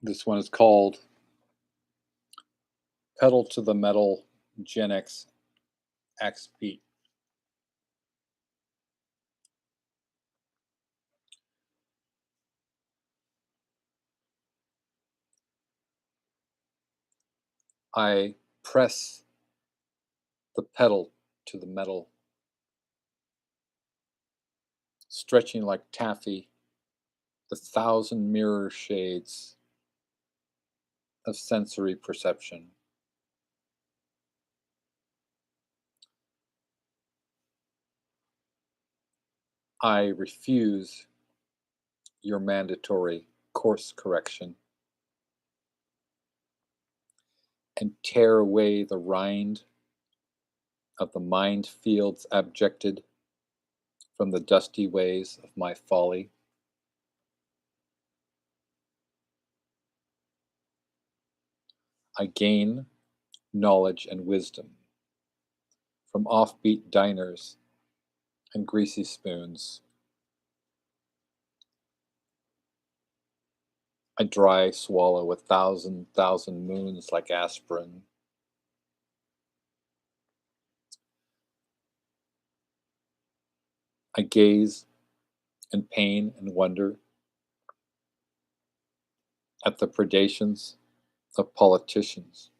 This one is called Pedal to the Metal Gen X X Beat. I press the pedal to the metal, stretching like taffy the thousand mirror shades of sensory perception. I refuse your mandatory course correction and tear away the rind of the mind fields abjected from the dusty ways of my folly. I gain knowledge and wisdom from offbeat diners and greasy spoons. I dry swallow 1,000 moons like aspirin. I gaze in pain and wonder at the predations of politicians,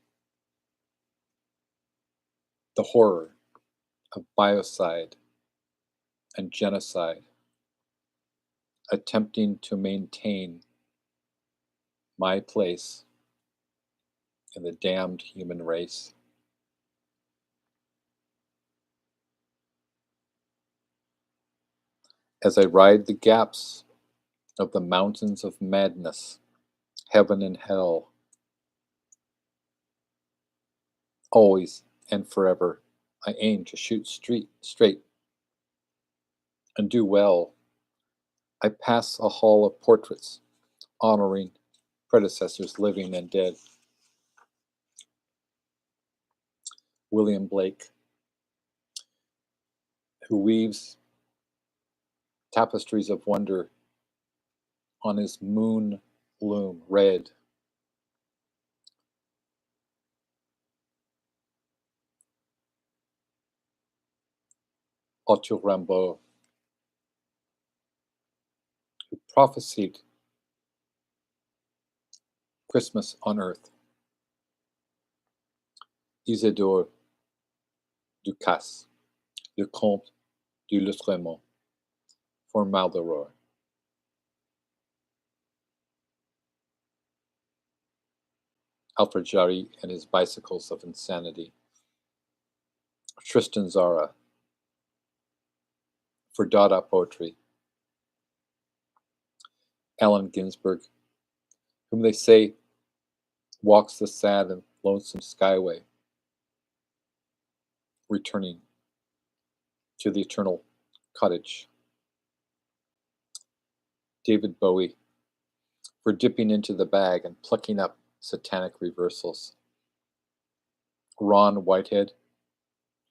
the horror of biocide and genocide, attempting to maintain my place in the damned human race. As I ride the gaps of the mountains of madness, heaven and hell, always and forever, I aim to shoot straight and do well. I pass a hall of portraits honoring predecessors living and dead. William Blake, who weaves tapestries of wonder on his moon loom red. Arthur Rimbaud, who prophesied Christmas on earth. Isidore Ducasse, Le Comte du Lautréamont, for Maldoror. Alfred Jarry and his bicycles of insanity. Tristan Tzara, for Dada poetry. Allen Ginsberg, whom they say walks the sad and lonesome skyway, returning to the eternal cottage. David Bowie, for dipping into the bag and plucking up satanic reversals. Ron Whitehead,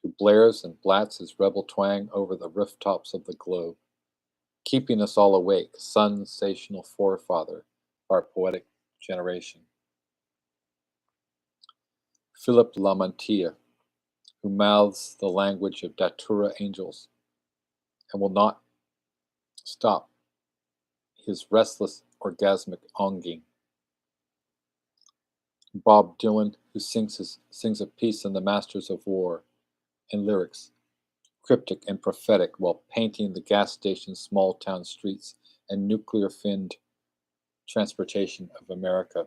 who blares and blats his rebel twang over the rooftops of the globe, keeping us all awake, sensational forefather of our poetic generation. Philip Lamantia, who mouths the language of Datura angels and will not stop his restless orgasmic onging. Bob Dylan, who sings of peace and the masters of war in lyrics, cryptic and prophetic, while painting the gas station small town streets and nuclear finned transportation of America.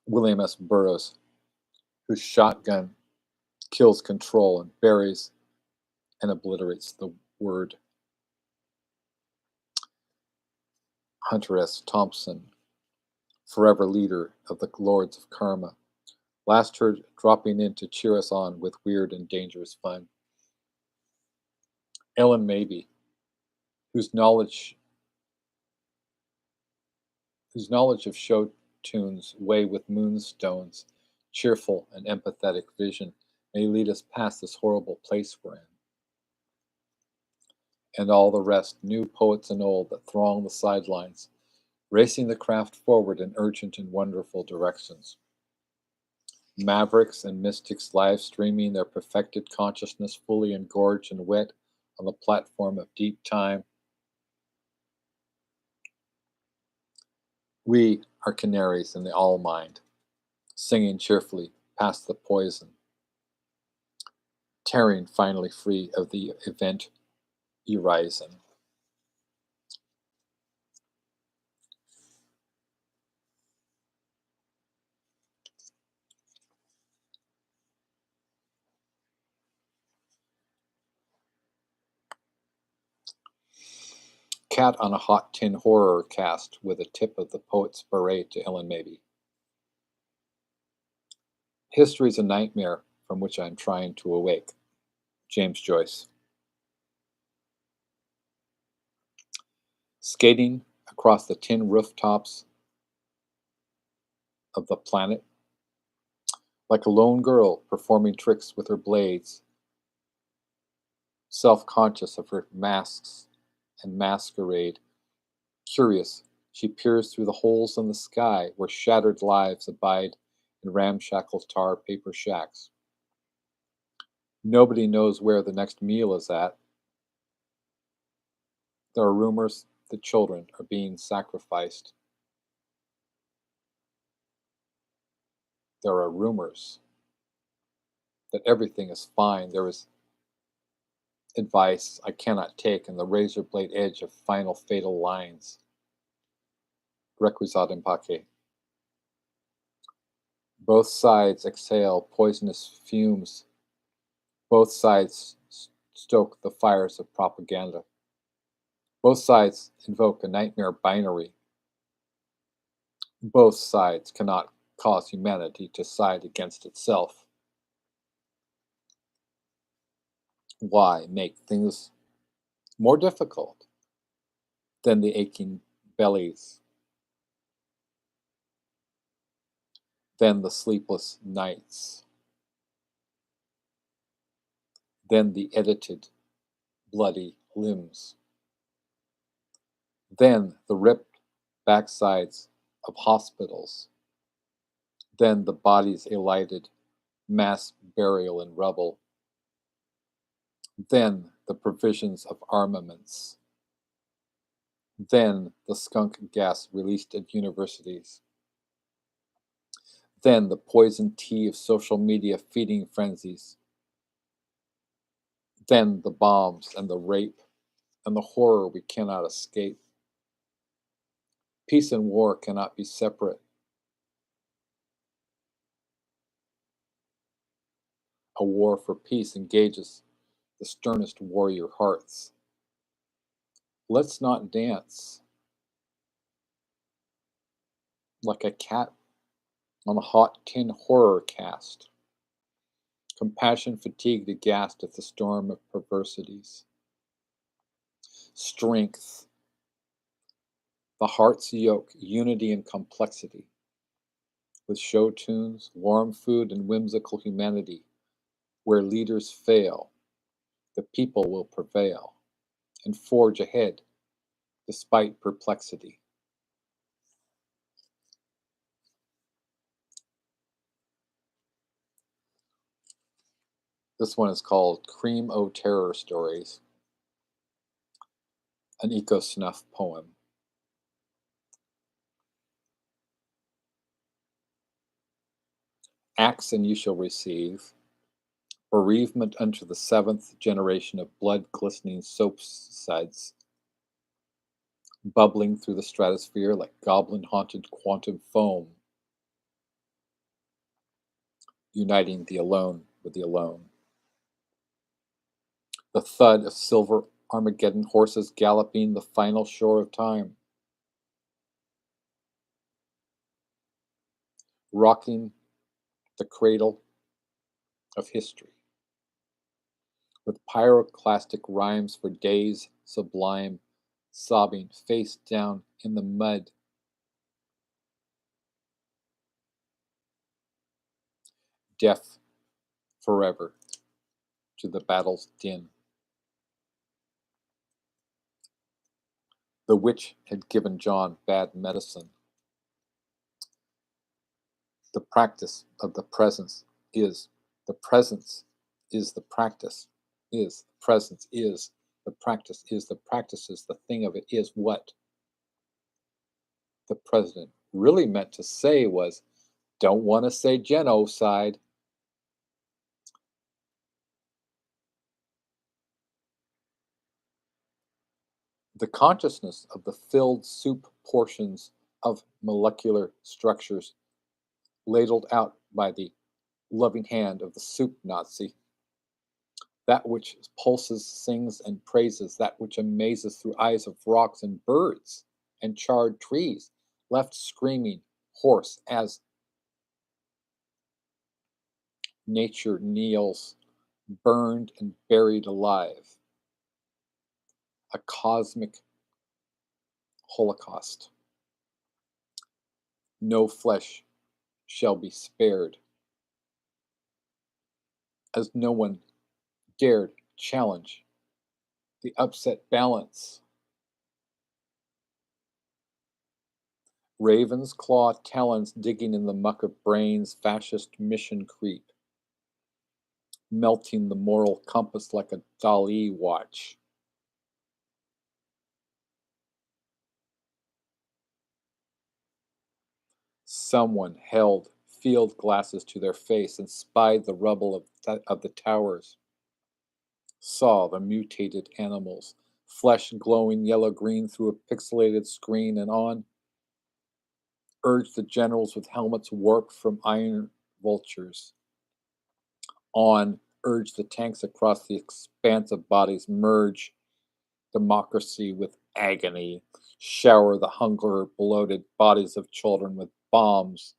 William S. Burroughs, whose shotgun kills control and buries and obliterates the word. Hunter S. Thompson, forever leader of the Lords of Karma, last heard dropping in to cheer us on with weird and dangerous fun. Ellen Mabey, whose knowledge of show tunes weigh with moonstones, cheerful and empathetic vision may lead us past this horrible place we're in. And all the rest, new poets and old, that throng the sidelines racing the craft forward in urgent and wonderful directions. Mavericks and mystics live streaming their perfected consciousness fully engorged and wet on the platform of deep time. We are canaries in the all mind, singing cheerfully past the poison, tearing finally free of the event horizon. Cat on a Hot Tin Horror cast with a tip of the poet's beret to Ellen Mabey. History's a nightmare from which I'm trying to awake. James Joyce. Skating across the tin rooftops of the planet, like a lone girl performing tricks with her blades, self-conscious of her masks and masquerade. Curious, she peers through the holes in the sky where shattered lives abide in ramshackle tar paper shacks. Nobody knows where the next meal is at. There are rumors that children are being sacrificed. There are rumors that everything is fine. There is advice I cannot take, and the razor blade edge of final fatal lines. Requisat in pace. Both sides exhale poisonous fumes. Both sides stoke the fires of propaganda. Both sides invoke a nightmare binary. Both sides cannot cause humanity to side against itself. Why make things more difficult than the aching bellies, than the sleepless nights, than the edited, bloody limbs, than the ripped backsides of hospitals, than the bodies elided, mass burial in rubble, then the provisions of armaments, then the skunk gas released at universities, then the poison tea of social media feeding frenzies, then the bombs and the rape and the horror we cannot escape. Peace and war cannot be separate. A war for peace engages the sternest warrior hearts. Let's not dance like a cat on a hot tin horror cast, compassion fatigued, aghast at the storm of perversities. Strength, the heart's yoke, unity and complexity, with show tunes, warm food, and whimsical humanity. Where leaders fail, the people will prevail and forge ahead despite perplexity. This one is called Cream O' Terror Stories, an eco snuff poem. Axe and you shall receive bereavement unto the seventh generation of blood glistening soapsuds, bubbling through the stratosphere like goblin haunted quantum foam, uniting the alone with the alone. The thud of silver Armageddon horses galloping the final shore of time, rocking the cradle of history, with pyroclastic rhymes for days sublime, sobbing face down in the mud. Deaf forever to the battle's din. The witch had given John bad medicine. The practice of the presence is the presence is the practice is the presence is the practice is the practice is the thing of it is what the president really meant to say was, don't want to say genocide. The consciousness of the filled soup portions of molecular structures ladled out by the loving hand of the soup Nazi, that which pulses, sings, and praises, that which amazes through eyes of rocks and birds and charred trees, left screaming hoarse as nature kneels, burned and buried alive. A cosmic holocaust. No flesh shall be spared, as no one dared challenge the upset balance. Ravens claw talons digging in the muck of brains, fascist mission creep, melting the moral compass like a Dali watch. Someone held field glasses to their face and spied the rubble of the towers, saw the mutated animals, flesh glowing yellow-green through a pixelated screen, and on, urged the generals with helmets warped from iron vultures. On, urged the tanks across the expanse of bodies, merge democracy with agony, shower the hunger-bloated bodies of children with bombs,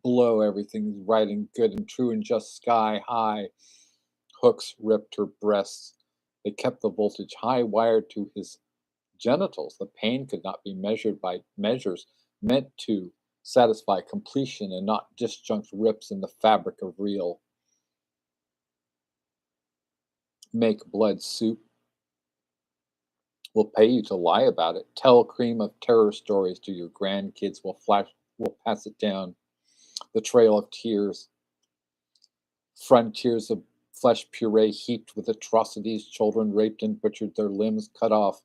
blow everything right and good and true and just sky high. Hooks ripped her breasts. They kept the voltage high, wired to his genitals. The pain could not be measured by measures meant to satisfy completion and not disjunct rips in the fabric of real. Make blood soup. We'll pay you to lie about it. Tell a cream of terror stories to your grandkids. We'll pass it down. The trail of tears. Frontiers of flesh puree heaped with atrocities. Children raped and butchered, their limbs cut off,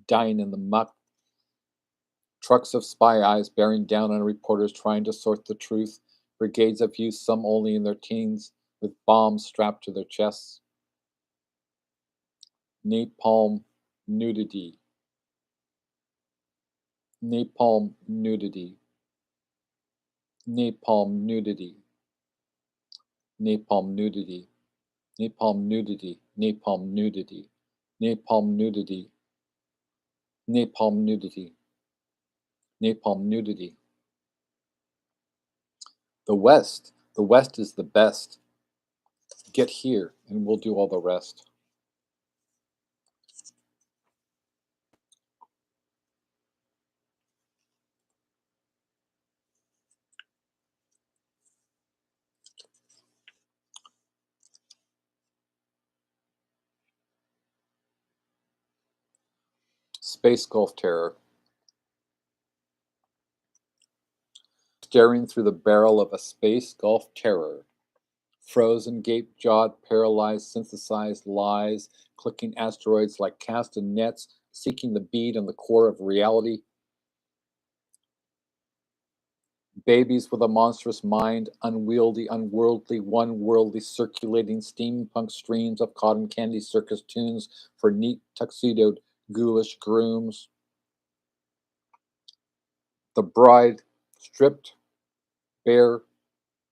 dying in the muck. Trucks of spy eyes bearing down on reporters trying to sort the truth. Brigades of youth, some only in their teens, with bombs strapped to their chests. Napalm nudity. Napalm nudity. Napalm nudity. Napalm nudity. Napalm nudity. Napalm nudity. Napalm nudity. Napalm nudity. Napalm nudity. The West is the best. Get here and we'll do all the rest. Space Gulf Terror. Staring through the barrel of a Space Gulf Terror. Frozen, gape-jawed, paralyzed, synthesized lies, clicking asteroids like cast in nets, seeking the bead on the core of reality. Babies with a monstrous mind, unwieldy, unworldly, one-worldly, circulating steampunk streams of cotton candy circus tunes for neat, tuxedoed, ghoulish grooms. The bride, stripped bare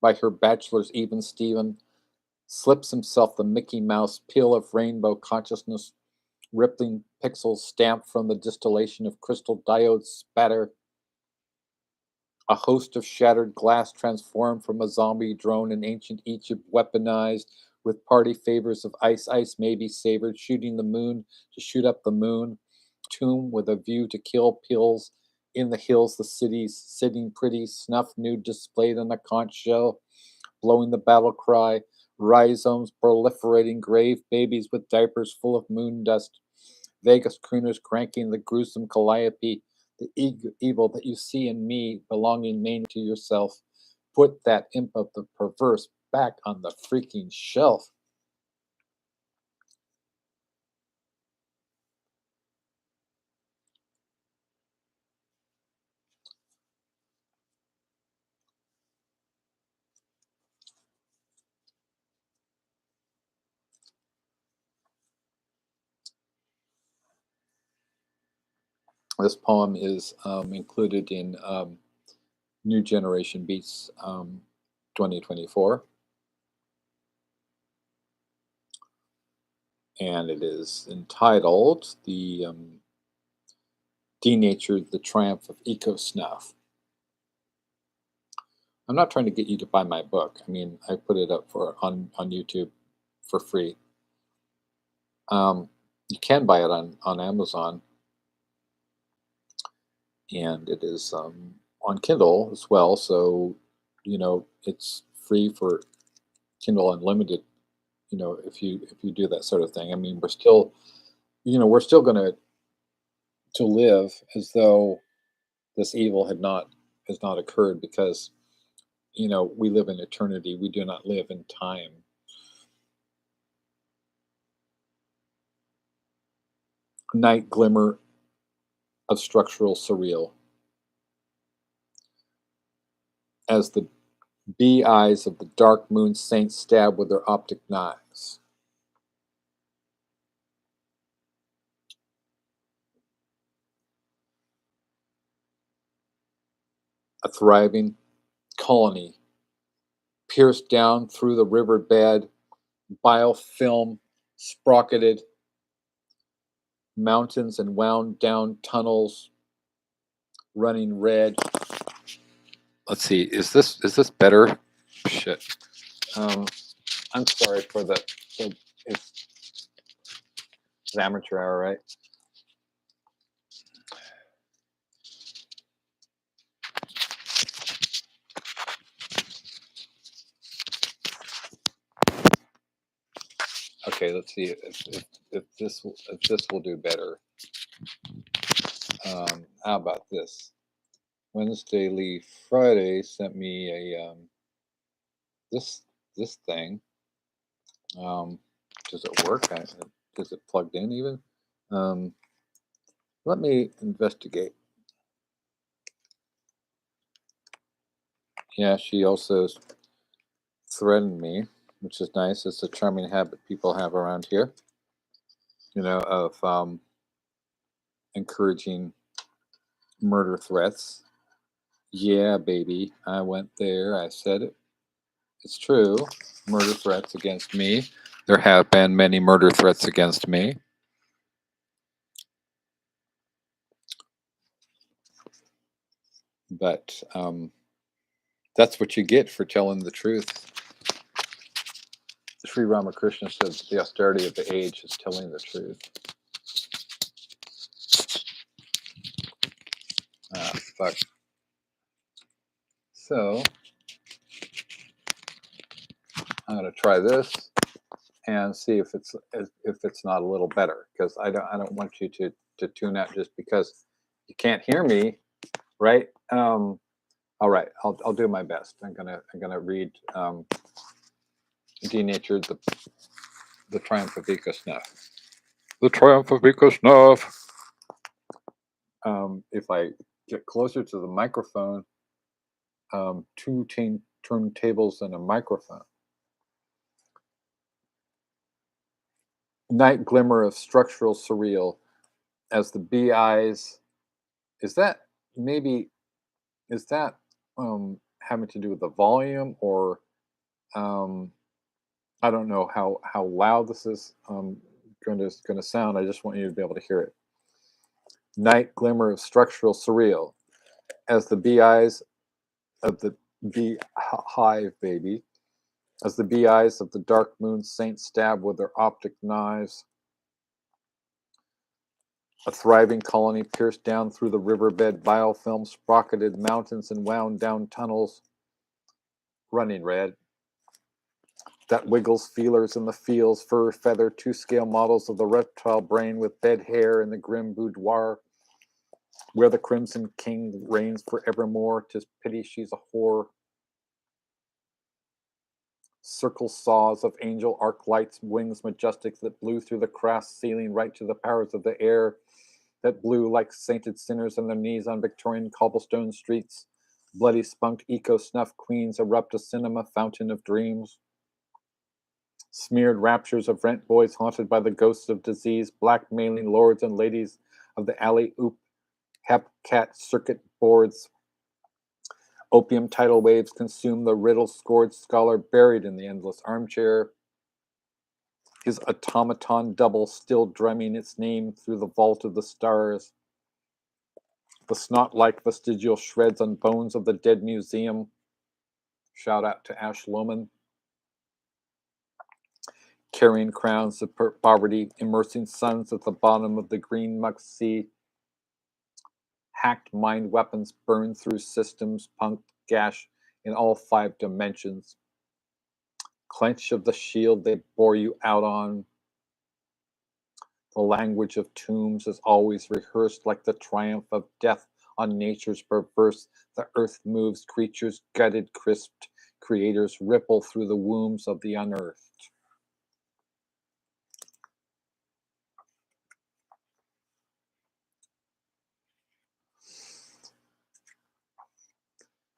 by her bachelor's even Steven, slips himself the Mickey Mouse peel of rainbow consciousness, rippling pixels stamped from the distillation of crystal diode spatter. A host of shattered glass transformed from a zombie drone in ancient Egypt, weaponized with party favors of ice, maybe savored, shooting the moon to shoot up the moon. Tomb with a view to kill pills. In the hills, the cities, sitting pretty, snuff nude displayed on a conch shell, blowing the battle cry. Rhizomes proliferating, grave babies with diapers full of moon dust. Vegas crooners cranking the gruesome calliope, the evil that you see in me belonging mainly to yourself. Put that imp of the perverse back on the freaking shelf. This poem is included in New Generation Beats 2024. And it is entitled The Denatured, the Triumph of Eco Snuff. I'm not trying to get you to buy my book. I mean, I put it up on YouTube for free. You can buy it on Amazon, and it is on Kindle as well. So, it's free for Kindle Unlimited. If you do that sort of thing. I mean, we're still going to live as though this evil has not occurred, because we live in eternity. We do not live in time. Night glimmer of structural surreal. As the bee eyes of the dark moon saints stab with their optic knives. A thriving colony pierced down through the riverbed, biofilm sprocketed mountains and wound down tunnels running red. Let's see, is this better? Shit. I'm sorry for it's amateur hour, right? Okay, let's see if this will do better. How about this? Wednesday Lee Friday sent me a this thing. Does it work? Is it plugged in even? Let me investigate. Yeah, she also threatened me, which is nice. It's a charming habit people have around here, of encouraging murder threats. Yeah, baby, I went there. I said it. It's true. Murder threats against me. There have been many murder threats against me. But that's what you get for telling the truth. Sri Ramakrishna says the austerity of the age is telling the truth. Fuck. So I'm going to try this and see if it's not a little better, because I don't want you to tune out just because you can't hear me, right? All right, I'll do my best. I'm gonna read Denatured, the Triumph of Eco Snuff. The Triumph of Eco Snuff. If I get closer to the microphone, two turntables and a microphone. Night glimmer of structural surreal, as the bee eyes. Is that having to do with the volume, or I don't know how loud this is going to sound. I just want you to be able to hear it. Night glimmer of structural surreal, as the bee eyes of the bee hive baby, as the bee eyes of the dark moon saints stab with their optic knives. A thriving colony pierced down through the riverbed, biofilm sprocketed mountains and wound down tunnels running red. that wiggles feelers in the fields, fur feather, two-scale models of the reptile brain with bed hair in the grim boudoir, where the crimson king reigns forevermore. 'Tis pity she's a whore. Circle saws of angel arc lights, wings majestic that blew through the crass ceiling right to the powers of the air, that blew like sainted sinners on their knees on Victorian cobblestone streets. Bloody spunked eco snuff queens erupt a cinema fountain of dreams. Smeared raptures of rent boys haunted by the ghosts of disease, blackmailing lords and ladies of the alley oop, hepcat circuit boards. Opium tidal waves consume the riddle-scored scholar buried in the endless armchair, his automaton double still drumming its name through the vault of the stars. The snot-like vestigial shreds on bones of the dead museum. Shout out to Ash Lohman. Carrying crowns of poverty, immersing suns at the bottom of the green muck sea. Hacked mind weapons burn through systems, punked gash in all 5 dimensions. Clench of the shield they bore you out on. The language of tombs is always rehearsed like the triumph of death on nature's perverse. The earth moves, creatures gutted, crisped, creators ripple through the wombs of the unearthed.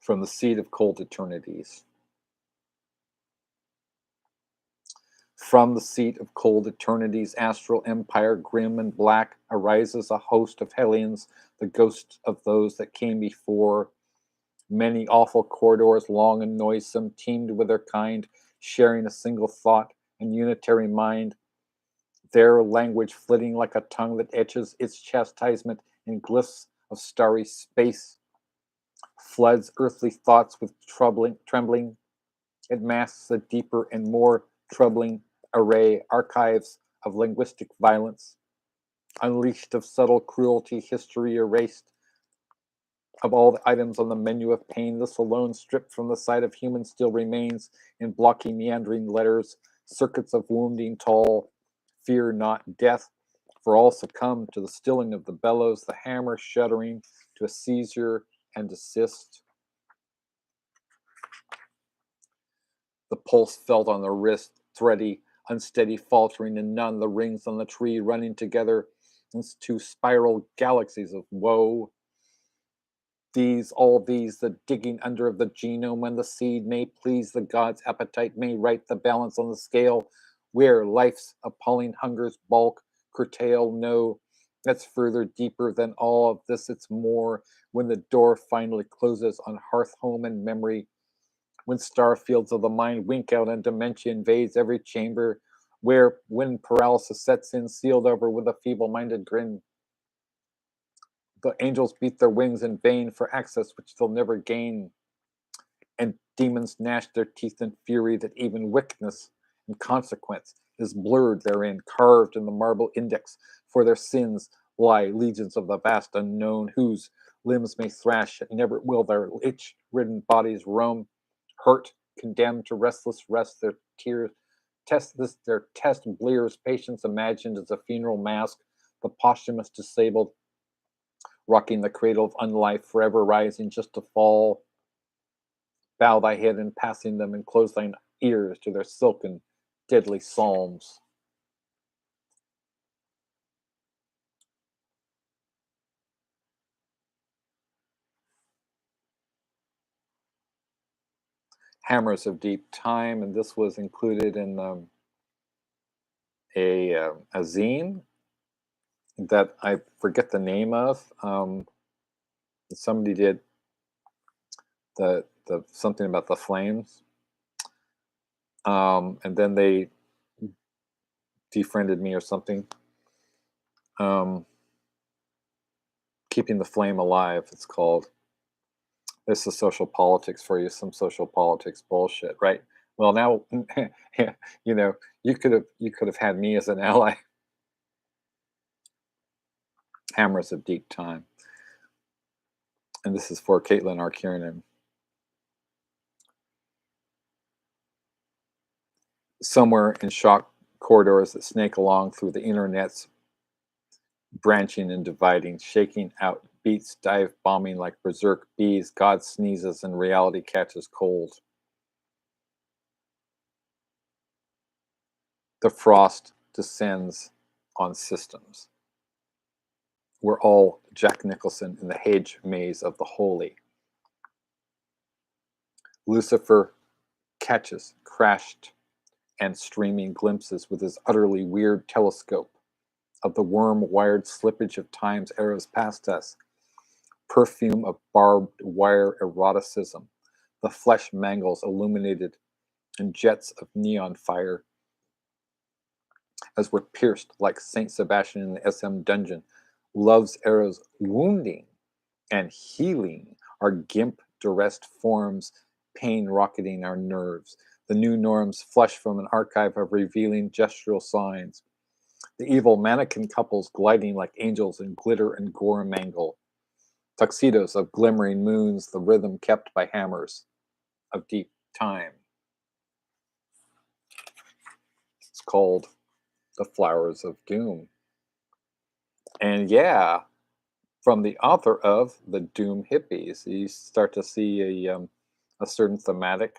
From the seed of cold eternities. From the seat of cold eternity's astral empire, grim and black, arises a host of hellions, the ghosts of those that came before. Many awful corridors, long and noisome, teemed with their kind, sharing a single thought and unitary mind. Their language flitting like a tongue that etches its chastisement in glyphs of starry space. Floods earthly thoughts with trembling. It masks a deeper and more troubling array, archives of linguistic violence, unleashed of subtle cruelty, history erased. Of all the items on the menu of pain, this alone, stripped from the sight of humans, still remains in blocky, meandering letters, circuits of wounding tall. Fear not death, for all succumb to the stilling of the bellows, the hammer shuddering to a seizure and desist. The pulse felt on the wrist, thready, unsteady, faltering, and none. The rings on the tree running together into spiral galaxies of woe. All these, the digging under of the genome when the seed may please the gods' appetite, may right the balance on the scale, where life's appalling hungers bulk, curtail, no. That's further, deeper than all of this, it's more, when the door finally closes on hearth, home, and memory, when star fields of the mind wink out and dementia invades every chamber, where when paralysis sets in, sealed over with a feeble-minded grin. The angels beat their wings in vain for access which they'll never gain, and demons gnash their teeth in fury that even wickedness and consequence is blurred therein, carved in the marble index. For their sins lie legions of the vast unknown, whose limbs may thrash, yet never will their itch-ridden bodies roam. Hurt, condemned to restless rest, their tears their test blears patience imagined as a funeral mask, the posthumous disabled, rocking the cradle of unlife, forever rising just to fall. Bow thy head in passing them, and close thine ears to their silken, deadly psalms. Hammers of Deep Time, and this was included in a zine that I forget the name of. Somebody did the something about the flames, and then they defriended me or something. Keeping the Flame Alive, it's called. This is social politics for you, some social politics bullshit, right? Well, now, you know, you could have had me as an ally. Hammers of Deep Time, and this is for Caitlin R. Kiernan. somewhere in shock corridors that snake along through the internet's branching and dividing, shaking out beats, dive bombing like berserk bees. God sneezes and reality catches cold. The frost descends on systems. We're all Jack Nicholson in the hedge maze of the holy. Lucifer catches crashed and streaming glimpses with his utterly weird telescope of the worm-wired slippage of time's arrows past us, perfume of barbed wire eroticism, the flesh mangles illuminated in jets of neon fire as we're pierced like Saint Sebastian in the SM dungeon, love's arrows wounding and healing our gimp duressed forms, pain rocketing our nerves. The new norms flush from an archive of revealing gestural signs. The evil mannequin couples gliding like angels in glitter and gore mangle. Tuxedos of glimmering moons, the rhythm kept by hammers of deep time. It's called The Flowers of Doom. And yeah, from the author of The Doom Hippies, you start to see a certain thematic.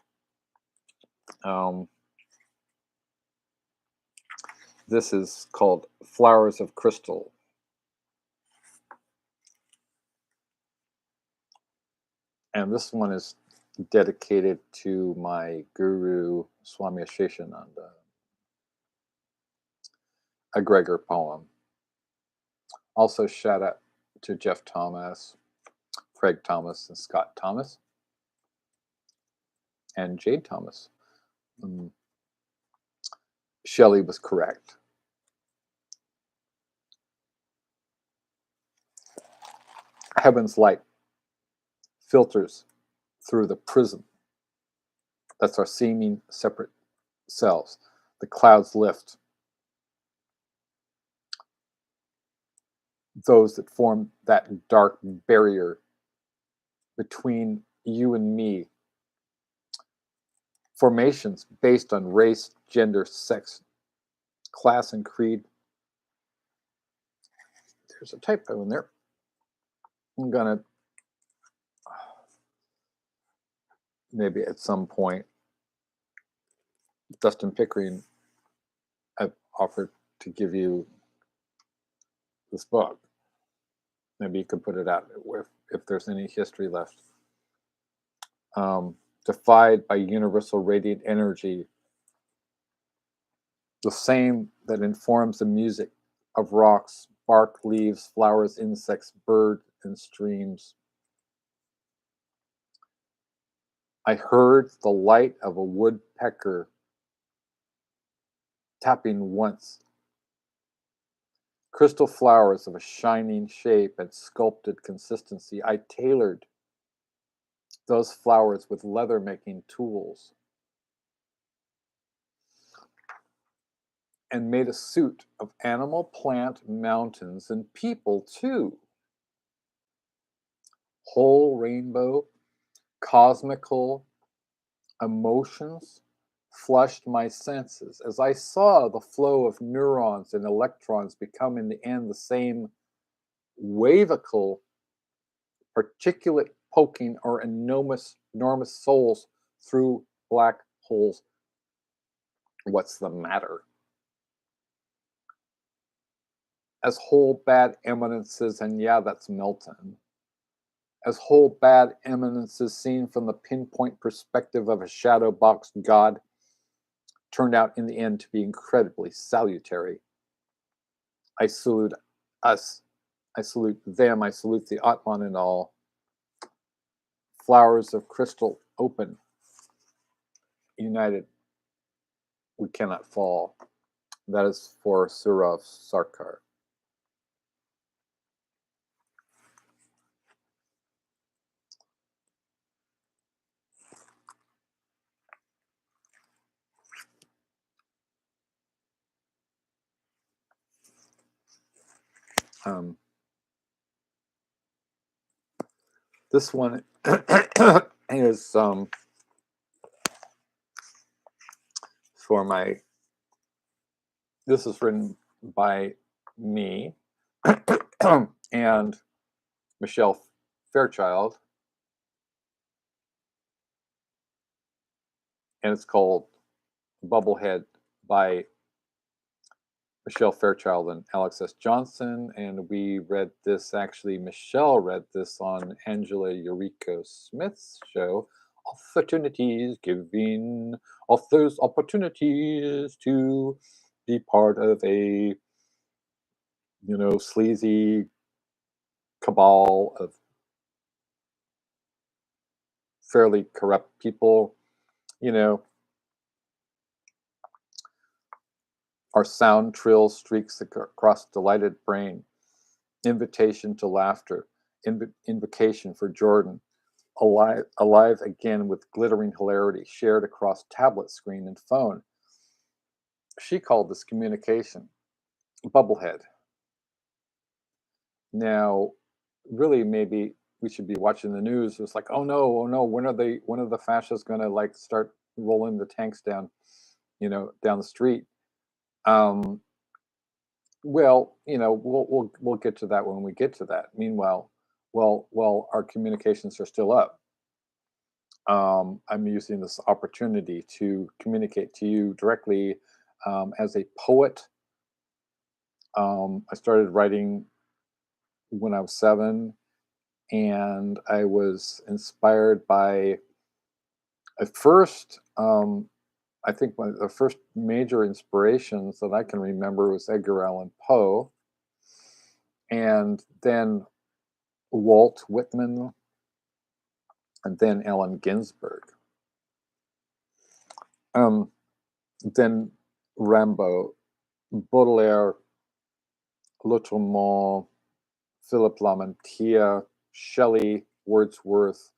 This is called Flowers of Crystal. And this one is dedicated to my guru, Swami Sheshananda. A Gregor poem. Also, shout out to Jeff Thomas, Craig Thomas, and Scott Thomas, and Jade Thomas. Shelley was correct. Heaven's light filters through the prism. That's our seeming separate selves. The clouds lift. Those that form that dark barrier between you and me. Formations based on race, gender, sex, class, and creed. There's a typo in there. I'm gonna maybe at some point, Dustin Pickering, I've offered to give you this book. Maybe you could put it out if there's any history left. Defied by universal radiant energy, the same that informs the music of rocks, bark, leaves, flowers, insects, bird, and streams. I heard the light of a woodpecker tapping once. Crystal flowers of a shining shape and sculpted consistency. I tailored those flowers with leather-making tools and made a suit of animal, plant, mountains, and people too. Whole rainbow, cosmical emotions flushed my senses as I saw the flow of neurons and electrons become in the end the same wavical particulate poking or enormous souls through black holes. What's the matter? As whole bad eminences, and yeah, that's Milton, as whole bad eminences seen from the pinpoint perspective of a shadow boxed god turned out in the end to be incredibly salutary. I salute us. I salute them. I salute the Atman and all. Flowers of crystal open, united, we cannot fall. That is for Surav Sarkar. This one is for my. This is written by me and Michelle Fairchild, and it's called Bubblehead by Michelle Fairchild and Alex S. Johnson. And we read this, actually, Michelle read this on Angela Eureka Smith's show, Opportunities, giving authors opportunities to be part of a, sleazy cabal of fairly corrupt people, our sound trill streaks across delighted brain, invitation to laughter, invocation for Jordan, alive again with glittering hilarity, shared across tablet screen and phone. She called this communication bubblehead. Now, really, maybe we should be watching the news. It's like, oh no, when are the fascists going to like start rolling the tanks down, down the street? Um, well, we'll get to that when we get to that. Meanwhile, well, our communications are still up. I'm using this opportunity to communicate to you directly as a poet. I started writing when I was 7, and I was inspired by, at first, I think one of the first major inspirations that I can remember was Edgar Allan Poe, and then Walt Whitman, and then Allen Ginsberg. Then Rimbaud, Baudelaire, Lautréamont, Philip Lamantia, Shelley, Wordsworth,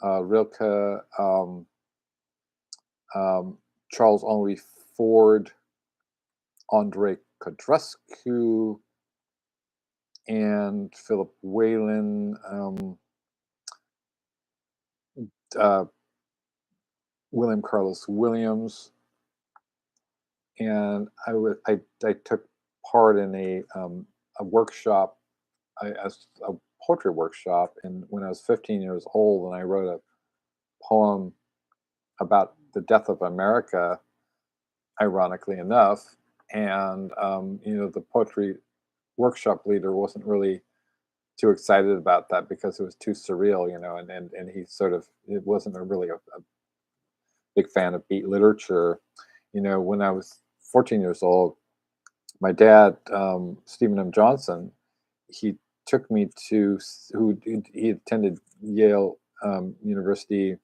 Rilke, Charles Henry Ford, Andrei Codrescu, and Philip Whalen, William Carlos Williams, and I took part in a workshop, a poetry workshop, and when I was 15 years old, and I wrote a poem about the death of America, ironically enough, and the poetry workshop leader wasn't really too excited about that because it was too surreal, and he sort of, it wasn't really a big fan of beat literature. When I was 14 years old, my dad, Stephen M. Johnson, he took me to, he attended Yale University,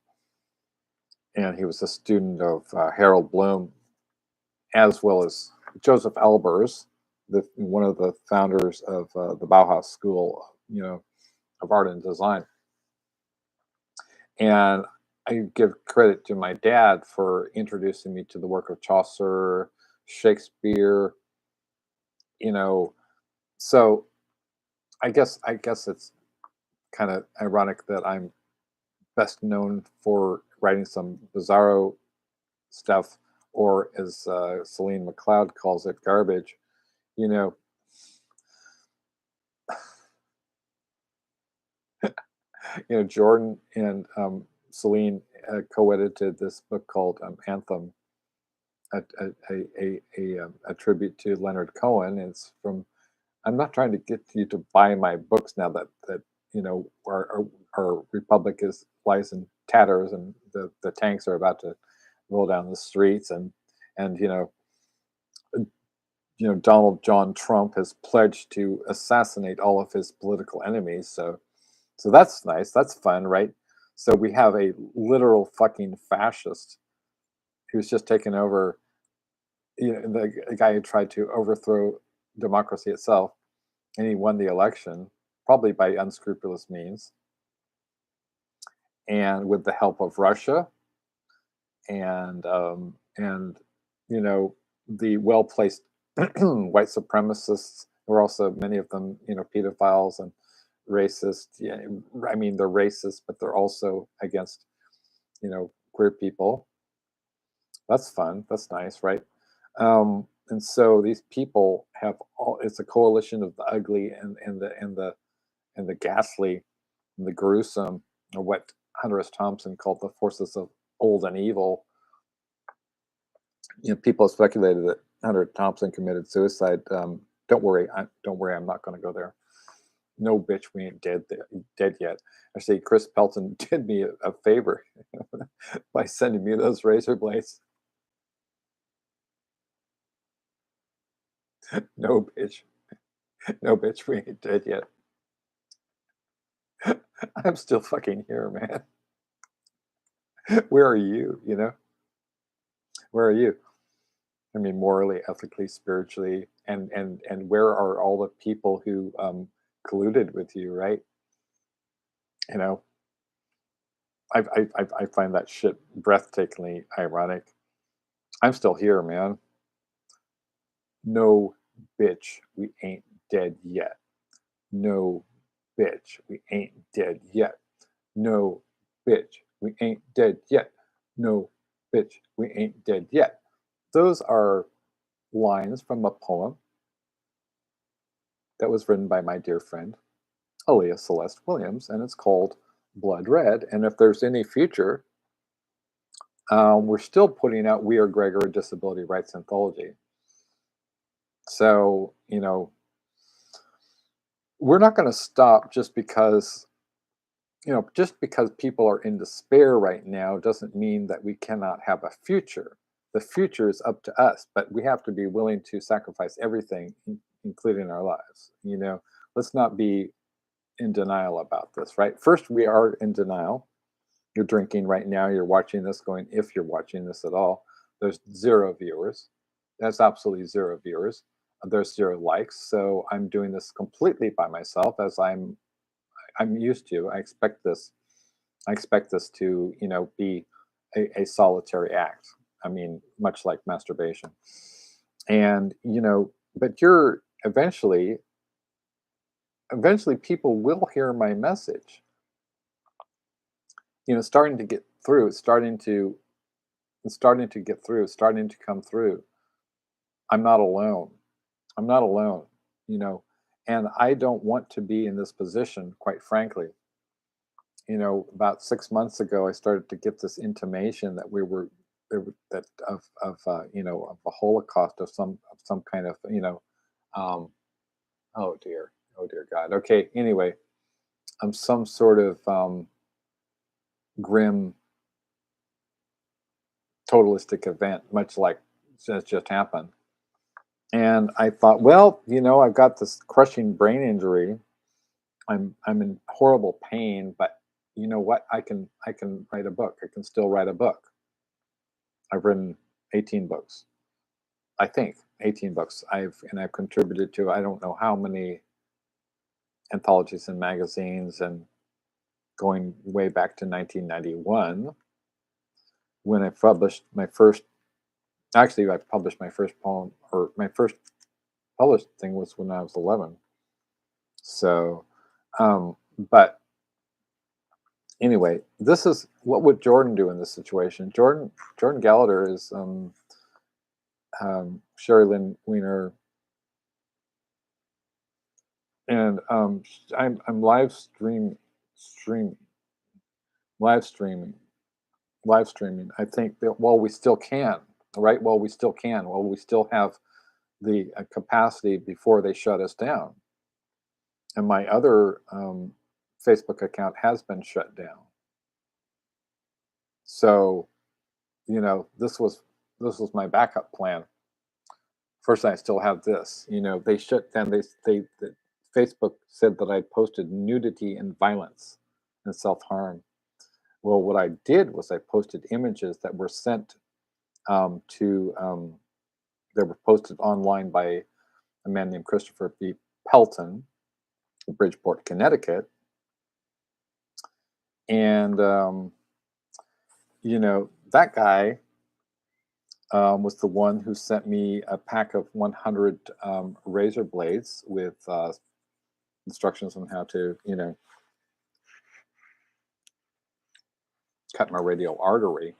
and he was a student of Harold Bloom, as well as Joseph Albers, one of the founders of the Bauhaus School, of Art and Design. And I give credit to my dad for introducing me to the work of Chaucer, Shakespeare. So I guess it's kind of ironic that I'm best known for writing some bizarro stuff, or as Celine McLeod calls it, garbage. You know, Jordan and Celine co-edited this book called Anthem, a tribute to Leonard Cohen. It's from. I'm not trying to get you to buy my books now that our republic lies in tatters, and the tanks are about to roll down the streets, and Donald John Trump has pledged to assassinate all of his political enemies. So that's nice. That's fun, right? So we have a literal fucking fascist who's just taken over. The guy who tried to overthrow democracy itself, and he won the election, probably by unscrupulous means, and with the help of Russia, and the well placed white supremacists, who are also, many of them, pedophiles and racist. Yeah, I mean, they're racist, but they're also against queer people. That's fun. That's nice, right? And so these people have all. It's a coalition of the ugly and the ghastly and the gruesome, or what Hunter S. Thompson called the forces of old and evil. People have speculated that Hunter Thompson committed suicide. Don't worry, don't worry. I'm not going to go there. No, bitch, we ain't dead yet. Actually, Chris Pelton did me a favor by sending me those razor blades. No, bitch, no, bitch, we ain't dead yet. I'm still fucking here, man. Where are you? Where are you? I mean, morally, ethically, spiritually, and where are all the people who colluded with you, right? You know, I find that shit breathtakingly ironic. I'm still here, man. No, bitch, we ain't dead yet. No, bitch, we ain't dead yet. No, bitch, we ain't dead yet. No, bitch, we ain't dead yet. Those are lines from a poem that was written by my dear friend Aaliyah Celeste Williams, and it's called Blood Red. And if there's any future, we're still putting out We Are Gregor Disability Rights Anthology. So, we're not going to stop just because people are in despair right now doesn't mean that we cannot have a future. The future is up to us, but we have to be willing to sacrifice everything, including our lives. Let's not be in denial about this, right? First, we are in denial. You're drinking right now, you're watching this going, if you're watching this at all, there's 0 viewers. That's absolutely 0 viewers. There's 0 likes. So I'm doing this completely by myself, as I'm used to. I expect this. I expect this to, be a solitary act. I mean, much like masturbation. And, but you're eventually people will hear my message. Starting to get through. It's starting to get through. It's starting to come through. I'm not alone. I'm not alone. You know, and I don't want to be in this position, quite frankly. About 6 months ago, I started to get this intimation that we were that of a Holocaust of some kind of um, oh dear God. Okay, anyway, some sort of grim totalistic event, much like has just happened. And I thought, well, I've got this crushing brain injury. I'm in horrible pain, but you know what? I can write a book. I can still write a book. I've written 18 books. I think 18 books. I've contributed to I don't know how many anthologies and magazines, and going way back to 1991 when I published my first. Actually, I published my first poem, or my first published thing was when I was 11. So, but anyway, this is what would Jordan do in this situation. Jordan Gallagher is Sherry Lynn Weiner, and I'm streaming, live streaming, live streaming. I think that while we still can, right? While we still can, while we still have the capacity before they shut us down. And my other Facebook account has been shut down. So, this was my backup plan. First, I still have this. They shut down. Facebook said that I posted nudity and violence and self harm. Well, what I did was I posted images that were sent to that were posted online by a man named Christopher B. Pelton, Bridgeport, Connecticut, and that guy was the one who sent me a pack of 100 razor blades with instructions on how to, cut my radial artery.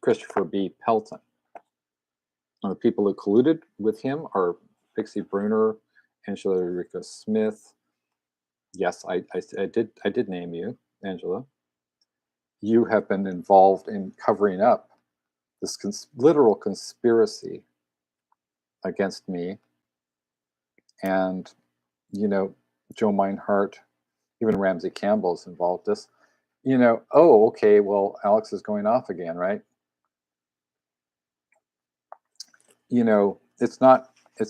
Christopher B. Pelton. The people who colluded with him are Pixie Bruner, Angela Eureka Smith. Yes, I did name you, Angela. You have been involved in covering up this literal conspiracy against me. And, Joe Meinhardt, even Ramsey Campbell's involved this. Oh, okay, well, Alex is going off again, right? It's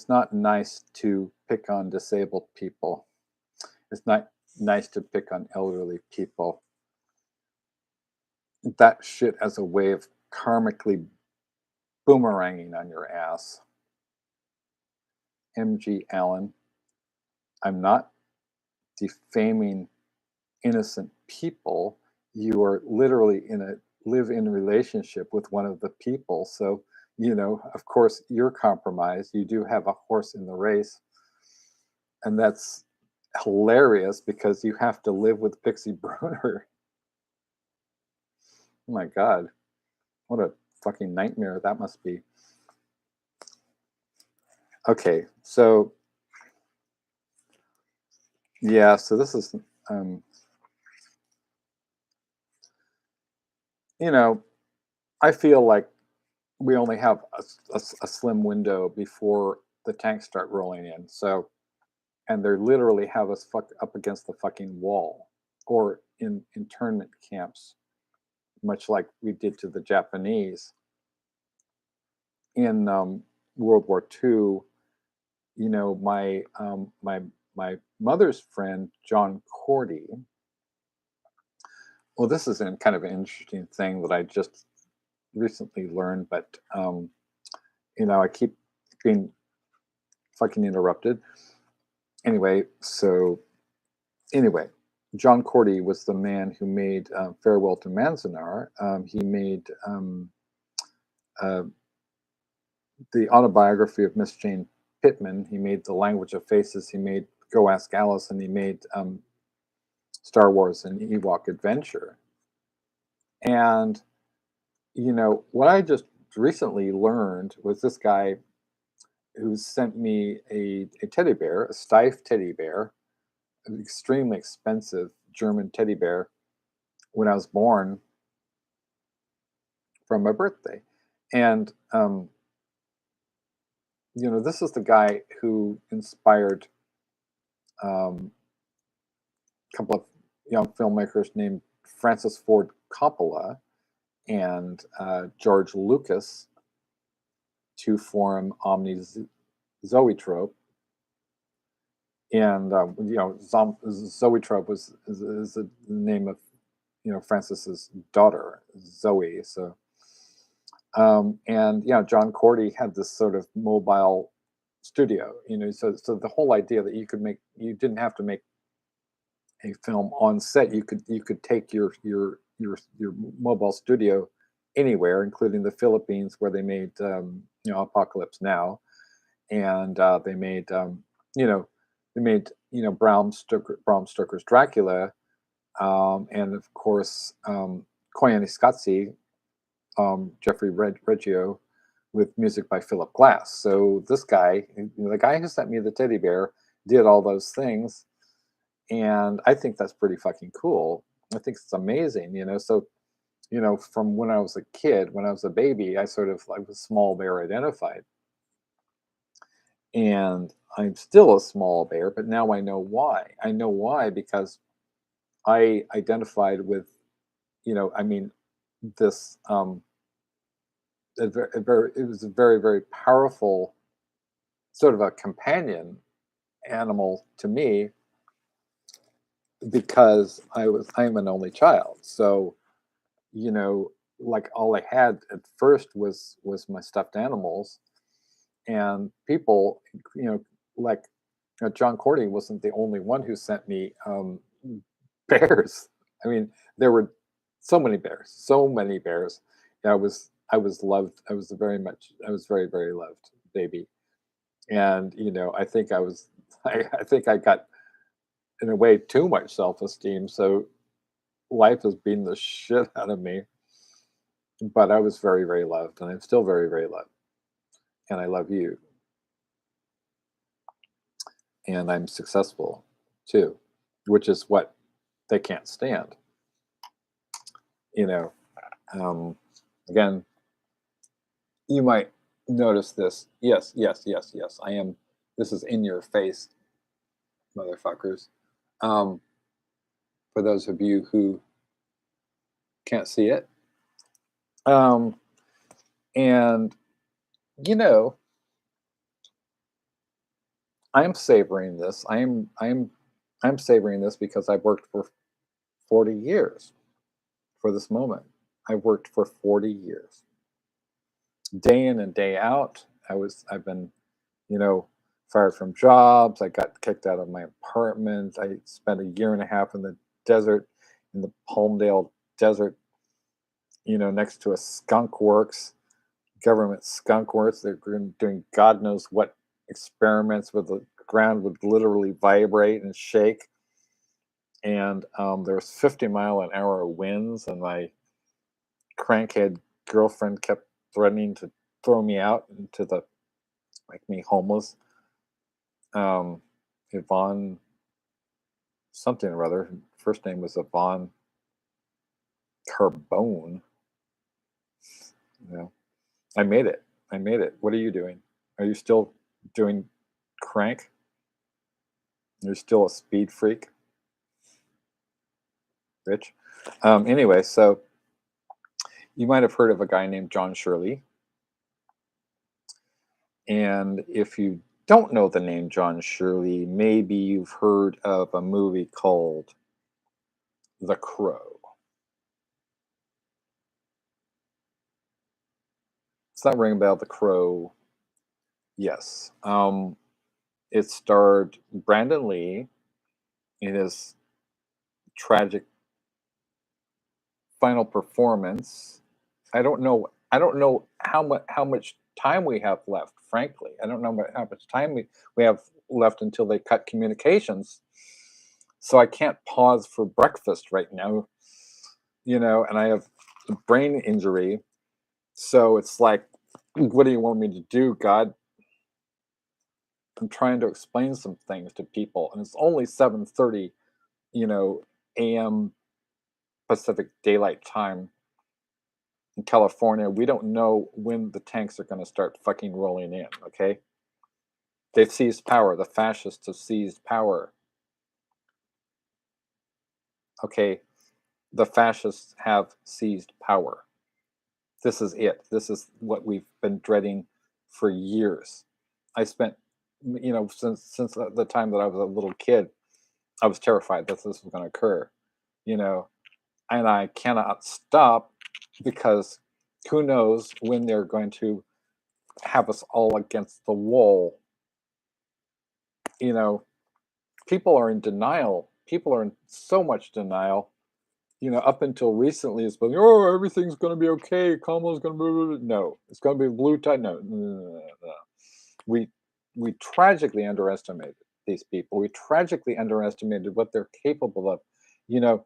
not nice to pick on disabled people. It's not nice to pick on elderly people. That shit has a way of karmically boomeranging on your ass. MG Allen, I'm not defaming innocent people. You are literally in a live-in relationship with one of the people. So, of course, you're compromised. You do have a horse in the race. And that's hilarious because you have to live with Pixie Bruner. Oh my God. What a fucking nightmare that must be. Okay, so yeah, so this is I feel like we only have a slim window before the tanks start rolling in. So, and they literally have us up against the fucking wall, or in internment camps, much like we did to the Japanese in World War II. My mother's friend John Cordy. Well, this is kind of an interesting thing that I just recently learned, but I keep being fucking interrupted. Anyway, John Cordy was the man who made Farewell to Manzanar. He made the autobiography of Miss Jane Pittman. He made The Language of Faces. He made Go Ask Alice, and he made Star Wars and Ewok Adventure. And what I just recently learned was this guy who sent me a teddy bear, a Steiff teddy bear, an extremely expensive German teddy bear, when I was born for my birthday. And this is the guy who inspired a couple of young filmmakers named Francis Ford Coppola and George Lucas to form Omni Zoetrope. And Zoetrope is the name of Francis's daughter, Zoe. So and John Cordy had this sort of mobile studio. So the whole idea that you didn't have to make a film on set. You could take your mobile studio anywhere, including the Philippines, where they made Apocalypse Now, and they made Bram Stoker's Dracula, and of course Koyaanisqatsi, Jeffrey Reggio, with music by Philip Glass. So this guy, the guy who sent me the teddy bear, did all those things. And I think that's pretty fucking cool. I think it's amazing, So, from when I was a kid, when I was a baby, I was small bear identified. And I'm still a small bear, but now I know why. I know why because I identified with, this, it was a very, very powerful sort of a companion animal to me, because I'm an only child. So, like all I had at first was my stuffed animals, and people, like John Cordy wasn't the only one who sent me bears. I mean, there were so many bears. I was loved. I was very, very loved baby. And, I think I think I got, in a way, too much self-esteem. So life has beaten the shit out of me. but I was very, very loved, and I'm still very, very loved, and I love you, and I'm successful too, which is what they can't stand. You know, um, again, you might notice this. Yes, yes, yes, yes. I am. This is in your face, motherfuckers. Um, for those of you who can't see it, um, and you know, I'm savoring this. I'm savoring this because I've worked for 40 years for this moment. I've worked for 40 years, day in and day out. I've been, you know, fired from jobs. I got kicked out of my apartment. I spent a year and a half in the desert, in the Palmdale desert, next to a skunk works, government skunk works. They're doing God knows what experiments where the ground would literally vibrate and shake. And there was 50-mile-an-hour winds, and my crankhead girlfriend kept threatening to throw me out into the make me homeless. Yvonne something or other. First name was Yvonne Carbone. You know, I made it. I made it. What are you doing? Are you still doing crank? You're still a speed freak, Rich. Anyway, so you might have heard of a guy named John Shirley. And if you don't know the name John Shirley, maybe you've heard of a movie called The Crow. It's not ringing a bell. The Crow. Yes. It starred Brandon Lee in his tragic final performance. I don't know how much time we have left. Frankly, I don't know how much time we have left until they cut communications. So I can't pause for breakfast right now. And I have a brain injury. So it's like, what do you want me to do, God? I'm trying to explain some things to people, and it's only 7:30, you know, a.m. Pacific Daylight Time in California. We don't know when the tanks are going to start fucking rolling in. Okay, they've seized power. The fascists have seized power. Okay, the fascists have seized power. This is it. This is what we've been dreading for years. I spent, since the time that I was a little kid, I was terrified that this was going to occur. You know, and I cannot stop because who knows when they're going to have us all against the wall. You know, people are in denial. People are in so much denial. Up until recently, it's been, oh, everything's going to be okay. Kamala's going to be, no, it's going to be blue tide. No, no, no, no, no. We, we tragically underestimated these people. We tragically underestimated what they're capable of. You know,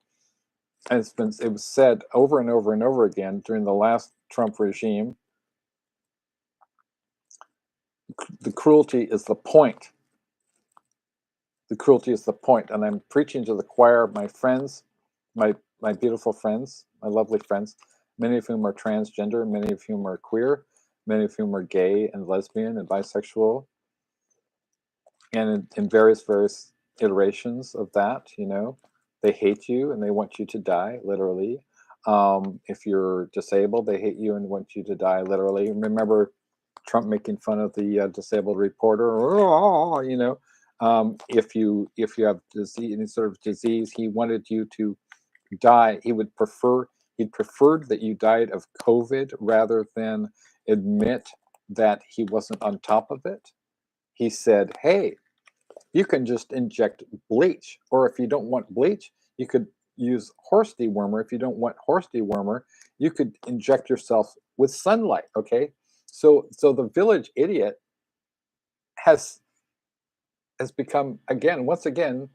and it was said over and over and over again during the last Trump regime, the cruelty is the point. The cruelty is the point. And I'm preaching to the choir of my friends, my beautiful friends, my lovely friends, many of whom are transgender, many of whom are queer, many of whom are gay and lesbian and bisexual, and in various iterations of that. They hate you and they want you to die, literally. If you're disabled, they hate you and want you to die, literally. Remember Trump making fun of the disabled reporter? If you have disease, any sort of disease, he wanted you to die. He'd preferred that you died of COVID rather than admit that he wasn't on top of it. He said, hey, you can just inject bleach. Or if you don't want bleach, you could use horse dewormer. If you don't want horse dewormer, you could inject yourself with sunlight. Okay. So the village idiot has become once again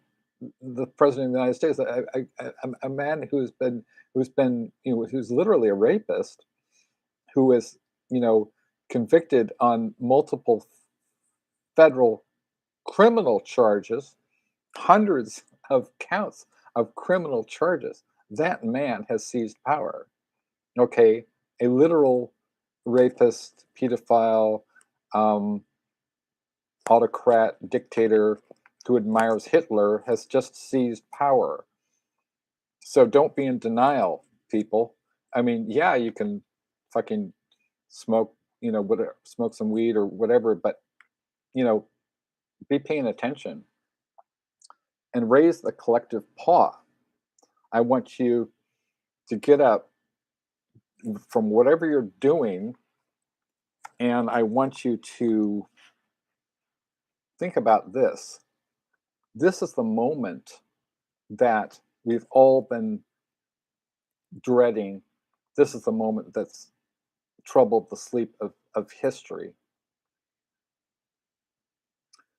the president of the United States, a man who's been who's literally a rapist, who is, you know, convicted on multiple federal criminal charges, hundreds of counts of criminal charges. That man has seized power. Okay, a literal rapist, pedophile, um, autocrat, dictator who admires Hitler has just seized power. So don't be in denial, people. I mean, yeah, you can fucking smoke, whatever, smoke some weed or whatever, but you know, be paying attention and raise the collective paw. I want you to get up from whatever you're doing, and I want you to think about this. This is the moment that we've all been dreading. This is the moment that's troubled the sleep of history.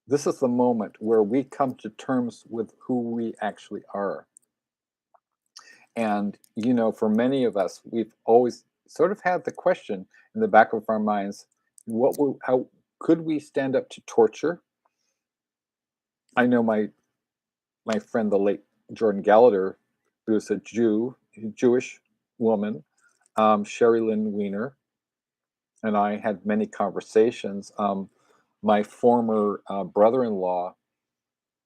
This is the moment where we come to terms with who we actually are. And, for many of us, we've always sort of had the question in the back of our minds, how could we stand up to torture? I know my friend, the late Jordan Gallagher, who's a Jewish woman, Sherry Lynn Weiner, and I had many conversations. My former brother-in-law,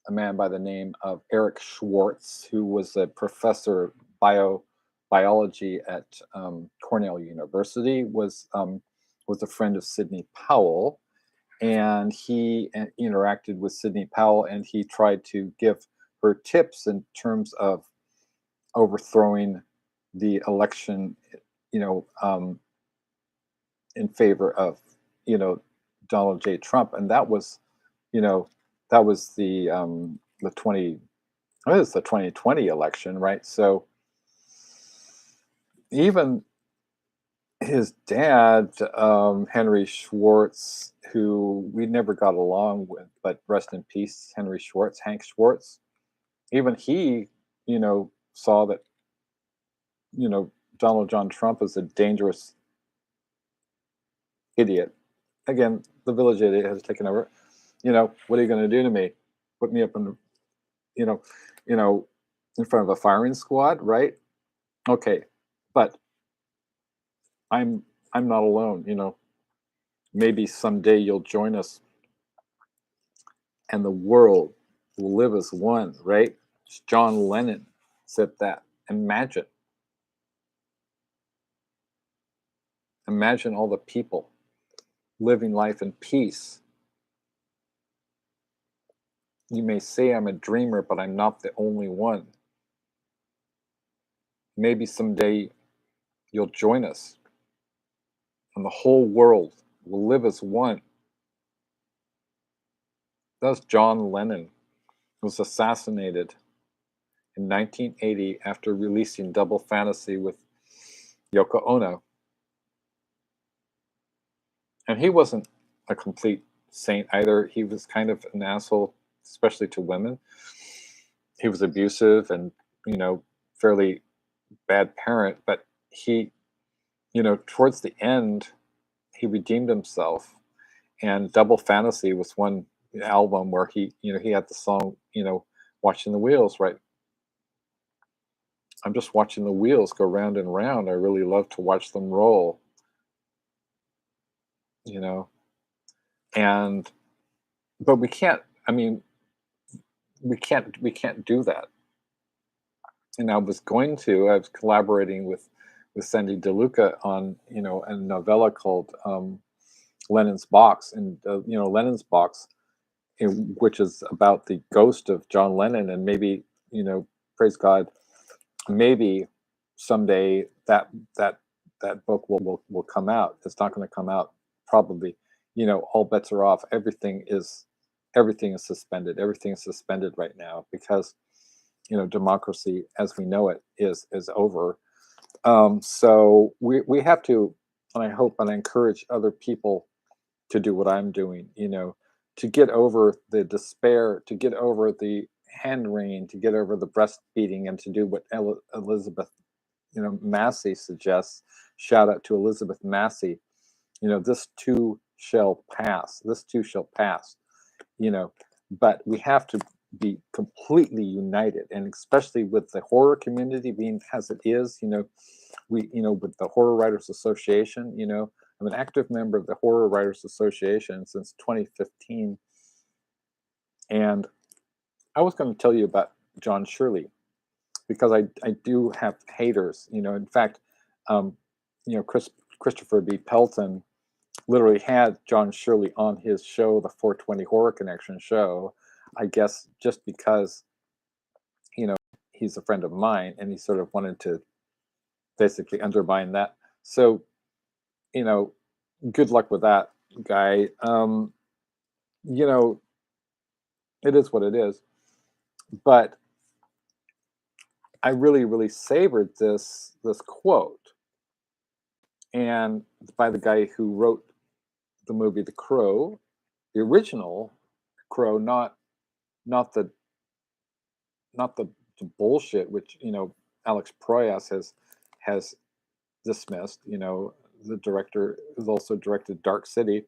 a man by the name of Eric Schwartz, who was a professor of biology at Cornell University, was a friend of Sidney Powell, and he interacted with Sidney Powell, and he tried to give her tips in terms of overthrowing the election, you know, um, in favor of, Donald J. Trump, and you know, that was the 20, it was the 2020 election, right? So even his dad, Henry Schwartz, who we never got along with, but rest in peace, Henry Schwartz, Hank Schwartz. Even he, saw that, you know, Donald John Trump is a dangerous idiot. Again, the village idiot has taken over. What are you going to do to me? Put me up in, you know, you know, in front of a firing squad, right? Okay, but I'm I'm not alone. Maybe someday you'll join us, and the world will live as one, right? John Lennon said that. Imagine all the people living life in peace. You may say I'm a dreamer, but I'm not the only one. Maybe someday you'll join us, and the whole world will live as one. That's John Lennon, who was assassinated in 1980 after releasing Double Fantasy with Yoko Ono. And he wasn't a complete saint either. He was kind of an asshole, especially to women. He was abusive and, you know, fairly bad parent, but he, towards the end, he redeemed himself. And Double Fantasy was one album where he had the song, watching the wheels, right? I'm just watching the wheels go round and round. I really love to watch them roll, you know. And but we can't. I mean, we can't do that. And I was collaborating with Sandy DeLuca on a novella called Lennon's Box, and Lennon's Box, which is about the ghost of John Lennon, and maybe praise God, maybe someday that book will come out. It's not going to come out probably. All bets are off. Everything is suspended. Everything is suspended right now because democracy as we know it is over. So we have to, and I hope and I encourage other people to do what I'm doing. To get over the despair, to get over the hand wringing, to get over the breastfeeding, and to do what Elizabeth Massey suggests, shout out to Elizabeth Massey, this too shall pass. This too shall pass. But we have to be completely united, and especially with the horror community being as it is, with the Horror Writers Association, I'm an active member of the Horror Writers Association since 2015. And I was going to tell you about John Shirley, because I do have haters, in fact, Christopher B. Pelton literally had John Shirley on his show, the 420 Horror Connection show, I guess just because, he's a friend of mine, and he sort of wanted to basically undermine that. So, good luck with that, guy. It is what it is. But I really, really savored this quote, and by the guy who wrote the movie The Crow, the original Crow, not the not the bullshit which Alex Proyas has dismissed. The director has also directed Dark City.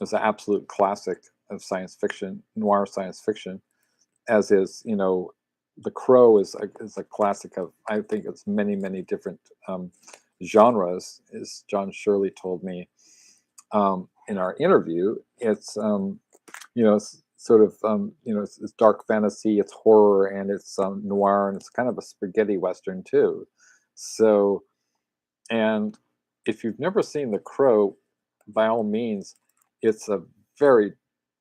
It's an absolute classic of science fiction, noir science fiction, as is The Crow is a classic of, I think, it's many, many different genres, as John Shirley told me in our interview. It's it's sort of it's dark fantasy, it's horror, and it's noir, and it's kind of a spaghetti western too. So, and if you've never seen The Crow, by all means, it's a very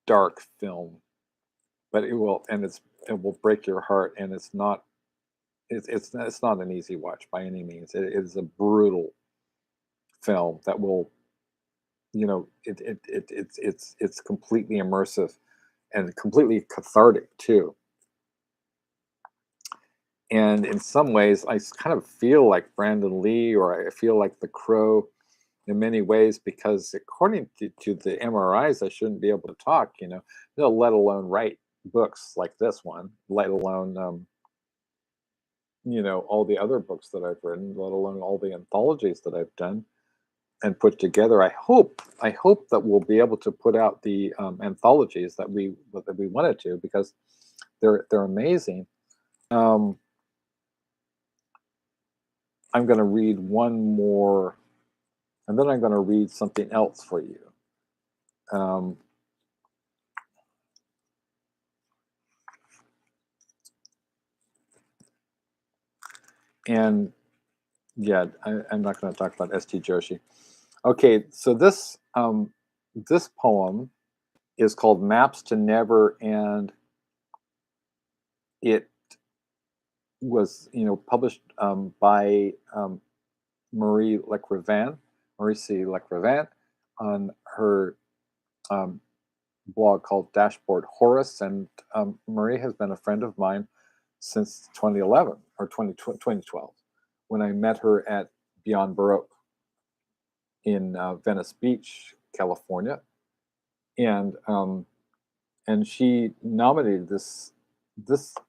dark film, but it will break your heart, and it's not an easy watch by any means. It is a brutal film that will, it's completely immersive and completely cathartic too. And in some ways, I kind of feel like Brandon Lee, or I feel like The Crow in many ways, because according to the MRIs, I shouldn't be able to talk, let alone write books like this one, let alone, all the other books that I've written, let alone all the anthologies that I've done and put together. I hope that we'll be able to put out the anthologies that we wanted to, because they're amazing. I'm going to read one more, and then I'm going to read something else for you. And yeah, I'm not going to talk about St. Joshi. Okay, so this poem is called Maps to Never, and it was published by Marie Lecrivain, Maurice Lecrivain, on her blog called Dashboard Horus. And Marie has been a friend of mine since 2011 or 2012, when I met her at Beyond Baroque in Venice Beach, California. And she nominated this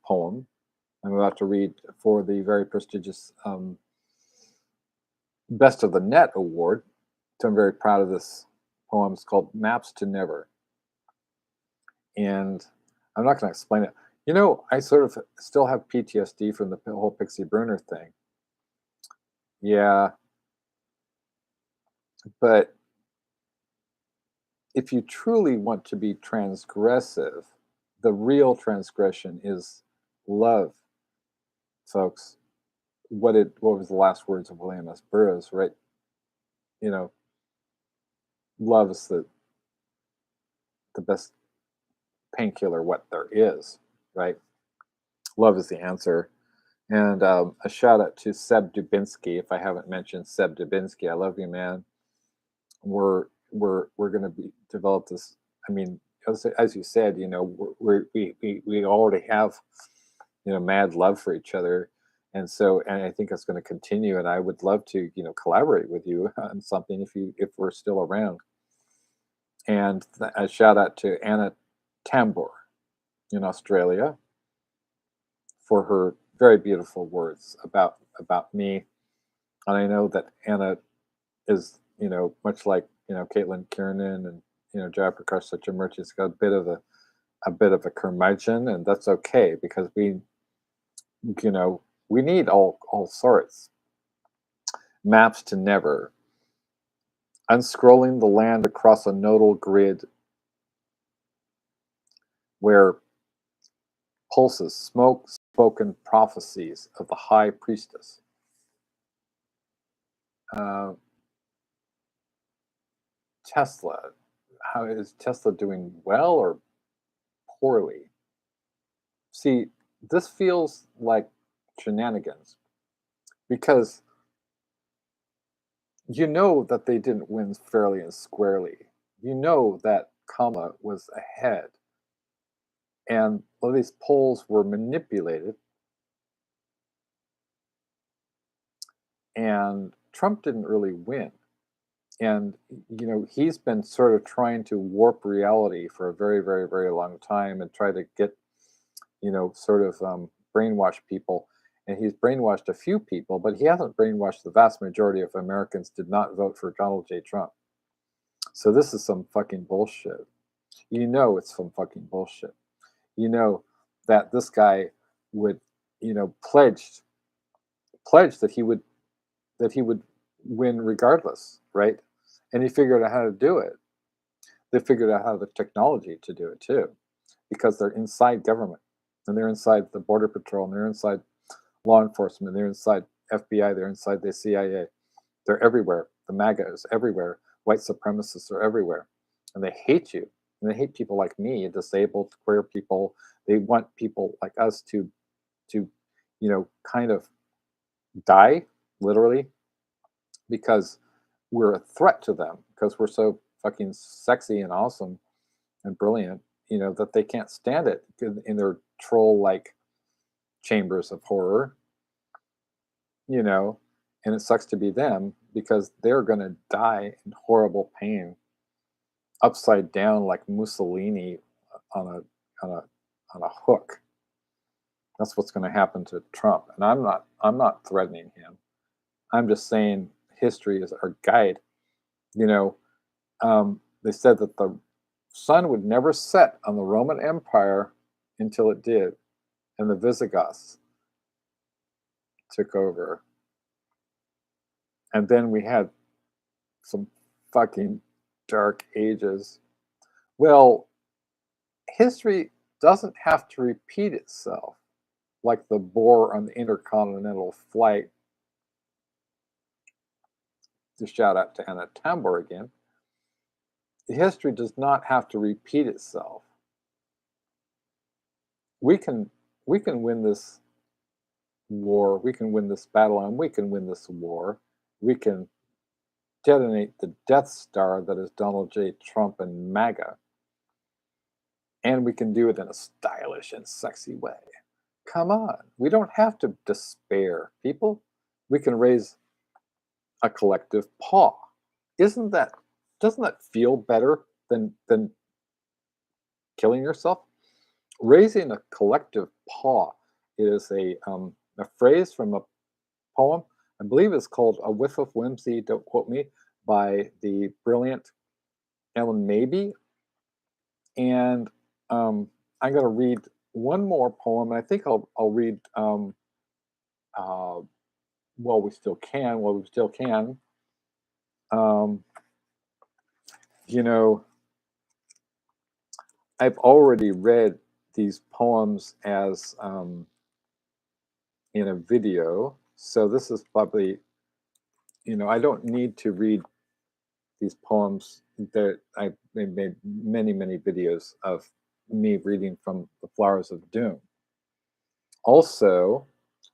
poem I'm about to read for the very prestigious Best of the Net Award. So I'm very proud of this poem. It's called Maps to Never. And I'm not going to explain it. I sort of still have PTSD from the whole Pixie Bruner thing. Yeah. But if you truly want to be transgressive, the real transgression is love, folks. What was the last words of William S. Burroughs, right? Love is the best painkiller what there is, right? Love is the answer. And a shout out to Seb Dubinsky. If I haven't mentioned Seb Dubinsky, I love you, man. We're going to develop this. I mean, as you said, we already have mad love for each other, and I think it's going to continue. And I would love to collaborate with you on something if we're still around. And a shout out to Anna Tambor in Australia for her very beautiful words about me. And I know that Anna is, much like, Caitlin Kiernan and, Jayaprakash Satyamurthy's got a bit of a curmudgeon, and that's okay because we need all sorts. Maps to never. Unscrolling the land across a nodal grid where pulses smoke spoken prophecies of the high priestess. Tesla. How is Tesla doing well or poorly? See, this feels like shenanigans because you know that they didn't win fairly and squarely. You know that Kamala was ahead, and all these polls were manipulated, and Trump didn't really win. And he's been sort of trying to warp reality for a very, very, very long time and try to get sort of brainwash people. And he's brainwashed a few people, but he hasn't brainwashed the vast majority of Americans did not vote for Donald J. Trump. So this is some fucking bullshit. It's some fucking bullshit. That this guy would, pledged that he would win regardless, right? And he figured out how to do it. They figured out how the technology to do it too, because they're inside government and they're inside the Border Patrol and they're inside law enforcement, they're inside FBI, they're inside the CIA. They're everywhere. The MAGA is everywhere. White supremacists are everywhere. And they hate you. And they hate people like me, disabled, queer people. They want people like us to kind of die, literally, because we're a threat to them, because we're so fucking sexy and awesome and brilliant, that they can't stand it in their troll-like chambers of horror, and it sucks to be them because they're going to die in horrible pain, upside down like Mussolini on a hook. That's what's going to happen to Trump, and I'm not threatening him. I'm just saying history is our guide. They said that the sun would never set on the Roman Empire until it did, and the Visigoths took over. And then we had some fucking dark ages. Well, history doesn't have to repeat itself like the bore on the intercontinental flight. To shout out to Anna Tambor again. History does not have to repeat itself. We can win this war. We can win this battle, and we can win this war. We can detonate the Death Star that is Donald J. Trump and MAGA. And we can do it in a stylish and sexy way. Come on. We don't have to despair, people. We can raise a collective paw. Doesn't that feel better than killing yourself? Raising a collective paw is a phrase from a poem. I believe it's called A Whiff of Whimsy, don't quote me, by the brilliant Ellen Mabey. And I'm going to read one more poem. I think I'll read while we still can. I've already read these poems as in a video, so this is probably, I don't need to read these poems. That I've made many videos of me reading from The Flowers of Doom. Also,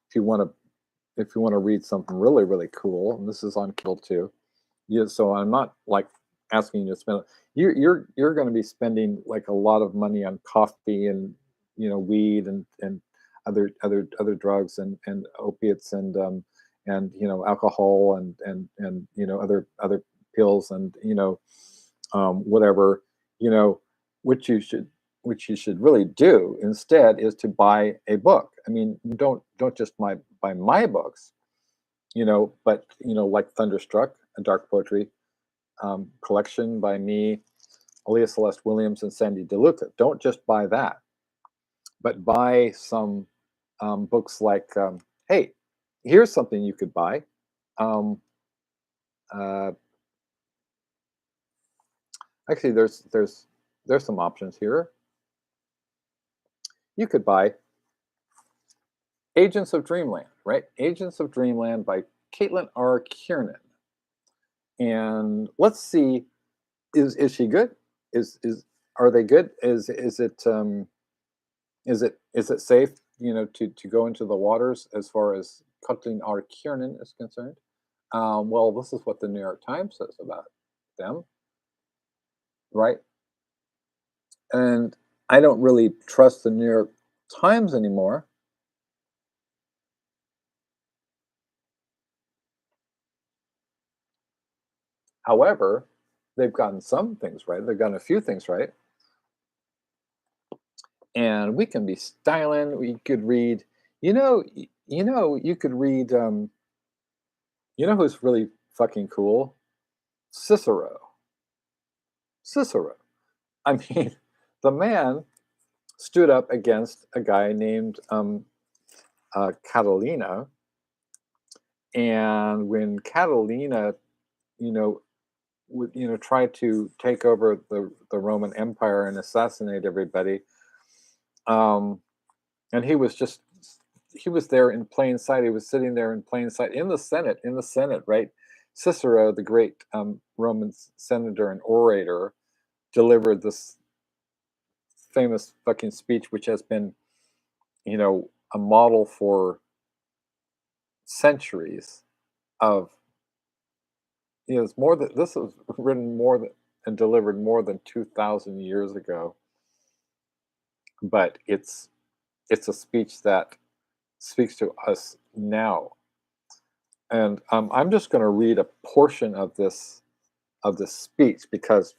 if you want to read something really cool, and this is on Kindle too. So I'm not like asking you to spend. You're going to be spending like a lot of money on coffee and weed and other drugs and opiates and alcohol and other pills and whatever, which you should which you should really do instead, is to buy a book. I mean, don't just buy my books, but like Thunderstruck, a dark poetry collection by me, Aaliyah Celeste Williams, and Sandy DeLuca. Don't just buy that, but buy some books like, hey, here's something you could buy. Um, uh, Actually, there's some options here. You could buy Agents of Dreamland, right? Agents of Dreamland by Caitlin R. Kiernan. And let's see, is she good? Is Are they good? Is it safe, to go into the waters as far as Caitlin R. Kiernan is concerned? Well, this is what the New York Times says about them, right? And I don't really trust the New York Times anymore. However, they've gotten some things right. They've gotten a few things right. And we can be styling. We could read, you could read, who's really fucking cool? Cicero. Cicero. I mean, the man stood up against a guy named Catalina. And when Catalina, you know, tried to take over the Roman Empire and assassinate everybody, um, and he was there in plain sight. He was sitting there in plain sight in the Senate, right? Cicero, the great Roman senator and orator, delivered this famous fucking speech, which has been, a model for centuries of, it's more than this was written more than and delivered more than 2,000 years ago, but it's a speech that speaks to us now. And I'm just going to read a portion of this speech because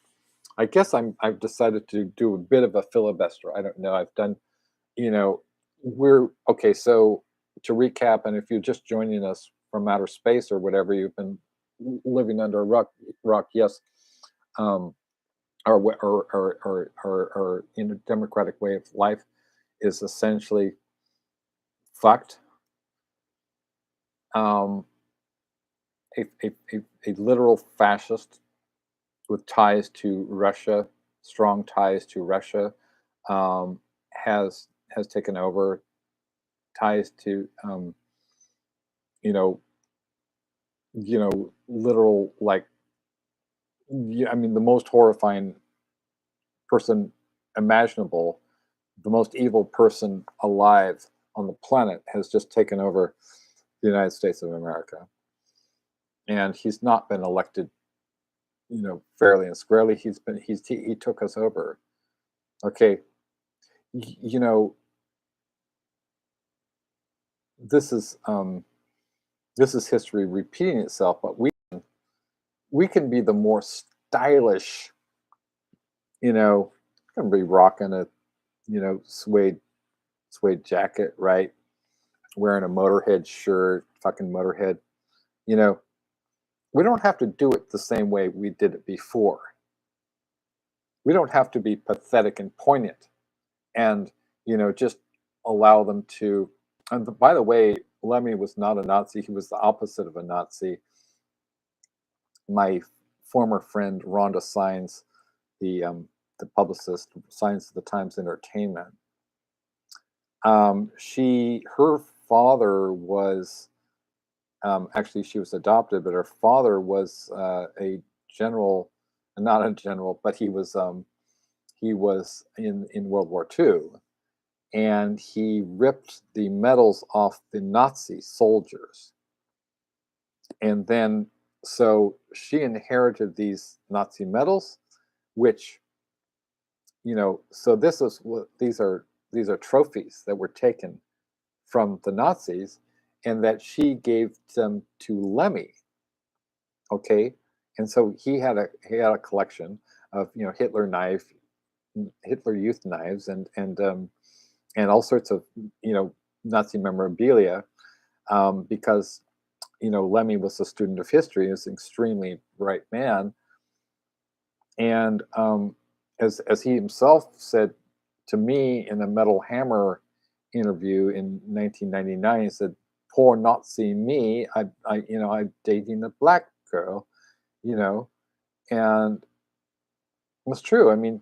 I guess I've decided to do a bit of a filibuster. I don't know. I've done, we're okay. So to recap, and if you're just joining us from outer space or whatever, you've been living under a rock, yes, um, or in a democratic way of life is essentially fucked. Um, a literal fascist with ties to Russia, strong ties to Russia, um, has taken over. Ties to, you know, literal, like, yeah, I mean, the most horrifying person imaginable, the most evil person alive on the planet has just taken over the United States of America, and he's not been elected, fairly and squarely. He took us over. Okay, y- you know, this is history repeating itself, but we can be the more stylish, can be rocking a, suede jacket, right? Wearing a Motorhead shirt, fucking Motorhead. You know, we don't have to do it the same way we did it before. We don't have to be pathetic and poignant and, just allow them to. And by the way, Lemmy was not a Nazi. He was the opposite of a Nazi. My former friend Rhonda Signs, the publicist, Signs of the Times Entertainment. Her father was, actually, she was adopted, but her father was a general, not a general, but he was in World War II, and he ripped the medals off the Nazi soldiers, and then so she inherited these Nazi medals, which, so this is what these are trophies that were taken from the Nazis, and that she gave them to Lemmy. Okay, and so he had a collection of, Hitler knife, Hitler Youth knives and all sorts of Nazi memorabilia, because Lemmy was a student of history, is an extremely bright man, and as he himself said to me in a Metal Hammer interview in 1999, he said, "Poor Nazi me, I'm dating a black girl," you know, and it was true. I mean,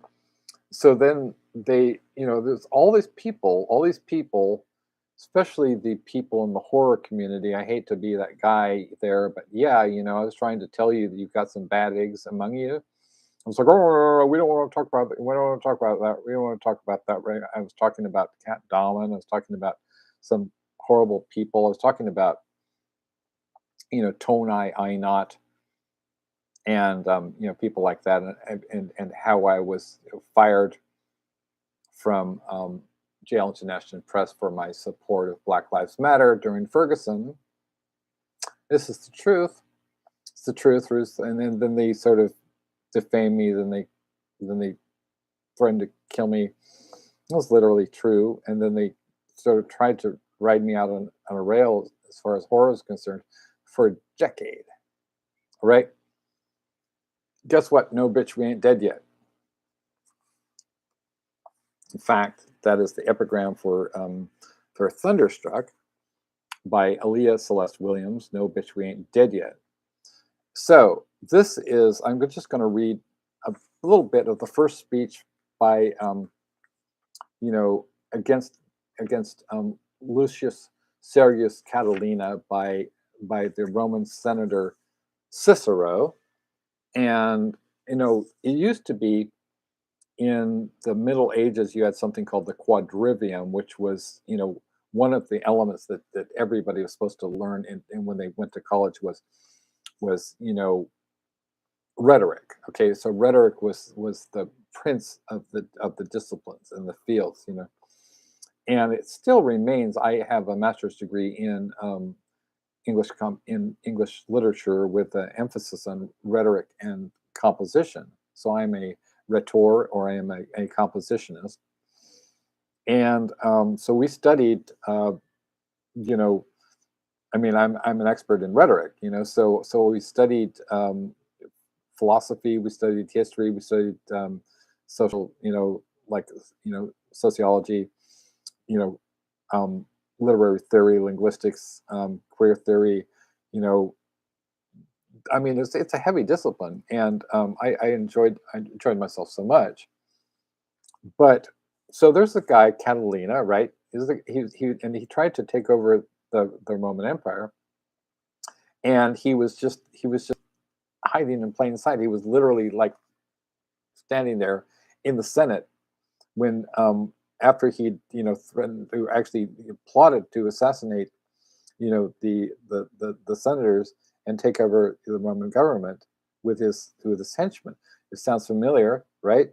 so then there's all these people, especially the people in the horror community. I hate to be that guy there, but yeah, I was trying to tell you that you've got some bad eggs among you. I was like, oh, no, we don't want to talk about that. We don't want to talk about that. We don't want to talk about that. Right? I was talking about Cat Dahman. I was talking about some horrible people. I was talking about, Tonai Einot and, people like that, and how I was fired from Jail International Press for my support of Black Lives Matter during Ferguson. This is the truth. It's the truth, Ruth. And then they sort of defame me. Then they threatened to kill me. It was literally true. And then they sort of tried to ride me out on a rail as far as horror is concerned for a decade. All right. Guess what? No, bitch, we ain't dead yet. In fact, that is the epigram for Thunderstruck by Aaliyah Celeste Williams. No, bitch, we ain't dead yet. So this is, I'm just going to read a little bit of the first speech by, against Lucius Sergius Catilina by the Roman senator Cicero. And, it used to be in the Middle Ages, you had something called the quadrivium, which was, one of the elements that everybody was supposed to learn and when they went to college was rhetoric. Okay, so rhetoric was the prince of the disciplines and the fields, and it still remains. I have a master's degree in English literature with an emphasis on rhetoric and composition. So I'm a rhetor, or I am a compositionist, and so we studied. I mean, I'm an expert in rhetoric. So we studied philosophy, we studied history, we studied social, like sociology, you know, literary theory, linguistics, queer theory. You know, I mean, it's a heavy discipline, and I enjoyed myself so much. But so there's a guy Catalina, right? He tried to take over the Roman Empire, and he was just hiding in plain sight. He was literally like standing there in the Senate when after he threatened to actually plotted to assassinate the senators and take over the Roman government with his henchmen. It sounds familiar, right?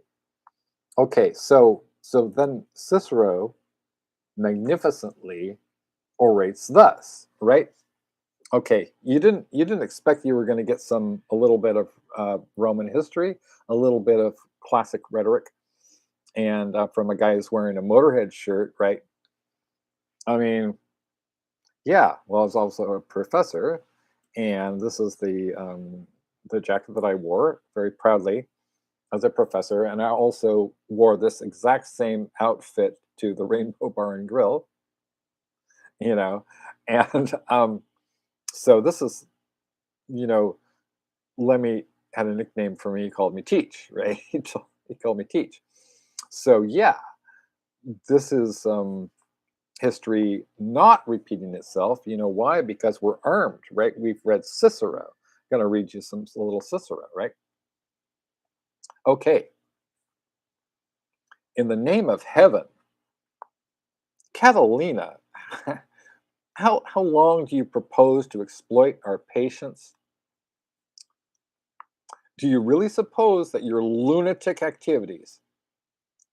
Okay, so then Cicero magnificently orates thus, right? Okay, you didn't expect you were going to get a little bit of Roman history, a little bit of classic rhetoric, and from a guy who's wearing a Motorhead shirt, right? I mean, yeah. Well, I was also a professor, and this is the jacket that I wore very proudly as a professor, and I also wore this exact same outfit to the Rainbow Bar and Grill, you know, and so this is you know Lemmy had a nickname for me. He called me Teach, right? He called me Teach. So yeah, this is history not repeating itself. You know why? Because we're armed, right? We've read Cicero. Going to read you a little Cicero, right? Okay. In the name of heaven, Catalina, how long do you propose to exploit our patience? Do you really suppose that your lunatic activities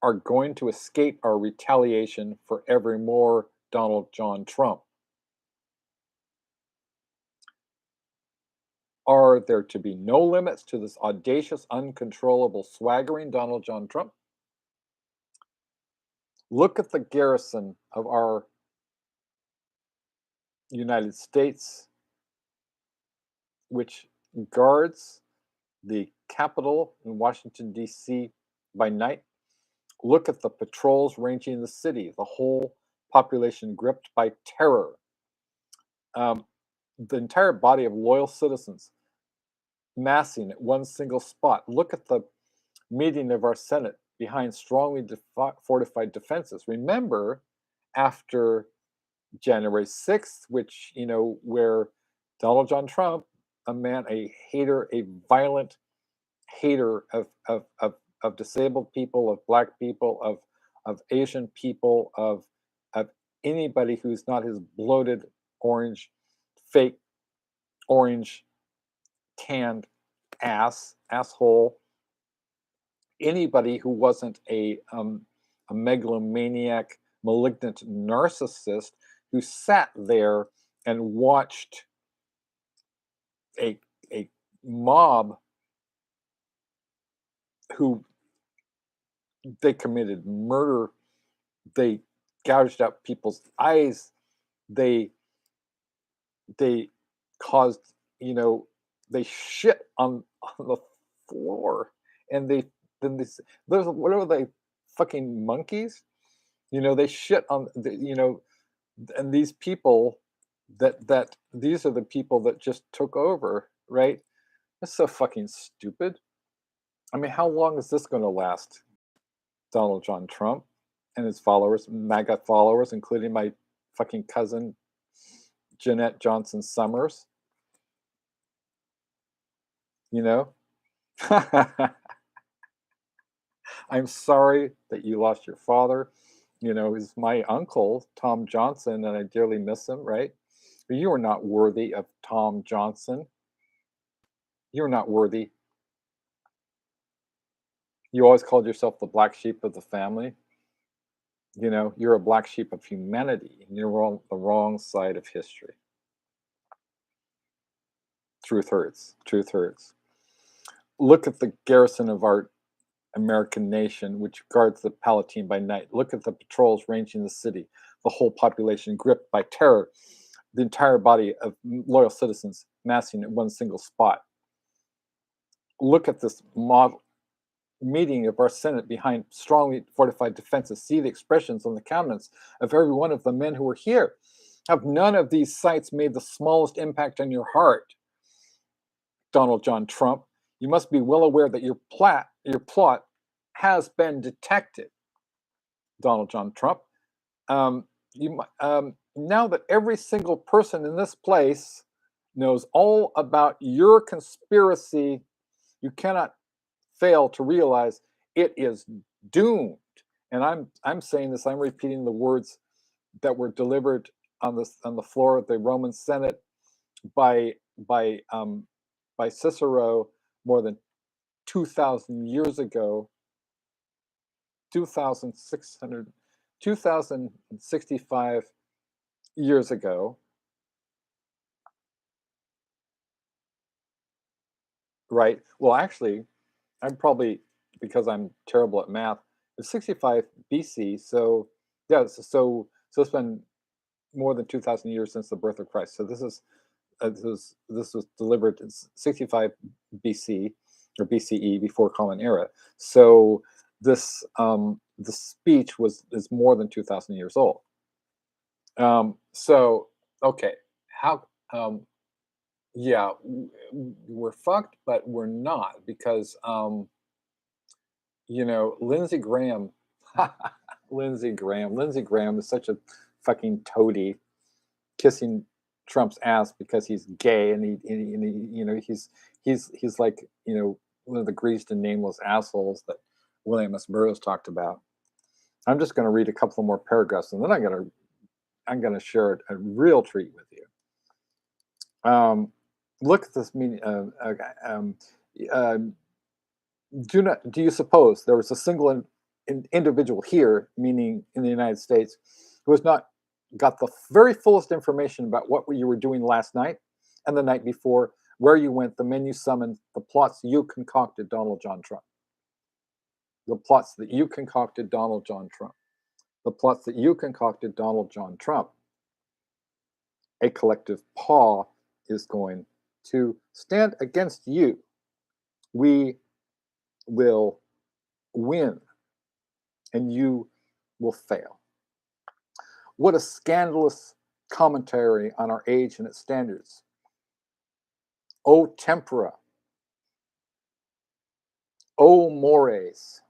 are going to escape our retaliation for every more Donald John Trump? Are there to be no limits to this audacious, uncontrollable, swaggering Donald John Trump? Look at the garrison of our United States, which guards the Capitol in Washington, D.C. by night. Look at the patrols ranging the city, the whole population gripped by terror. The entire body of loyal citizens massing at one single spot. Look at the meeting of our Senate behind strongly fortified defenses. Remember, after January 6th, which, where Donald John Trump, a hater, a violent hater of disabled people, of black people, of Asian people, of anybody who's not his bloated orange, fake orange canned asshole, anybody who wasn't a megalomaniac, malignant narcissist who sat there and watched a mob who they committed murder, they gouged out people's eyes, they caused, they shit on the floor, and what are they, fucking monkeys? They shit on and these people that these are the people that just took over, right? That's so fucking stupid. I mean, how long is this going to last? Donald John Trump and his followers, MAGA followers, including my fucking cousin, Jeanette Johnson Summers. I'm sorry that you lost your father. He's my uncle, Tom Johnson, and I dearly miss him, right? But you are not worthy of Tom Johnson. You're not worthy. You always called yourself the black sheep of the family. You're a black sheep of humanity, and you're on the wrong side of history. Truth hurts. Truth hurts. Look at the garrison of our American nation, which guards the Palatine by night. Look at the patrols ranging the city, the whole population gripped by terror, the entire body of loyal citizens massing at one single spot. Look at this model meeting of our Senate behind strongly fortified defenses. See the expressions on the countenance of every one of the men who were here. Have none of these sights made the smallest impact on your heart, Donald John Trump? You must be well aware that your plot has been detected, Donald John Trump. Now that every single person in this place knows all about your conspiracy, you cannot fail to realize it is doomed. And I'm saying this. I'm repeating the words that were delivered on the floor of the Roman Senate by Cicero more than 2,000 years ago, 2,065 years ago, right? Well, actually, I'm probably, because I'm terrible at math, it's 65 BC. So yeah, so it's been more than 2,000 years since the birth of Christ. So this was delivered in 65 BC or BCE, before Common Era. So this the speech is more than 2,000 years old. So okay, how yeah, we're fucked, but we're not, because Lindsey Graham, Lindsey Graham is such a fucking toady, kissing Trump's ass because he's gay, and he's like, one of the greased and nameless assholes that William S. Burroughs talked about. I'm just going to read a couple more paragraphs, and then I'm going to share a real treat with you. Look at this meeting. Do you suppose there was a single individual here, meaning in the United States, who has not got the very fullest information about what you were doing last night and the night before, where you went, the men you summoned, the plots you concocted, Donald John Trump? The plots that you concocted, Donald John Trump. the plots that you concocted, Donald John Trump, a collective paw is going to stand against you. We will win, and you will fail. What a scandalous commentary on our age and its standards. O tempora, O mores.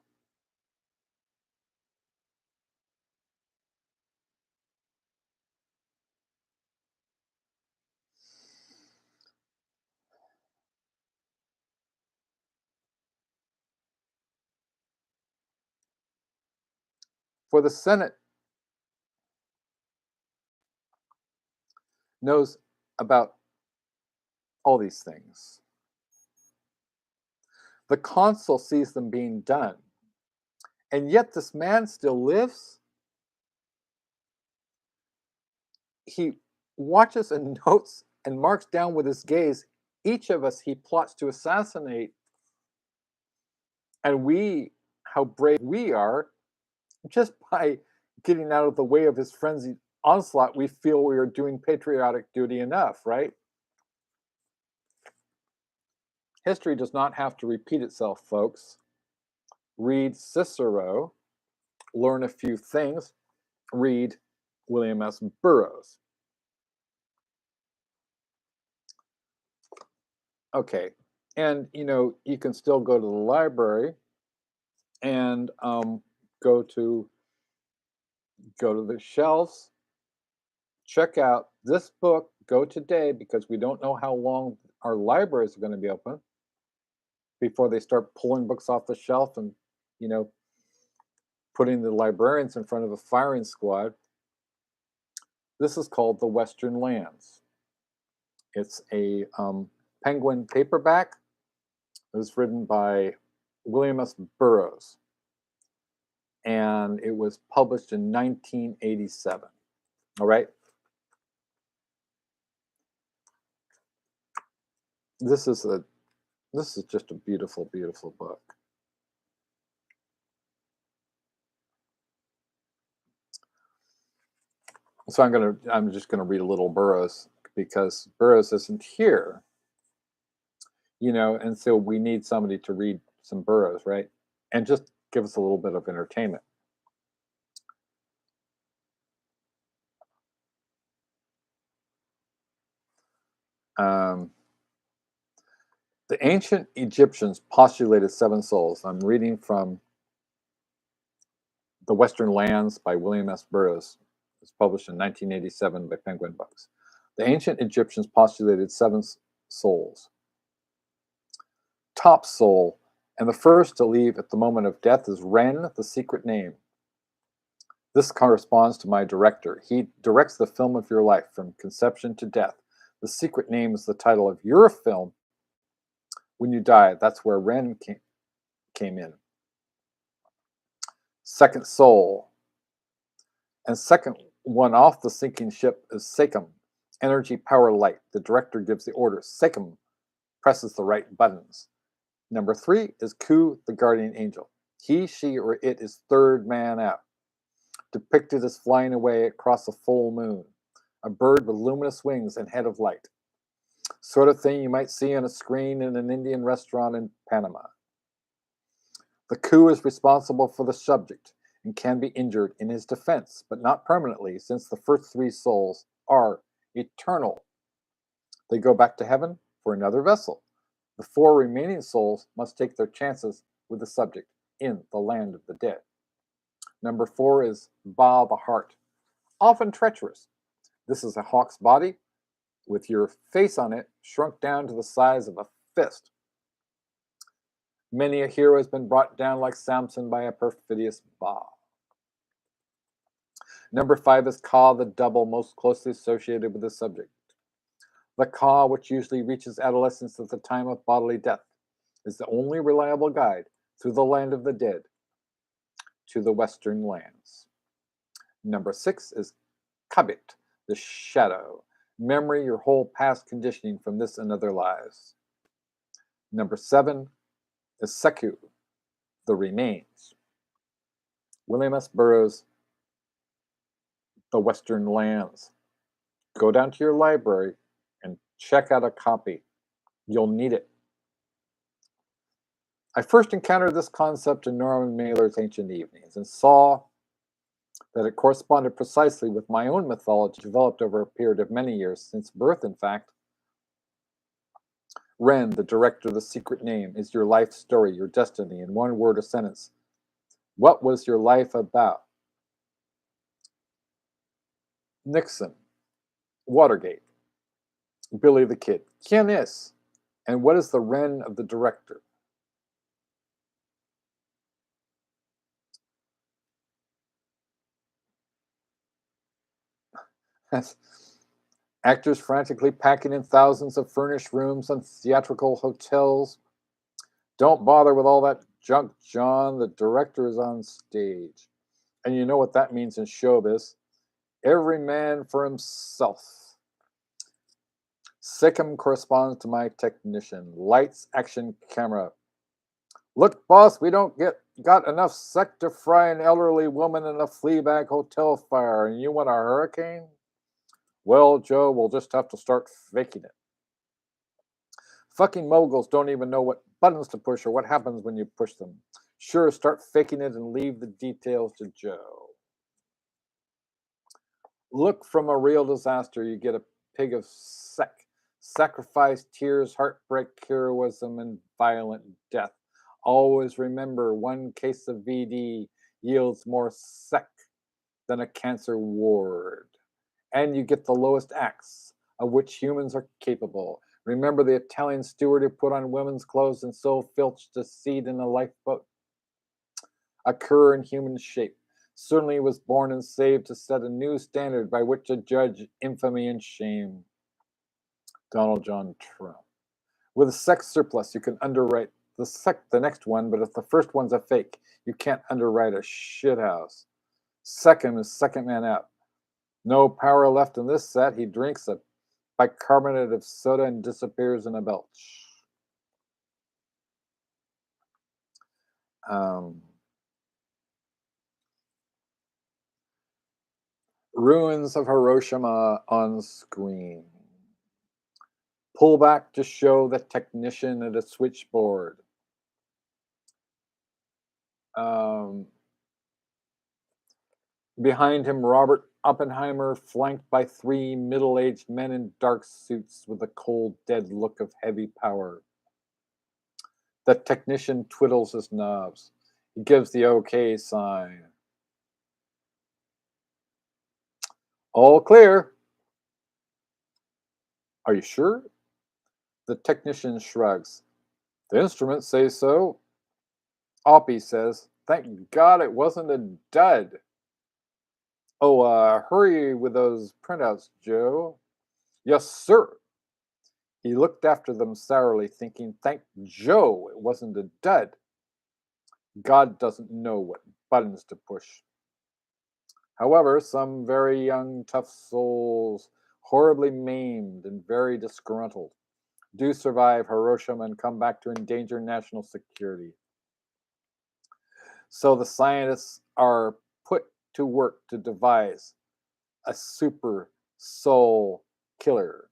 For the Senate knows about all these things. The consul sees them being done. And yet this man still lives. He watches and notes and marks down with his gaze each of us he plots to assassinate. And we, how brave we are, just by getting out of the way of his frenzied onslaught, we feel we are doing patriotic duty enough, right? History does not have to repeat itself, folks. Read Cicero, learn a few things, read William S. Burroughs. Okay, and you can still go to the library and go to the shelves, check out this book, go today, because we don't know how long our libraries are going to be open before they start pulling books off the shelf and putting the librarians in front of a firing squad. This is called The Western Lands. It's a Penguin paperback. It was written by William S. Burroughs, and it was published in 1987. All right. This is just a beautiful, beautiful book. So I'm just gonna read a little Burroughs because Burroughs isn't here, and so we need somebody to read some Burroughs, right? And just give us a little bit of entertainment. The ancient Egyptians postulated 7 souls. I'm reading from The Western Lands by William S. Burroughs. It was published in 1987 by Penguin Books. The ancient Egyptians postulated 7 souls. Top soul, and the first to leave at the moment of death, is Ren, the secret name. This corresponds to my director. He directs the film of your life from conception to death. The secret name is the title of your film. When you die, that's where Ren came in. Second soul. And second one off the sinking ship is Sekum, energy, power, light. The director gives the order. Sekum presses the right buttons. Number 3 is Ku, the guardian angel. He, she, or it is third man out, depicted as flying away across a full moon, a bird with luminous wings and head of light. Sort of thing you might see on a screen in an Indian restaurant in Panama. The Ku is responsible for the subject and can be injured in his defense, but not permanently, since the first 3 souls are eternal. They go back to heaven for another vessel. The 4 remaining souls must take their chances with the subject in the land of the dead. Number 4 is Ba, the heart, often treacherous. This is a hawk's body with your face on it shrunk down to the size of a fist. Many a hero has been brought down like Samson by a perfidious Ba. Number 5 is Ka, the double, most closely associated with the subject. The Ka, which usually reaches adolescence at the time of bodily death, is the only reliable guide through the land of the dead to the Western Lands. Number 6 is Kabit, the shadow, memory, your whole past conditioning from this and other lives. Number 7 is Seku, the remains. William S. Burroughs the Western lands. Go down to your library and check out a copy. You'll need it. I first encountered this concept in Norman Mailer's Ancient Evenings and saw that it corresponded precisely with my own mythology developed over a period of many years, since birth, in fact. Ren, the director of The Secret Name, is your life story, your destiny, in one word or sentence. What was your life about? Nixon, Watergate, Billy the Kid. ¿Quién es? And what is the Ren of the director? Actors frantically packing in thousands of furnished rooms and theatrical hotels. Don't bother with all that junk, John. The director is on stage. And you know what that means in showbiz. Every man for himself. Sikkim corresponds to my technician. Lights, action, camera. Look, boss, we don't got enough sec to fry an elderly woman in a Fleabag hotel fire, and you want a hurricane? Well, Joe, we'll just have to start faking it. Fucking moguls don't even know what buttons to push or what happens when you push them. Sure, start faking it and leave the details to Joe. Look, from a real disaster, you get a pig of sacrifice, tears, heartbreak, heroism, and violent death. Always remember, one case of VD yields more sec than a cancer ward. And you get the lowest acts of which humans are capable. Remember the Italian steward who put on women's clothes and so filched a seed in a lifeboat? A cur in human shape. Certainly was born and saved to set a new standard by which to judge infamy and shame. Donald John Trump. With a sex surplus, you can underwrite the next one, but if the first one's a fake, you can't underwrite a shithouse. Second is second man out. No power left in this set. He drinks a bicarbonate of soda and disappears in a belch. Ruins of Hiroshima on screen. Pull back to show the technician at a switchboard. Behind him, Robert Oppenheimer, flanked by three middle-aged men in dark suits with a cold, dead look of heavy power. The technician twiddles his knobs. He gives the OK sign. All clear. Are you sure? The technician shrugs. The instruments say so. Oppie says, thank God it wasn't a dud. Oh, hurry with those printouts, Joe. Yes, sir. He looked after them sourly, thinking, thank Joe it wasn't a dud. God doesn't know what buttons to push. However, some very young, tough souls, horribly maimed and very disgruntled, do survive Hiroshima and come back to endanger national security. So the scientists are put to work to devise a super soul killer.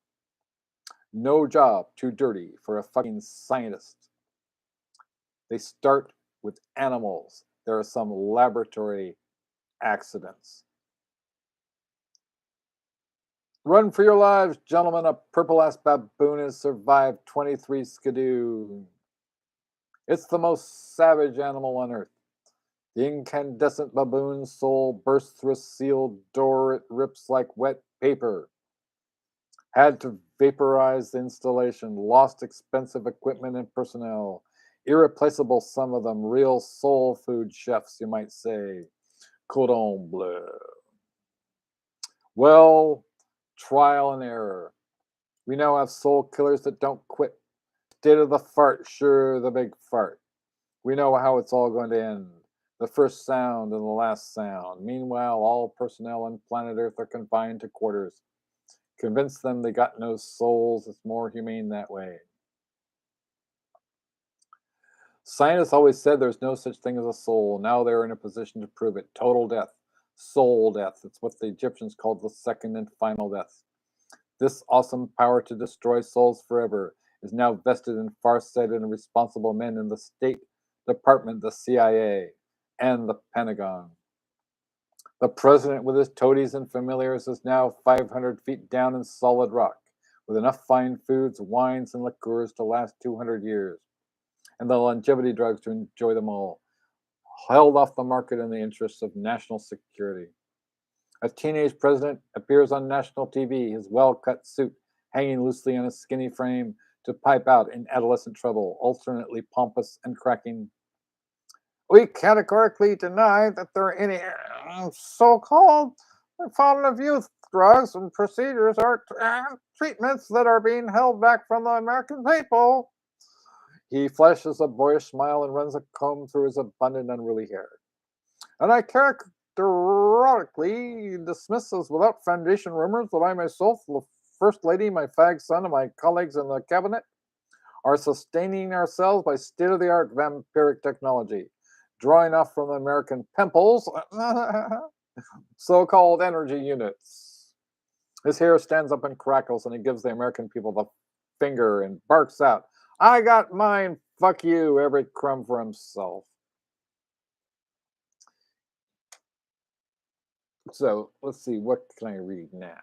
No job too dirty for a fucking scientist. They start with animals. There are some laboratory accidents. Run for your lives, gentlemen. A purple-ass baboon has survived 23 skidoo. It's the most savage animal on earth. The incandescent baboon's soul bursts through a sealed door. It rips like wet paper. Had to vaporize the installation. Lost expensive equipment and personnel. Irreplaceable, some of them. Real soul food chefs, you might say. Cordon bleu. Well, trial and error. We now have soul killers that don't quit. State of the fart, sure, the big fart. We know how it's all going to end. The first sound and the last sound. Meanwhile, all personnel on planet Earth are confined to quarters. Convince them they got no souls. It's more humane that way. Scientists always said there's no such thing as a soul. Now they're in a position to prove it. Total death. soul death. It's what the Egyptians called the second and final death. This awesome power to destroy souls forever is now vested in far-sighted and responsible men in the State Department, the CIA, and the Pentagon. The president with his toadies and familiars is now 500 feet down in solid rock, with enough fine foods, wines, and liqueurs to last 200 years, and the longevity drugs to enjoy them all, held off the market in the interests of national security. A teenage president appears on national TV, his well-cut suit hanging loosely on a skinny frame to pipe out in adolescent treble, alternately pompous and cracking. We categorically deny that there are any so-called fountain of youth drugs and procedures or treatments that are being held back from the American people. He flashes a boyish smile and runs a comb through his abundant, unruly hair. And I categorically dismisses without foundation rumors that I myself, the First Lady, my fag son, and my colleagues in the cabinet are sustaining ourselves by state-of-the-art vampiric technology, drawing off from the American pimples, so-called energy units. His hair stands up and crackles, and he gives the American people the finger and barks out, I got mine, fuck you, every crumb for himself. So let's see, what can I read now?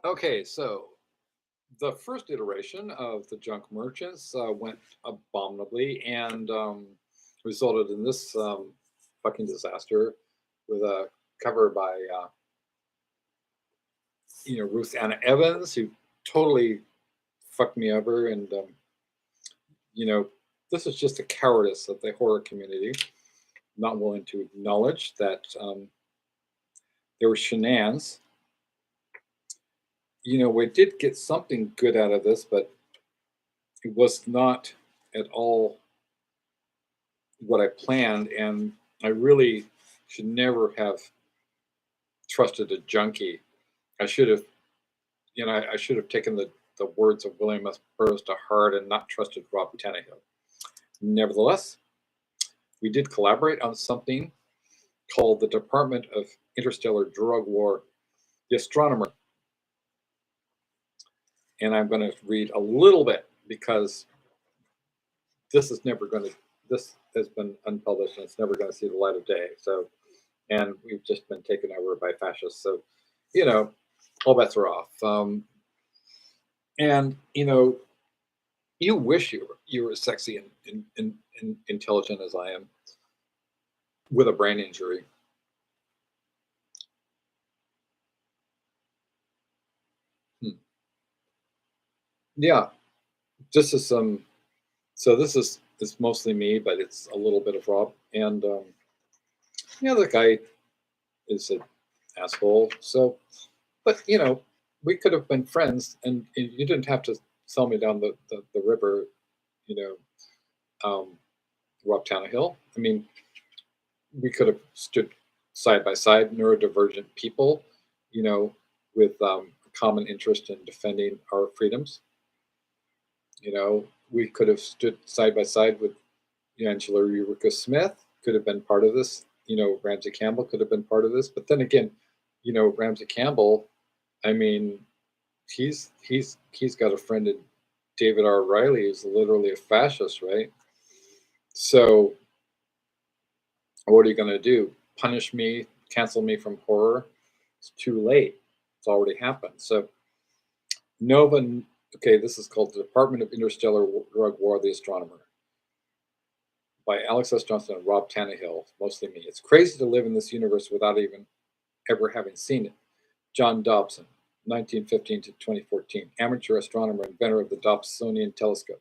Okay, so the first iteration of the junk merchants went abominably and resulted in this fucking disaster with a cover by Ruth Anna Evans, who totally fucked me over, and this is just a cowardice of the horror community, not willing to acknowledge that there were shenanigans. We did get something good out of this, but it was not at all what I planned, and I really should never have trusted a junkie. I should have, I should have taken the words of William S. Burroughs to heart and not trusted Rob Tannehill. Nevertheless, we did collaborate on something called the Department of Interstellar Drug War, The Astronomer. And I'm going to read a little bit because this has been unpublished and it's never going to see the light of day. So, and we've just been taken over by fascists. So, all bets are off. And you wish you were as sexy and intelligent as I am with a brain injury. Yeah, this is some. So this is it's mostly me, but it's a little bit of Rob. And the guy is an asshole. So, but we could have been friends, and you didn't have to sell me down the river. Rob Tannehill. I mean, we could have stood side by side, neurodivergent people, with a common interest in defending our freedoms. We could have stood side by side with Angela Eureka Smith, could have been part of this. Ramsey Campbell could have been part of this. But then again, Ramsey Campbell, I mean, he's got a friend in David R. Riley who's literally a fascist, right? So what are you going to do? Punish me, cancel me from horror? It's too late. It's already happened. So Nova, okay, this is called the Department of Interstellar Drug War, The Astronomer, by Alex S. Johnson and Rob Tannehill, mostly me. It's crazy to live in this universe without even ever having seen it. John Dobson, 1915 to 2014, amateur astronomer, inventor of the Dobsonian telescope.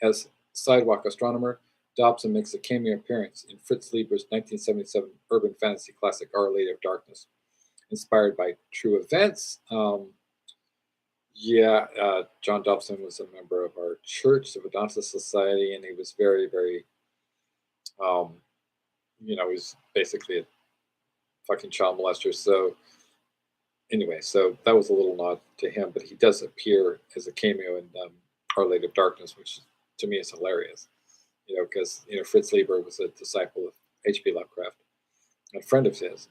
As sidewalk astronomer, Dobson makes a cameo appearance in Fritz Lieber's 1977 urban fantasy classic Our Lady of Darkness, inspired by true events. Yeah, John Dobson was a member of our church, the Vedanta Society, and he was very, very, um, he was basically a fucking child molester. So anyway, so that was a little nod to him, but he does appear as a cameo in Our Lady of Darkness, which to me is hilarious. Because Fritz Lieber was a disciple of H.P. Lovecraft, a friend of his,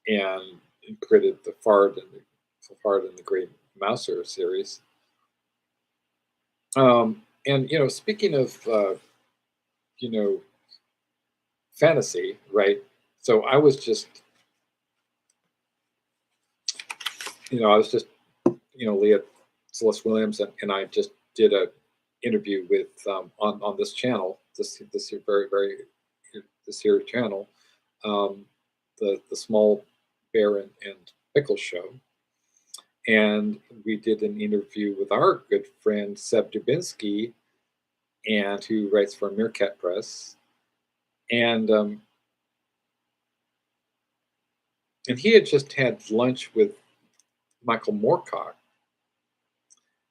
and he created the Fard and the Great Mouser series. And speaking of fantasy, right? So I was just Leah Celeste Williams and I just did a interview with on this channel, this here very this here channel, the Small Bear and Pickle Show, and we did an interview with our good friend Seb Dubinsky, and who writes for Meerkat Press, and he had just had lunch with Michael Moorcock,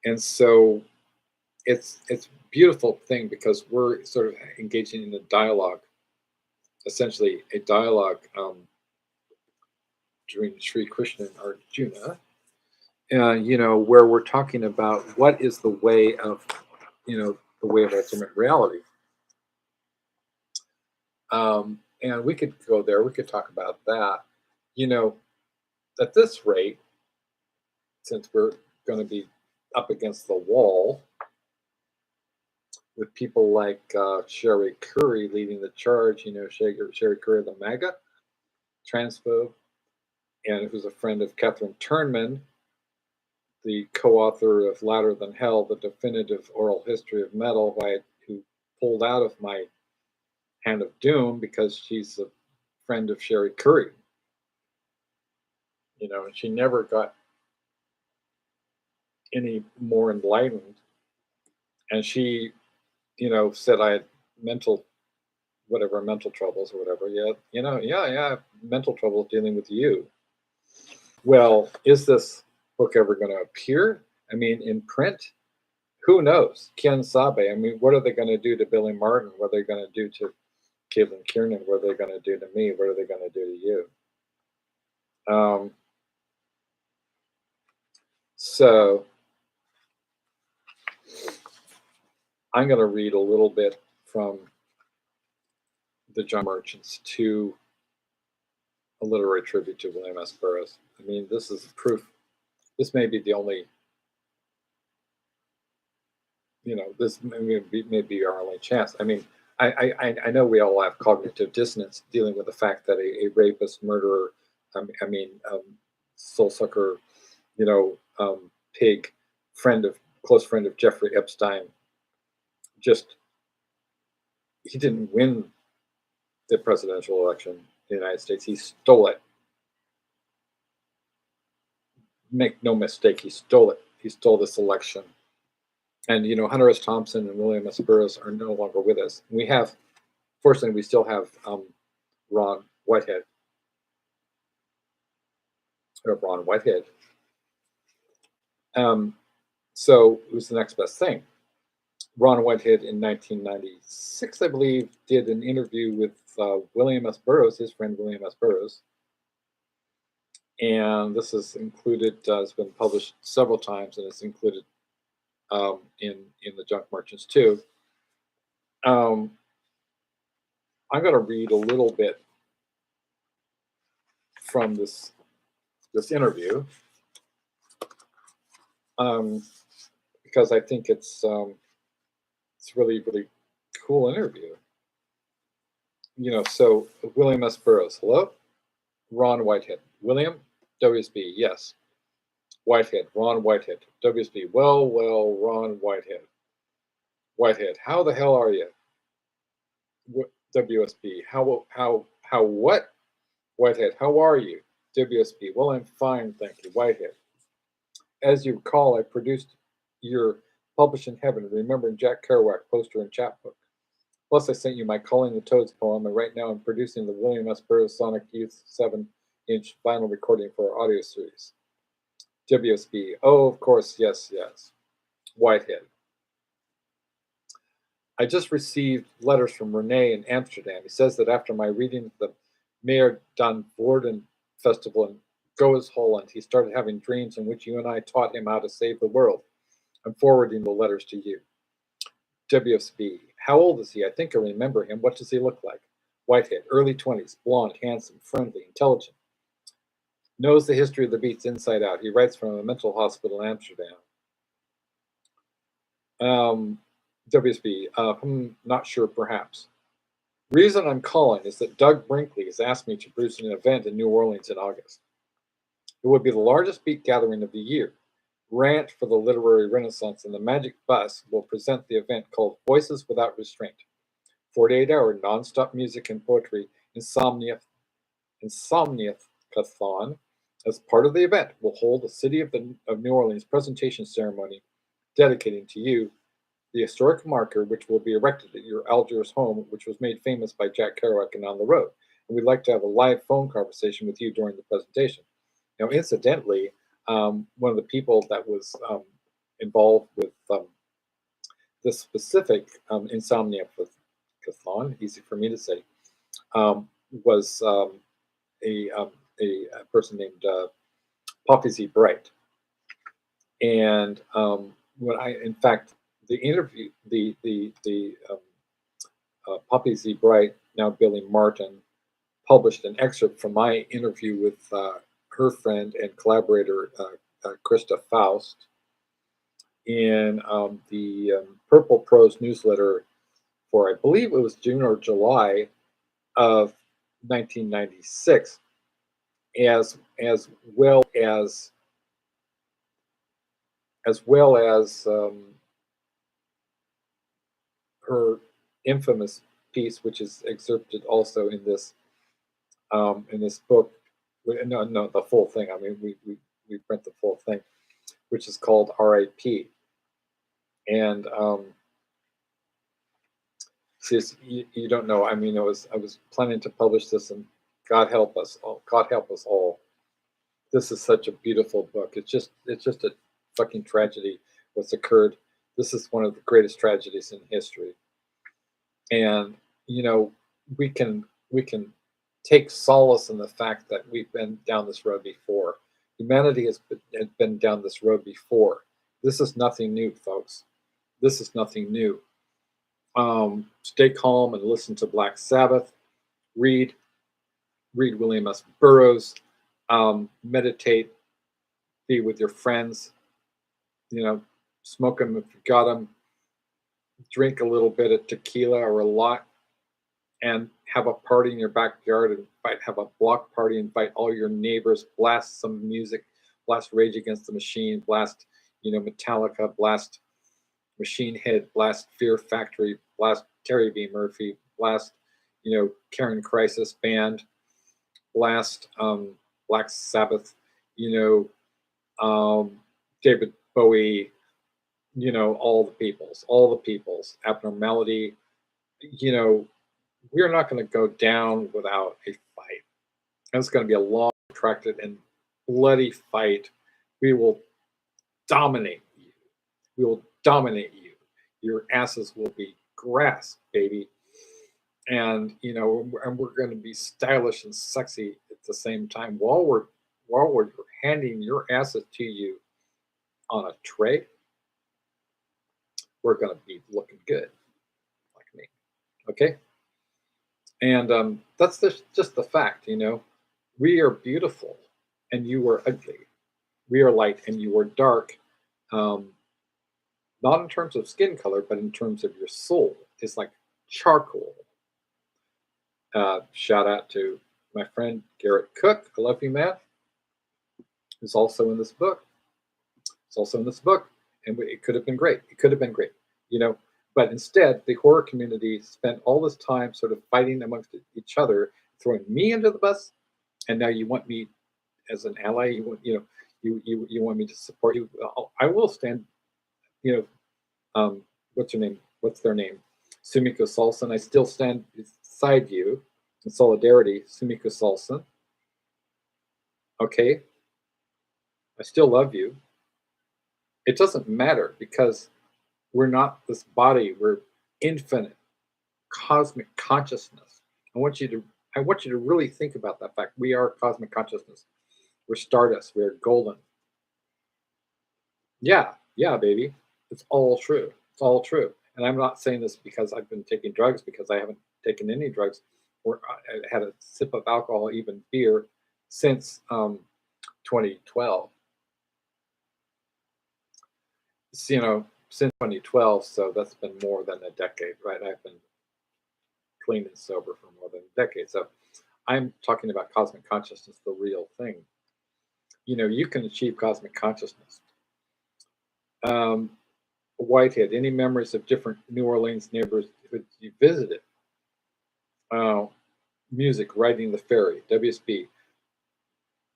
and so it's a beautiful thing because we're sort of engaging in a dialogue, essentially a dialogue between Sri Krishna and Arjuna, where we're talking about what is the way of ultimate reality. And we could go there. We could talk about that. At this rate, since we're going to be up against the wall with people like Sherry Curry leading the charge, Sherry Curry, the MAGA transphobe, and who's a friend of Catherine Turnman, the co-author of Louder Than Hell, the definitive oral history of metal, who pulled out of my Hand of Doom because she's a friend of Sherry Curry. And she never got any more enlightened. And she, said I had mental troubles or whatever. Yeah, yeah, mental troubles dealing with you. Well, is this book ever going to appear? I mean, in print? Who knows? Ken Sabe. I mean, what are they going to do to Billy Martin? What are they going to do to Caitlin Kiernan? What are they going to do to me? What are they going to do to you? So I'm going to read a little bit from the Junk Merchants to a literary tribute to William S. Burroughs. I mean, this is proof. This may be the only, this may be our only chance. I mean, I know we all have cognitive dissonance dealing with the fact that a rapist, murderer, soul sucker, pig, close friend of Jeffrey Epstein, he didn't win the presidential election in the United States. He stole it. Make no mistake, he stole it. He stole this election. And, Hunter S. Thompson and William S. Burroughs are no longer with us. Fortunately, we still have Ron Whitehead. So who's the next best thing? Ron Whitehead in 1996, I believe, did an interview with William S. Burroughs, his friend William S. Burroughs. And this is included, it's been published several times, and it's included in the Junk Merchants too. I'm going to read a little bit from this interview because I think it's really, really cool interview. So William S. Burroughs, hello. Ron Whitehead, William, WSB, yes. Whitehead, Ron Whitehead, WSB, well, Ron Whitehead. Whitehead, how the hell are you? WSB, how what? Whitehead, how are you? WSB, well, I'm fine, thank you. Whitehead, as you recall, I produced your Published in Heaven, Remembering Jack Kerouac poster and chapbook. Plus, I sent you my Calling the Toads poem, and right now I'm producing the William S. Burroughs Sonic Youth 7-inch vinyl recording for our audio series. WSB. Oh, of course, yes, yes. Whitehead. I just received letters from Rene in Amsterdam. He says that after my reading of the Mayor Dan Voorden Festival in Goes, Holland, he started having dreams in which you and I taught him how to save the world. I'm forwarding the letters to you. WSB. How old is he? I think I remember him. What does he look like? Whitehead, early 20s, blonde, handsome, friendly, intelligent. Knows the history of the beats inside out. He writes from a mental hospital in Amsterdam. WSB, not sure, perhaps. Reason I'm calling is that Doug Brinkley has asked me to produce an event in New Orleans in August. It would be the largest beat gathering of the year. Rant for the Literary Renaissance and the Magic Bus will present the event called Voices Without Restraint. 48-hour nonstop music and poetry insomniathon. As part of the event, will hold the City of New Orleans presentation ceremony dedicating to you the historic marker which will be erected at your Algiers home, which was made famous by Jack Kerouac and On the Road. And we'd like to have a live phone conversation with you during the presentation. Now, incidentally, one of the people that was involved with this specific insomniathon, easy for me to say, was a person named Poppy Z. Bright. And when in fact, the interview, Poppy Z. Bright, now Billy Martin, published an excerpt from my interview with her friend and collaborator, Krista Faust, in the Purple Prose newsletter for, I believe it was June or July of 1996, as well as her infamous piece, which is excerpted also in this book. No, the full thing. I mean, we print the full thing, which is called R.I.P. And you don't know. I mean, I was planning to publish this, and God help us all. God help us all. This is such a beautiful book. It's just a fucking tragedy what's occurred. This is one of the greatest tragedies in history. And we can take solace in the fact that we've been down this road before. Humanity has been down this road before. This is nothing new, folks. This is nothing new. Stay calm and listen to Black Sabbath. Read William S. Burroughs. Meditate. Be with your friends. Smoke them if you got them. Drink a little bit of tequila or a lot, and have a party in your backyard, and have a block party, invite all your neighbors, blast some music, blast Rage Against the Machine, blast Metallica, blast Machine Head, blast Fear Factory, blast Terry B. Murphy, blast Karen Crisis Band, blast Black Sabbath, David Bowie, all the peoples, Abnormality. We're not going to go down without a fight. And it's going to be a long, protracted, and bloody fight. We will dominate you. We will dominate you. Your asses will be grass, baby. And we're going to be stylish and sexy at the same time while we're handing your asses to you on a tray. We're going to be looking good, like me. Okay? And that's just the fact, We are beautiful, and you are ugly. We are light, and you are dark. Not in terms of skin color, but in terms of your soul. It's like charcoal. Shout out to my friend Garrett Cook. I love you, man. Who's also in this book. It's also in this book, and it could have been great. It could have been great, But instead, the horror community spent all this time sort of fighting amongst each other, throwing me under the bus, and now you want me as an ally. You want you want me to support you. I will stand. What's your name? What's their name? Sumiko Salson. I still stand beside you in solidarity, Sumiko Salson. Okay. I still love you. It doesn't matter because we're not this body. We're infinite cosmic consciousness. I want you to I want you to really think about that fact. We are cosmic consciousness. We're stardust. We're golden. Yeah, yeah, baby. It's all true. It's all true. And I'm not saying this because I've been taking drugs, because I haven't taken any drugs or I had a sip of alcohol, even beer, since 2012. Since 2012, so that's been more than a decade, right? I've been clean and sober for more than a decade. So I'm talking about cosmic consciousness, the real thing. You can achieve cosmic consciousness. Um, Whitehead, any memories of different New Orleans neighborhoods you visited? Uh, Music, riding the ferry, WSB.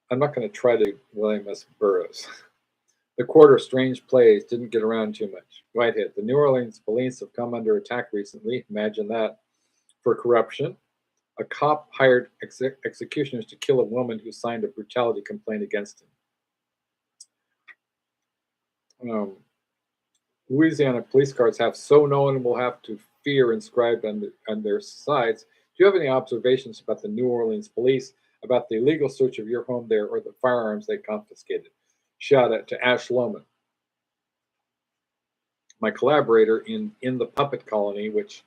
I'm not going to try to William S. Burroughs. The Quarter, strange plays, didn't get around too much. Whitehead, the New Orleans police have come under attack recently. Imagine that. For corruption. A cop hired executioners to kill a woman who signed a brutality complaint against him. Louisiana police cars have so no one will have to fear inscribed on their sides. Do you have any observations about the New Orleans police, about the illegal search of your home there, or the firearms they confiscated? Shout out to Ash Lohman, my collaborator in the Puppet Colony, which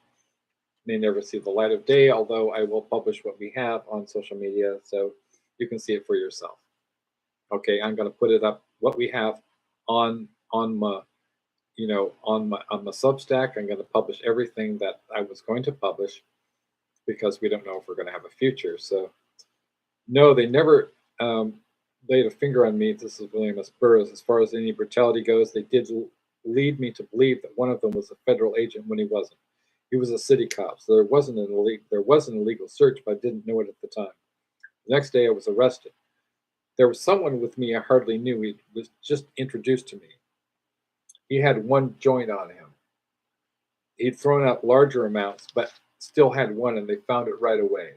may never see the light of day, although I will publish what we have on social media so you can see it for yourself. Okay, I'm going to put it up, what we have on my on my Substack. I'm going to publish everything that I was going to publish because we don't know if we're going to have a future. So no, they never laid a finger on me. This is William S. Burroughs. As far as any brutality goes, they did lead me to believe that one of them was a federal agent when he wasn't. He was a city cop, so there was an illegal search, but I didn't know it at the time. The next day, I was arrested. There was someone with me I hardly knew. He was just introduced to me. He had one joint on him. He'd thrown out larger amounts, but still had one, and they found it right away.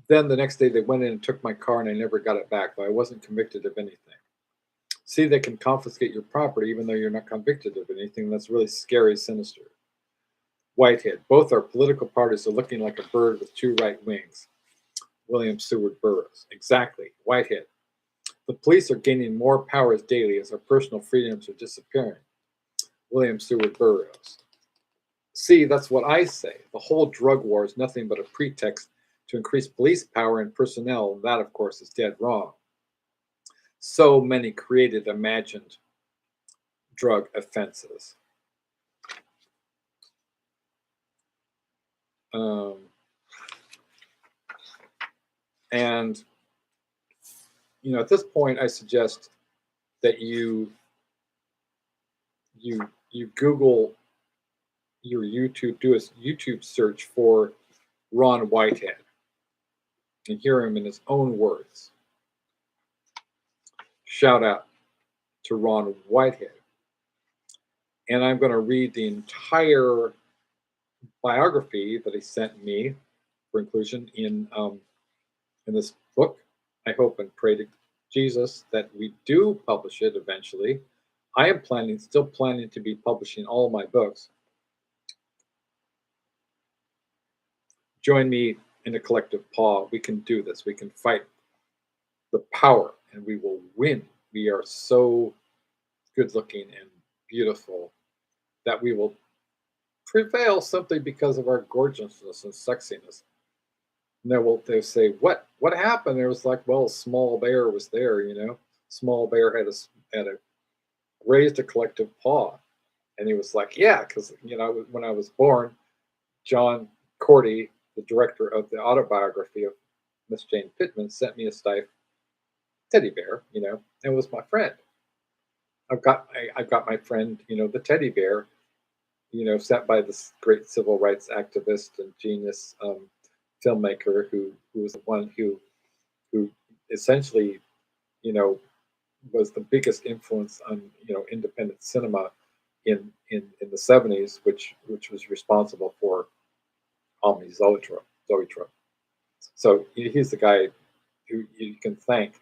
Then the next day, they went in and took my car, and I never got it back, but I wasn't convicted of anything. See, they can confiscate your property even though you're not convicted of anything. That's really scary, sinister. Whitehead, both our political parties are looking like a bird with two right wings. William Seward Burroughs. Exactly. Whitehead. The police are gaining more powers daily as our personal freedoms are disappearing. William Seward Burroughs. See, that's what I say. The whole drug war is nothing but a pretext to increase police power and personnel, and that, of course, is dead wrong. So many created, imagined drug offenses. And at this point, I suggest that you Google your YouTube, do a YouTube search for Ron Whitehead and hear him in his own words. Shout out to Ron Whitehead. And I'm going to read the entire biography that he sent me for inclusion in this book. I hope and pray to Jesus that we do publish it eventually. I am still planning to be publishing all my books. Join me in a collective paw. We can do this. We can fight the power, and we will win. We are so good looking and beautiful that we will prevail simply because of our gorgeousness and sexiness. And they'll say, what happened? It was like, well, Small Bear was there, Small Bear had raised a collective paw. And he was like, yeah, because, when I was born, John Cordy, the director of the autobiography of Miss Jane Pittman, sent me a stiff teddy bear, and was my friend. I've got my friend, the teddy bear, sent by this great civil rights activist and genius filmmaker who was the one who essentially, was the biggest influence on independent cinema in the 70s, which was responsible for Zoetrope. So he's the guy you can thank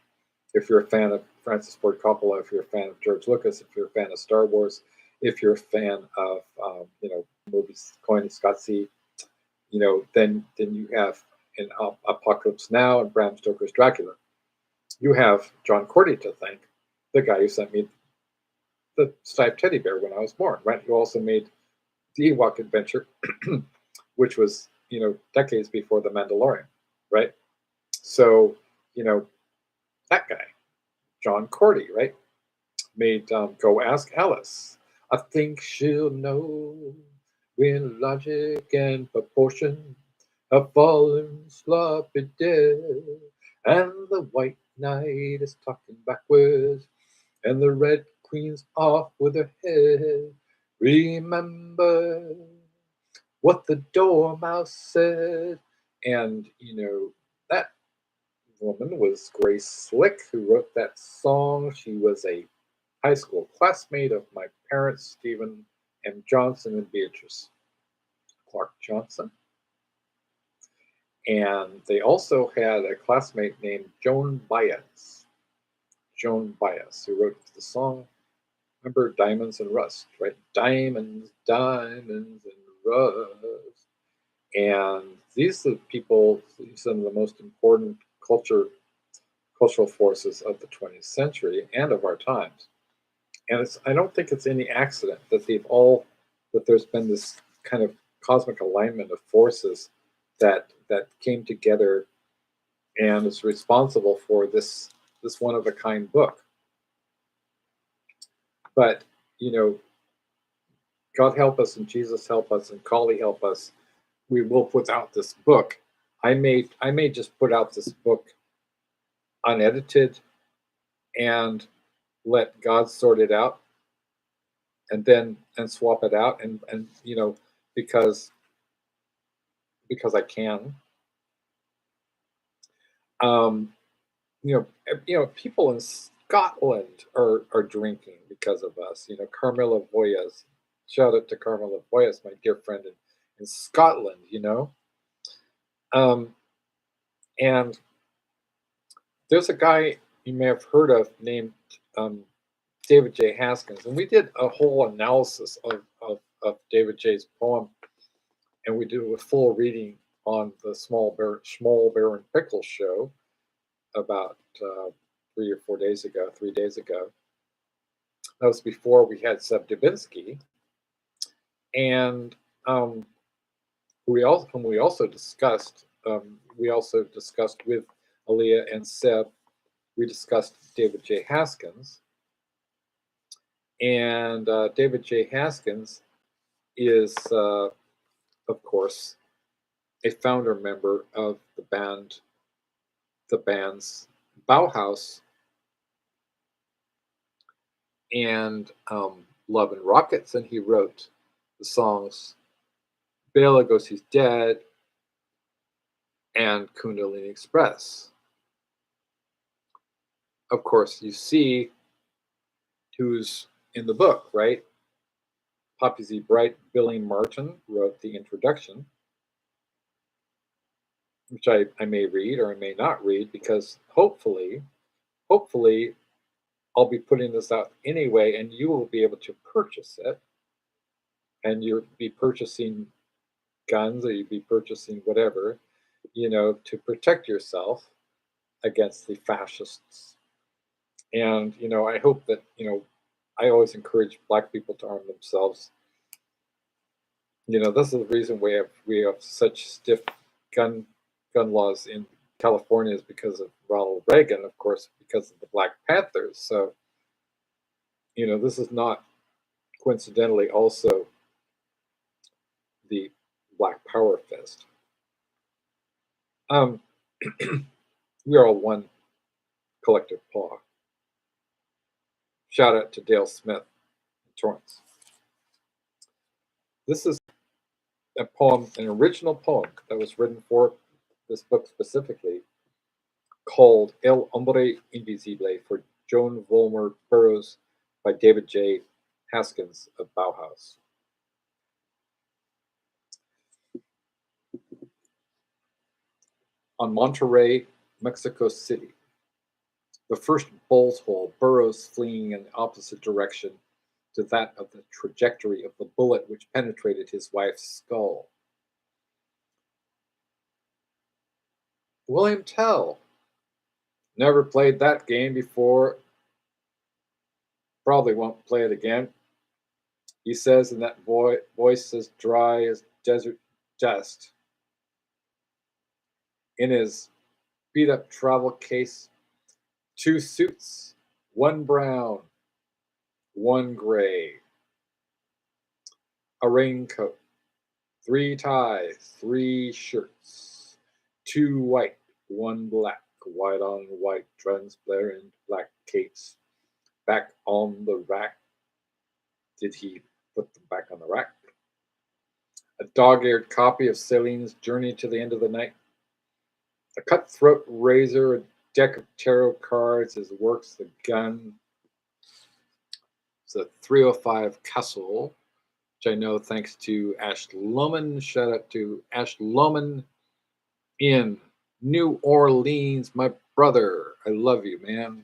if you're a fan of Francis Ford Coppola, if you're a fan of George Lucas, if you're a fan of Star Wars, if you're a fan of movies Coin Scotsy, then you have in Apocalypse Now and Bram Stoker's Dracula. You have John Cordy to thank, the guy who sent me the striped teddy bear when I was born, right? Who also made the Ewok Adventure, which was decades before the Mandalorian, right? So that guy, John Cordy, right, made Go Ask Alice. I think she'll know when logic and proportion have fallen sloppy dead, and the White Knight is talking backwards, and the Red Queen's off with her head. Remember what the Dormouse said. And that woman was Grace Slick, who wrote that song. She was a high school classmate of my parents, Stephen M. Johnson and Beatrice Clark Johnson. And they also had a classmate named Joan Baez. Joan Baez, who wrote the song, remember Diamonds and Rust, right? Diamonds, diamonds and rust. And these are the people, some of the most important cultural forces of the 20th century and of our times. And I don't think it's any accident that there's been this kind of cosmic alignment of forces that came together and is responsible for this one of a kind book. But God help us and Jesus help us and Kali help us, we will put out this book. I may just put out this book unedited and let God sort it out, and swap it out, and because I can. People in Scotland are drinking because of us. Carmilla Voyas. Shout out to Carmilla Voyas, my dear friend in Scotland. And there's a guy you may have heard of named David J. Haskins, and we did a whole analysis of David J.'s poem, and we did a full reading on the Small Bear and Pickle show about 3 days ago. That was before we had Seb Dubinsky, and we also discussed with Aaliyah and Seb. We discussed David J. Haskins, and David J. Haskins is, of course, a founder member of the band's Bauhaus and Love and Rockets, and he wrote the songs Bela Lugosi's Dead and Kundalini Express. Of course, you see who's in the book, right? Poppy Z. Bright, Billy Martin wrote the introduction, which I may read or I may not read, because hopefully I'll be putting this out anyway, and you will be able to purchase it, and you'll be purchasing guns, or you'll be purchasing whatever, to protect yourself against the fascists. And I hope that I always encourage Black people to arm themselves. This is the reason we have such stiff gun laws in California, is because of Ronald Reagan, of course, because of the Black Panthers. So this is not coincidentally also the Black Power Fest. We are all one collective paw. Shout out to Dale Smith in Torrance. This is a poem, an original poem that was written for this book specifically, called El Hombre Invisible for Joan Vollmer Burroughs by David J. Haskins of Bauhaus. On Monterey Mexico City. The first bolt hole, burrows fleeing in the opposite direction to that of the trajectory of the bullet which penetrated his wife's skull. William Tell. Never played that game before. Probably won't play it again. He says in that voice as dry as desert dust. In his beat up travel case, 2 suits, 1 brown, 1 gray, a raincoat, 3 ties, 3 shirts, 2 white, 1 black, white on white, transparent black capes, back on the rack. Did he put them back on the rack? A dog-eared copy of Celine's Journey to the End of the Night. A cutthroat razor, a deck of tarot cards, his works, the gun. It's a 305 Castle, which I know thanks to Ash Loman. Shout out to Ash Loman in New Orleans, my brother. I love you, man.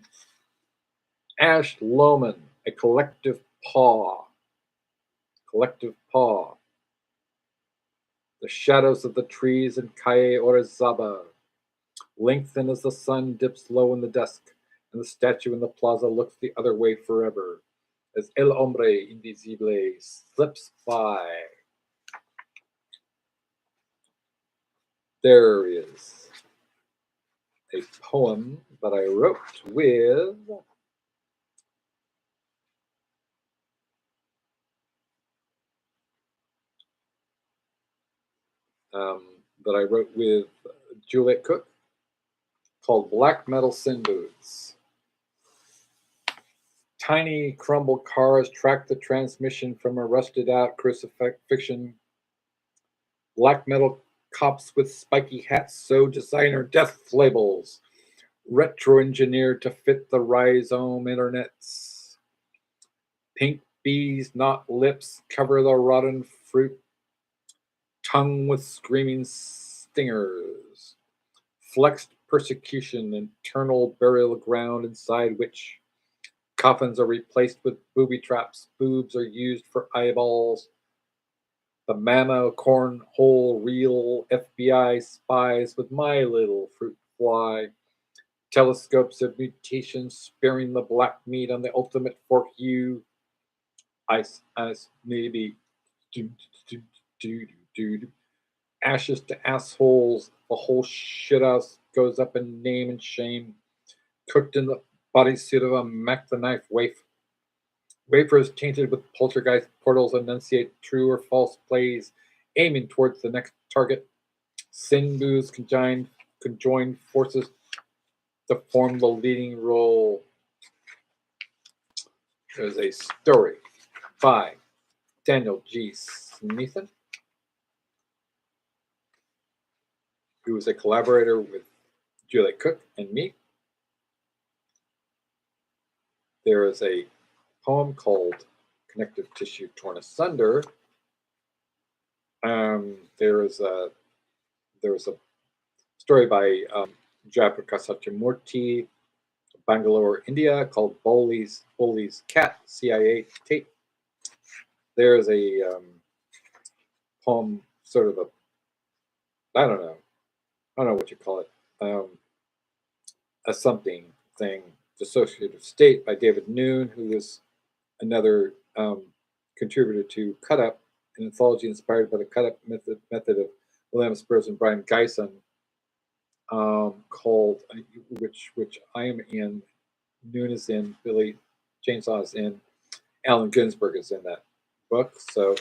Ash Loman, a collective paw. Collective paw. The shadows of the trees in Calle Orizaba lengthen as the sun dips low in the dusk, and the statue in the plaza looks the other way forever, as El Hombre Invisible slips by. There is a poem that I wrote with Juliet Cook called Black Metal Sin Boots. Tiny crumble cars track the transmission from a rusted out crucifixion. Black metal cops with spiky hats sew designer death labels, retro engineered to fit the rhizome internets. Pink bees, not lips, cover the rotten fruit, tongue with screaming stingers. Flexed persecution, internal burial ground inside which coffins are replaced with booby traps. Boobs are used for eyeballs. The mammo cornhole reel FBI spies with my little fruit fly. Telescopes of mutation sparing the black meat on the ultimate fork you. Ice, maybe. Ashes to assholes. The whole shithouse goes up in name and shame. Cooked in the bodysuit of a Mac the Knife waif. Wafers tainted with poltergeist portals enunciate true or false plays, aiming towards the next target. Sin booths conjoined forces to form the leading role. There's a story by Daniel G. Smeaton, who was a collaborator with Juliet Cook and me. There is a poem called Connective Tissue Torn Asunder. There is a story by Jayaprakash Satyamurthy, Bangalore, India, called Bowley's Cat, CIA tape. There's a poem, sort of I don't know what you call it, a something thing, Dissociative State by David Noon, who was another contributor to Cut Up, an anthology inspired by the Cut Up method of William Spurs and Brian Geisen, called, which I am in, Noon is in, Billy Chainsaw is in, Allen Ginsberg is in that book. So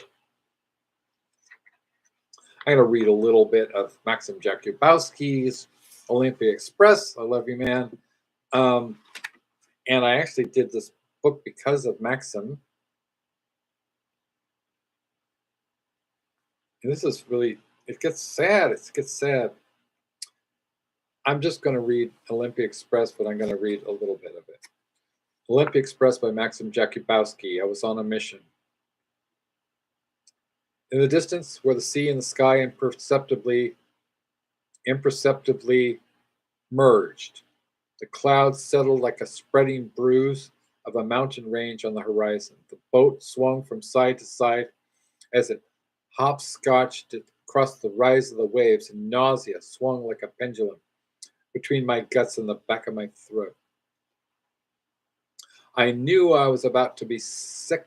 I'm going to read a little bit of Maxim Jakubowski's Olympia Express. I love you, man. And I actually did this book because of Maxim. And this is really, it gets sad. I'm just going to read Olympia Express, but I'm going to read a little bit of it. Olympia Express by Maxim Jakubowski. I was on a mission. In the distance, where the sea and the sky imperceptibly merged. The clouds settled like a spreading bruise of a mountain range on the horizon. The boat swung from side to side as it hopscotched across the rise of the waves, and nausea swung like a pendulum between my guts and the back of my throat. I knew I was about to be sick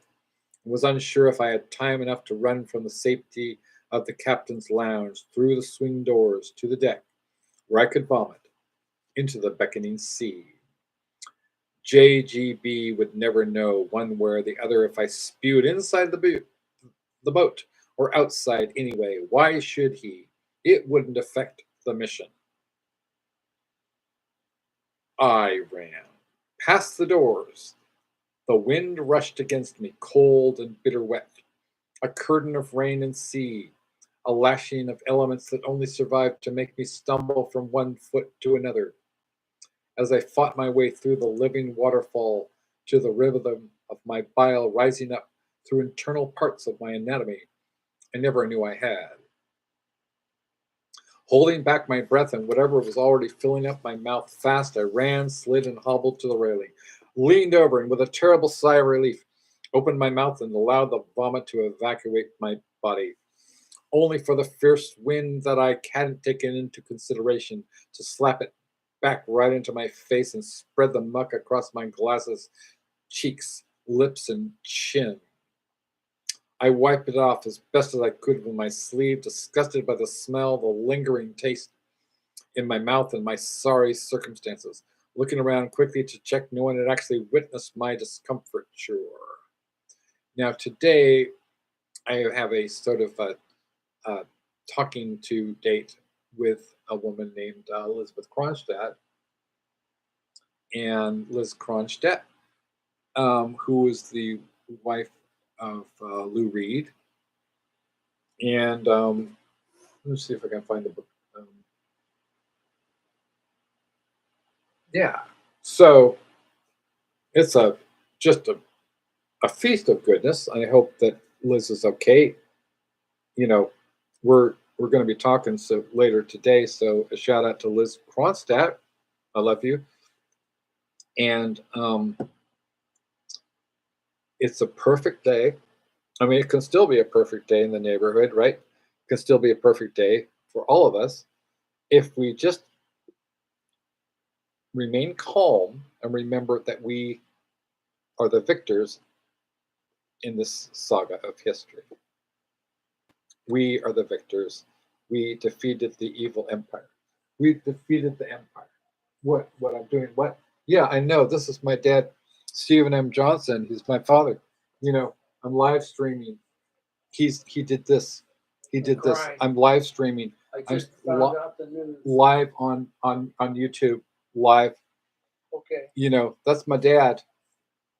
and was unsure if I had time enough to run from the safety of the captain's lounge through the swing doors to the deck, where I could vomit into the beckoning sea. JGB would never know one way or the other if I spewed inside the boat or outside anyway. Why should he? It wouldn't affect the mission. I ran past the doors. The wind rushed against me, cold and bitter wet, a curtain of rain and sea, a lashing of elements that only survived to make me stumble from one foot to another. As I fought my way through the living waterfall to the rhythm of my bile rising up through internal parts of my anatomy I never knew I had. Holding back my breath and whatever was already filling up my mouth fast, I ran, slid, and hobbled to the railing, leaned over, and with a terrible sigh of relief, opened my mouth and allowed the vomit to evacuate my body, only for the fierce wind that I hadn't taken into consideration to slap it back right into my face and spread the muck across my glasses, cheeks, lips, and chin. I wiped it off as best as I could with my sleeve, disgusted by the smell, the lingering taste in my mouth, and my sorry circumstances, looking around quickly to check no one had actually witnessed my discomfort. Sure. Now, today, I have a sort of talking to date with a woman named Elizabeth Kronstadt. And Liz Kronstadt, who is the wife of Lou Reed. And let me see if I can find the book. Yeah. So it's just a feast of goodness. I hope that Liz is okay. You know, we're going to be talking so later today. So a shout out to Liz Kronstadt. I love you. And it's a perfect day. I mean, it can still be a perfect day in the neighborhood, right? It can still be a perfect day for all of us if we just remain calm and remember that we are the victors in this saga of history. We are the victors. We defeated the evil empire. We defeated the empire. What I'm doing? What? Yeah, I know. This is my dad, Stephen M. Johnson. He's my father. You know, I'm live streaming. He did this. He did this. I'm live streaming. I just found out the news. Live on YouTube. Live. Okay. You know, that's my dad,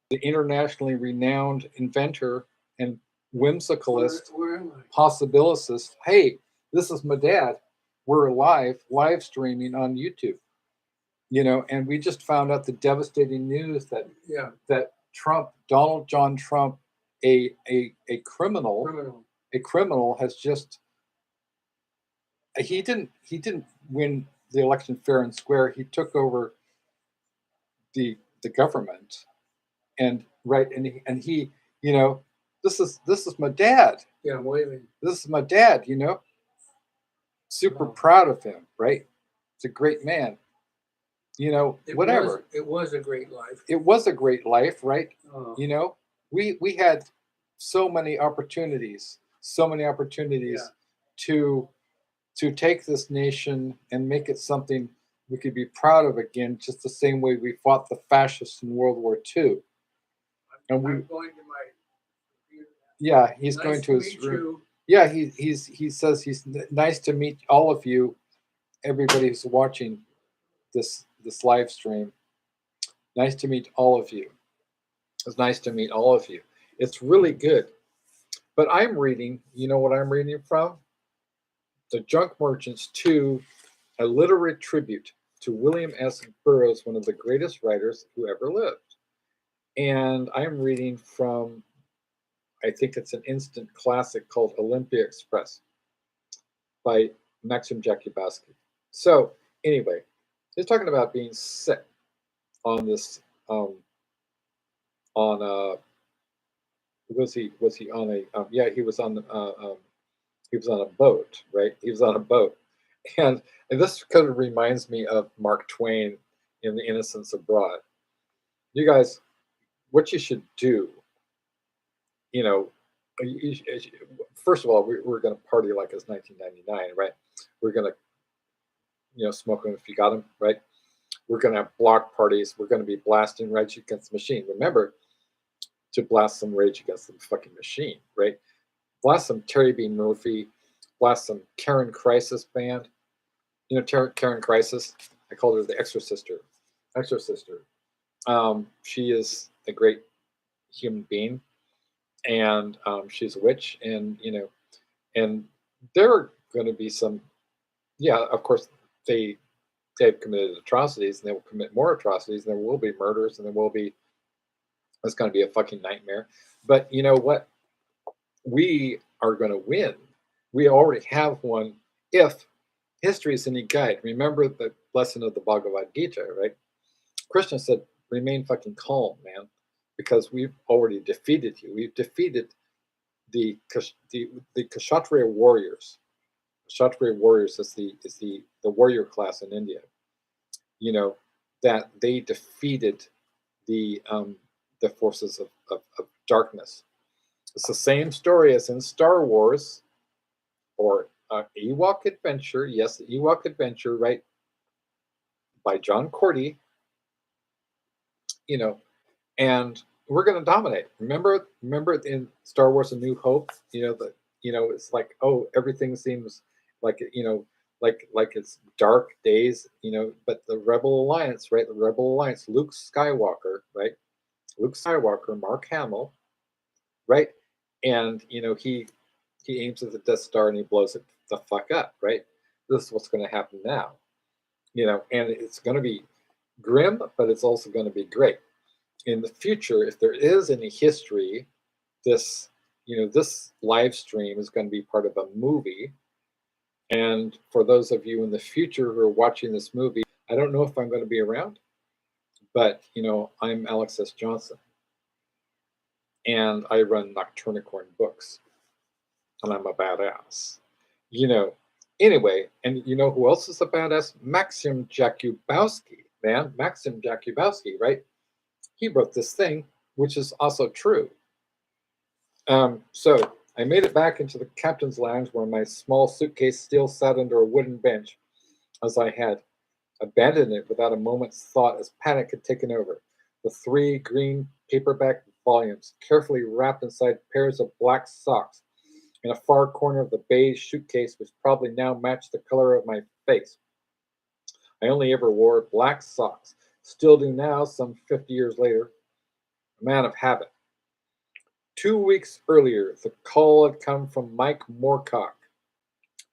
the internationally renowned inventor and whimsicalist, Where am I? possibilicist. Hey, this is my dad. We're live streaming on YouTube. You know, and we just found out the devastating news that Yeah. that Trump, Donald John Trump, a criminal, has just he didn't win the election fair and square. He took over the government, and right, and he you know, this is my dad. Yeah, I'm waving. This is my dad. You know, super Wow. proud of him. Right, he's a great man. You know, whatever. It was a great life. It was a great life, right? Oh. You know, we had so many opportunities, Yeah. to take this nation and make it something we could be proud of again, just the same way we fought the fascists in World War II. And we, I'm going to my computer. yeah, he's Nice going to to his meet room. you. Yeah, he says he's nice to meet all of you, everybody who's watching this live stream. Nice to meet all of you. It's nice to meet all of you. It's really good. But I'm reading, you know what I'm reading from? The Junk Merchants 2, a literary tribute to William S. Burroughs, one of the greatest writers who ever lived. And I'm reading from, I think it's an instant classic called Olympia Express by Maxim Jakubowski. So, anyway, He's talking about being sick on this on was he on a yeah, he was on a boat, right? He was on a boat. And this kind of reminds me of Mark Twain in The Innocents Abroad. You guys, what you should do, you know, first of all, we're going to party like it's 1999, right? We're going to, smoke them if you got them, right? We're going to have block parties. We're going to be blasting Rage Against the Machine. Remember to blast some Rage Against the fucking Machine, right? Blast some Terry B. Murphy. Blast some Karen Crisis band. You know, Karen Crisis. I called her the Exorcister. Exorcister. She is a great human being, and she's a witch, and and there are going to be some. Yeah, of course they've committed atrocities, and they will commit more atrocities, and there will be murders, and there will be. It's going to be a fucking nightmare. But you know what? We are going to win. We already have one. If history is any guide, remember the lesson of the Bhagavad Gita, right? Krishna said, "Remain fucking calm, man, because we've already defeated you. We've defeated the Kshatriya warriors. Kshatriya warriors is the warrior class in India. You know that they defeated the forces of darkness. It's the same story as in Star Wars or Ewok Adventure. Yes, the Ewok Adventure, right? By John Cordy. You know, and we're going to dominate. Remember in Star Wars: A New Hope. It's like, oh, everything seems like like it's dark days. But the Rebel Alliance, right? The Rebel Alliance. Luke Skywalker, right? Luke Skywalker, Mark Hamill, right? And he aims at the Death Star and he blows it the fuck up, right? This is what's going to happen now. And it's going to be grim, but it's also going to be great. In the future, if there is any history, this live stream is going to be part of a movie. And for those of you in the future who are watching this movie, I don't know if I'm going to be around, but I'm Alex S. Johnson, and I run Nocturnicorn Books, and I'm a badass. Anyway, and you know who else is a badass? Maxim Jakubowski, man. Maxim Jakubowski, right? He wrote this thing, which is also true. So I made it back into the captain's lounge where my small suitcase still sat under a wooden bench, as I had abandoned it without a moment's thought as panic had taken over. The 3 green paperback volumes, carefully wrapped inside pairs of black socks, in a far corner of the beige suitcase, which probably now matched the color of my face. I only ever wore black socks, still do now, some 50 years later. A man of habit. 2 weeks earlier, the call had come from Mike Moorcock.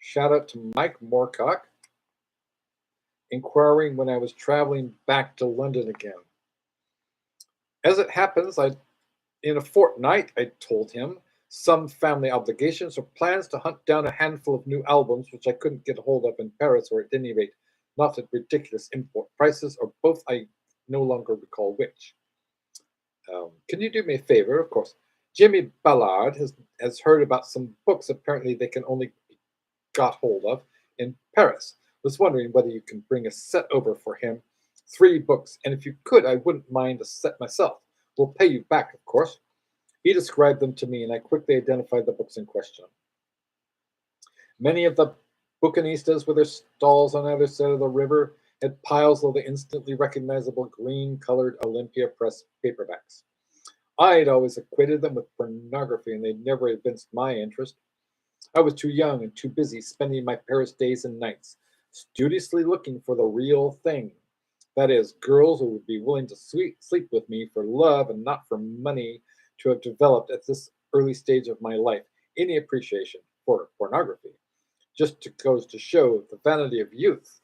Shout out to Mike Moorcock, inquiring when I was traveling back to London again. As it happens, in a fortnight, I told him, some family obligations or plans to hunt down a handful of new albums which I couldn't get a hold of in Paris, or at any rate, not at ridiculous import prices, or both. I no longer recall which. Can you do me a favor? Of course. Jimmy Ballard has heard about some books apparently they can only be got hold of in Paris. Was wondering whether you can bring a set over for him. 3 books, and if you could, I wouldn't mind a set myself. We'll pay you back, of course. He described them to me, and I quickly identified the books in question. Many of the bookinistas with their stalls on either side of the river had piles of the instantly recognizable green-colored Olympia Press paperbacks. I'd always equated them with pornography, and they'd never evinced my interest. I was too young and too busy spending my Paris days and nights, studiously looking for the real thing. That is, girls who would be willing to sleep with me for love and not for money, to have developed at this early stage of my life any appreciation for pornography. Just goes to show the vanity of youth.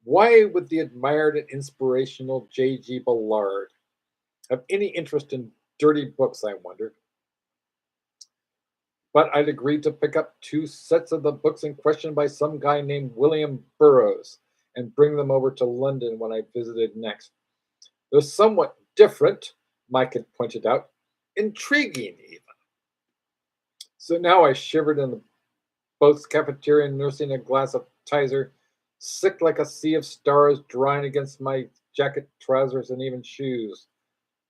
Why would the admired and inspirational J.G. Ballard have any interest in dirty books, I wondered. But I'd agreed to pick up 2 sets of the books in question by some guy named William Burroughs, and bring them over to London when I visited next. They're somewhat different, Mike had pointed out, intriguing even. So now I shivered in the boat's cafeteria, nursing a glass of Tizer, sick like a sea of stars drying against my jacket, trousers, and even shoes.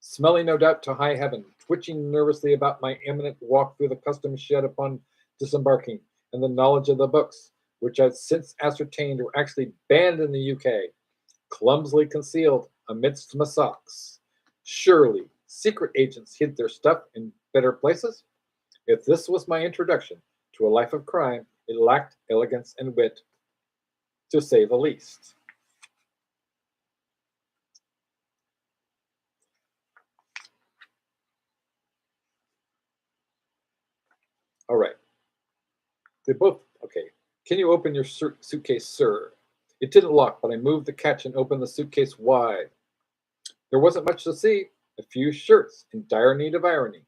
Smelling no doubt to high heaven, twitching nervously about my imminent walk through the customs shed upon disembarking, and the knowledge of the books, which I'd since ascertained were actually banned in the UK, clumsily concealed amidst my socks. Surely, secret agents hid their stuff in better places? If this was my introduction to a life of crime, it lacked elegance and wit, to say the least. All right. They both, okay. Can you open your suitcase, sir? It didn't lock, but I moved the catch and opened the suitcase wide. There wasn't much to see. A few shirts in dire need of irony,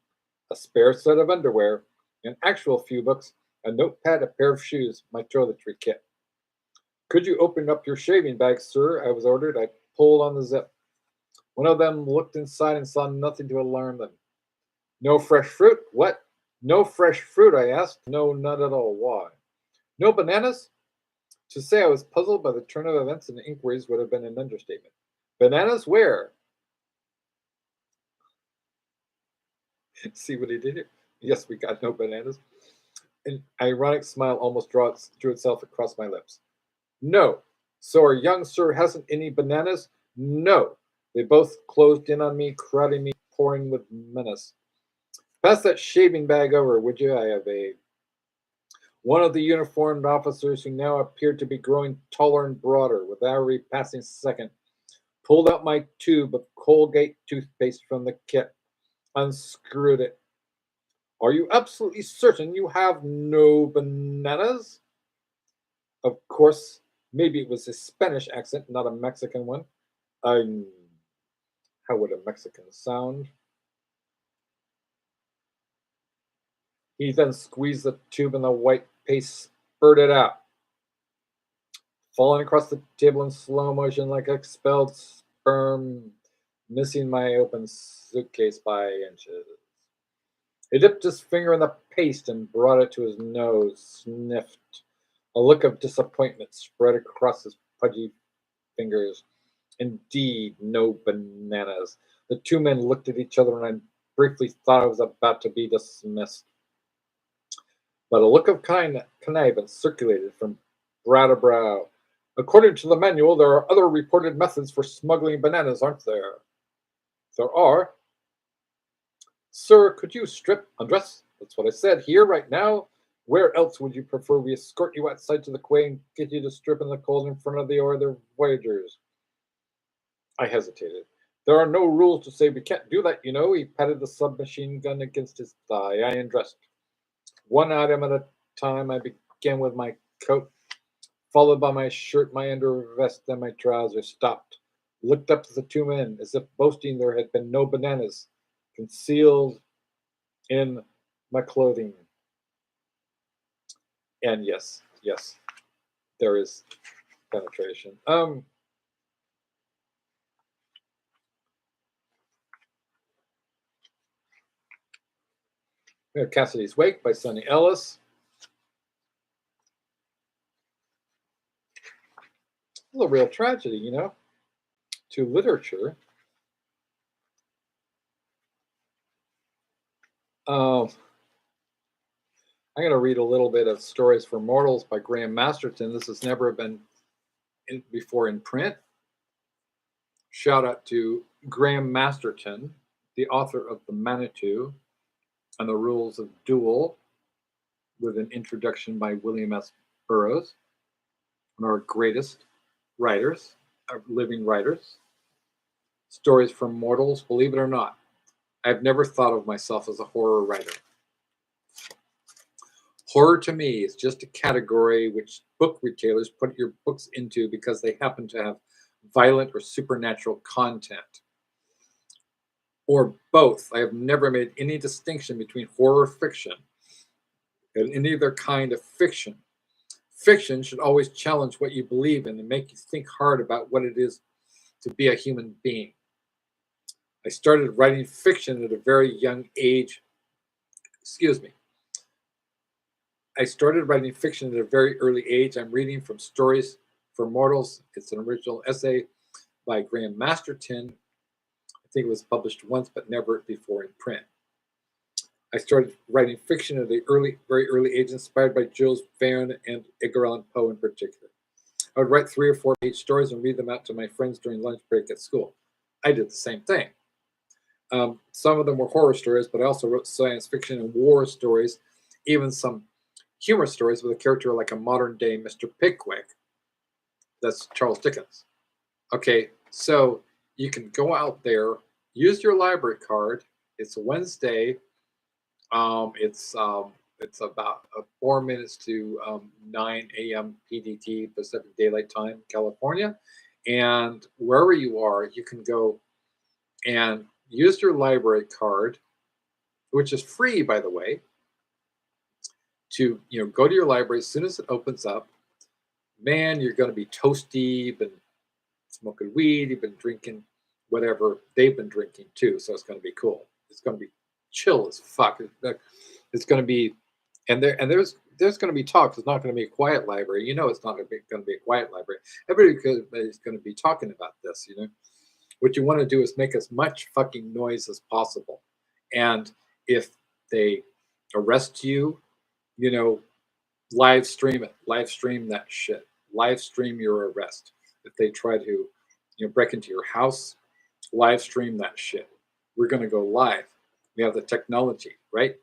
a spare set of underwear, an actual few books, a notepad, a pair of shoes, my toiletry kit. Could you open up your shaving bag, sir? I was ordered. I pulled on the zip. One of them looked inside and saw nothing to alarm them. No fresh fruit? What? No fresh fruit, I asked. No, none at all. Why? No bananas? To say I was puzzled by the turn of events and inquiries would have been an understatement. Bananas where? See what he did here? Yes, we got no bananas. An ironic smile almost drew itself across my lips. No. So our young sir hasn't any bananas? No. They both closed in on me, crowding me, pouring with menace. Pass that shaving bag over, would you? I have a. One of the uniformed officers, who now appeared to be growing taller and broader with every passing second, pulled out my tube of Colgate toothpaste from the kit, unscrewed it. Are you absolutely certain you have no bananas? Of course, maybe it was a Spanish accent, not a Mexican one. How would a Mexican sound? He then squeezed the tube and the white paste spurted out, falling across the table in slow motion like expelled sperm, missing my open suitcase by inches. He dipped his finger in the paste and brought it to his nose, sniffed. A look of disappointment spread across his pudgy fingers. Indeed, no bananas. The two men looked at each other, and I briefly thought I was about to be dismissed. But a look of connivance circulated from brow to brow. According to the manual, there are other reported methods for smuggling bananas, aren't there? There are. Sir, could you undress? That's what I said. Here, right now? Where else would you prefer we escort you outside to the quay and get you to strip in the cold in front of the other voyagers? I hesitated. There are no rules to say we can't do that, you know. He patted the submachine gun against his thigh. I undressed. One item at a time, I began with my coat, followed by my shirt, my undervest, then my trousers. Stopped, looked up to the two men, as if boasting there had been no bananas concealed in my clothing. And yes, there is penetration. We have Cassidy's Wake by Sonny Ellis. It's a real tragedy, you know, to literature. I'm going to read a little bit of Stories for Mortals by Graham Masterton. This has never been before in print. Shout out to Graham Masterton, the author of The Manitou and the Rules of Duel, with an introduction by William S. Burroughs, one of our greatest writers, living writers. Stories for Mortals, believe it or not, I've never thought of myself as a horror writer. Horror to me is just a category which book retailers put your books into because they happen to have violent or supernatural content. Or both. I have never made any distinction between horror fiction and any other kind of fiction. Fiction should always challenge what you believe in and make you think hard about what it is to be a human being. I started writing fiction at a very young age. Excuse me. I started writing fiction at a very early age. I'm reading from Stories for Mortals. It's an original essay by Graham Masterton. I think it was published once, but never before in print. I started writing fiction at a very early age, inspired by Jules Verne and Edgar Allan Poe in particular. I would write 3 or 4 page stories and read them out to my friends during lunch break at school. I did the same thing. Some of them were horror stories, but I also wrote science fiction and war stories, even some humor stories with a character like a modern day Mr. Pickwick. That's Charles Dickens. Okay, so you can go out there, use your library card. It's a Wednesday. It's about 4 minutes to 9 a.m. PDT, Pacific Daylight Time, California. And wherever you are, you can go and use your library card, which is free, by the way, to go to your library as soon as it opens up. Man, you're going to be toasty. You've been smoking weed. You've been drinking whatever they've been drinking too. So it's going to be cool. It's going to be chill as fuck. It's going to be, and there's going to be talks. It's not going to be a quiet library. It's not going to be a quiet library. Everybody's going to be talking about this. What you want to do is make as much fucking noise as possible. And if they arrest you, live stream it. Live stream that shit. Live stream your arrest. If they try to, break into your house, live stream that shit. We're going to go live. We have the technology, right?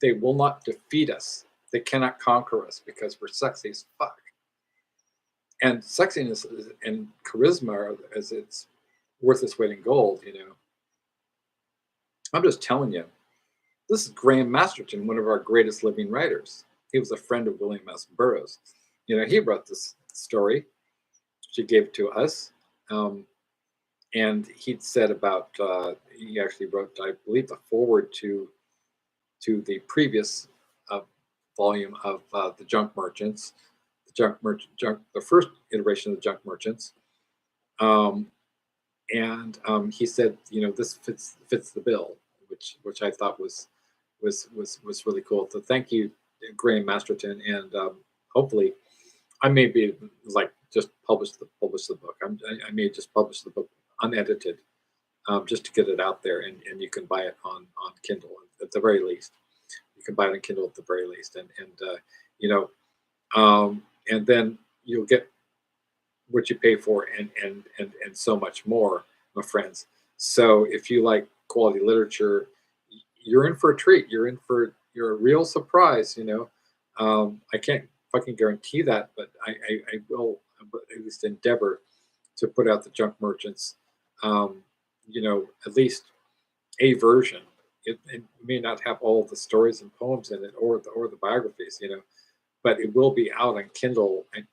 They will not defeat us. They cannot conquer us because we're sexy as fuck. And sexiness and charisma, as it's worth its weight in gold, I'm just telling you, this is Graham Masterton, one of our greatest living writers. He was a friend of William S. Burroughs. He wrote this story. She gave it to us. And he'd said about, he actually wrote, I believe, the forward to the previous volume of The Junk Merchants, the first iteration of The Junk Merchants. And he said, this fits the bill, which I thought was really cool. So thank you, Graham Masterton, and hopefully, I may be like just publish the book. I may just publish the book unedited, just to get it out there, and you can buy it on Kindle at the very least. You can buy it on Kindle at the very least, and then you'll get what you pay for, and so much more, my friends. So if you like quality literature, you're in for a treat. You're a real surprise. I can't fucking guarantee that, but I will at least endeavor to put out The Junk Merchants. At least a version. It may not have all the stories and poems in it, or the biographies, but it will be out on Kindle, and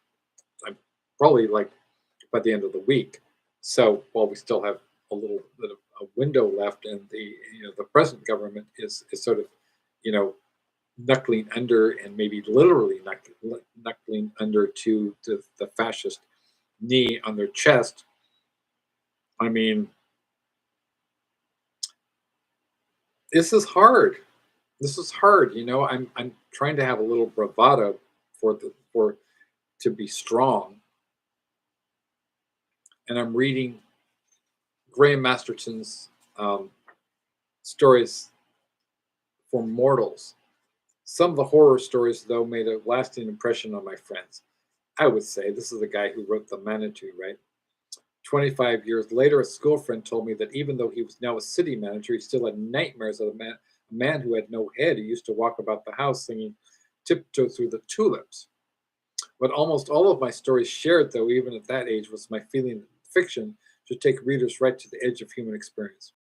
I'm probably like by the end of the week. So while we still have a little bit of a window left, and the present government is sort of knuckling under, and maybe literally knuckling under to the fascist knee on their chest. I mean, this is hard. I'm trying to have a little bravado to be strong, and I'm reading Graham Masterton's stories for mortals. Some of the horror stories, though, made a lasting impression on my friends. I would say this is the guy who wrote The Manitou, right? 25 years later, a school friend told me that even though he was now a city manager, he still had nightmares of a man who had no head, who used to walk about the house singing Tiptoe Through the Tulips. What almost all of my stories shared, though, even at that age, was my feeling that fiction should take readers right to the edge of human experience.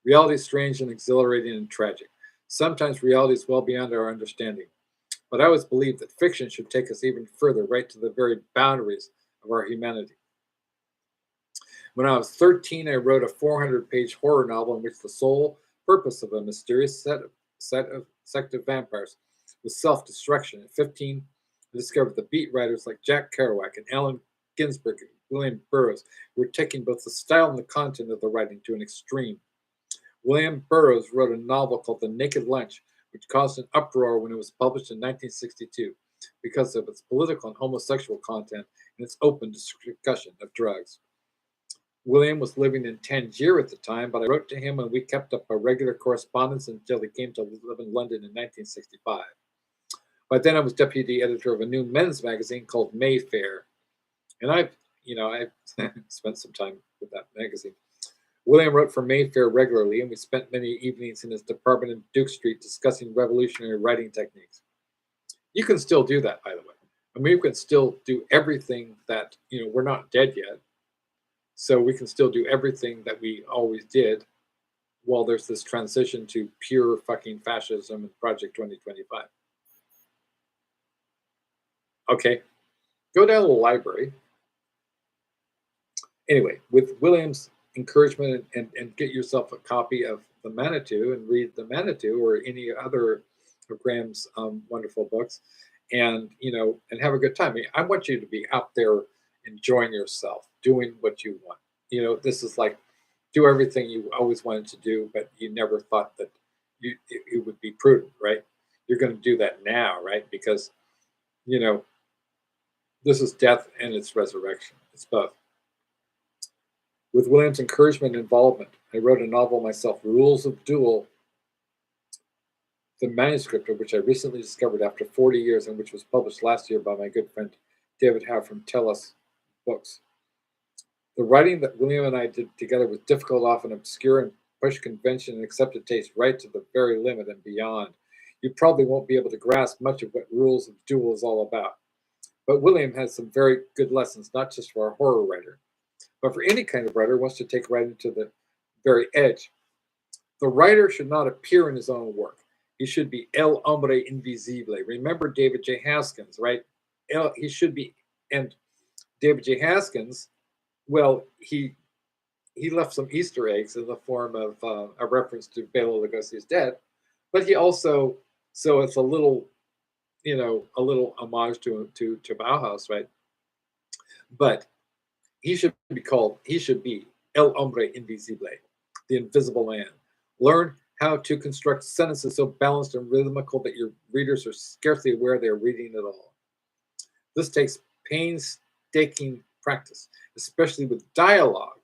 Reality is strange and exhilarating and tragic. Sometimes reality is well beyond our understanding. But I always believed that fiction should take us even further, right to the very boundaries of our humanity. When I was 13, I wrote a 400-page horror novel in which the sole purpose of a mysterious sect of vampires was self-destruction. At 15, I discovered the beat writers like Jack Kerouac and Allen Ginsberg and William Burroughs were taking both the style and the content of the writing to an extreme. William Burroughs wrote a novel called The Naked Lunch, which caused an uproar when it was published in 1962 because of its political and homosexual content and its open discussion of drugs. William was living in Tangier at the time, but I wrote to him and we kept up a regular correspondence until he came to live in London in 1965. By then, I was deputy editor of a new men's magazine called Mayfair, and I've spent some time with that magazine. William wrote for Mayfair regularly, and we spent many evenings in his department in Duke Street discussing revolutionary writing techniques. You can still do that, by the way. I mean, you can still do everything that, we're not dead yet. So we can still do everything that we always did while there's this transition to pure fucking fascism and Project 2025. Okay, go down to the library. Anyway, with William's encouragement and get yourself a copy of The Manitou and read The Manitou or any other of Graham's wonderful books, and and have a good time. I want you to be out there enjoying yourself, doing what you want. This is like do everything you always wanted to do, but you never thought that it would be prudent, right? You're going to do that now, right? Because this is death and it's resurrection. It's both. With William's encouragement and involvement, I wrote a novel myself, Rules of Duel, the manuscript of which I recently discovered after 40 years and which was published last year by my good friend David Howe from Tellus Books. The writing that William and I did together was difficult, often obscure, and pushed convention and accepted taste right to the very limit and beyond. You probably won't be able to grasp much of what Rules of Duel is all about. But William has some very good lessons, not just for a horror writer, but for any kind of writer who wants to take writing to the very edge. The writer should not appear in his own work. He should be El Hombre Invisible. Remember David J. Haskins, right? He should be, and David J. Haskins, well, he left some Easter eggs in the form of a reference to Bela Lugosi's Dead, but he also, so it's a little homage to Bauhaus, right? But he should be El Hombre Invisible, the invisible man. Learn how to construct sentences so balanced and rhythmical that your readers are scarcely aware they're reading it all. This takes painstaking practice, especially with dialogue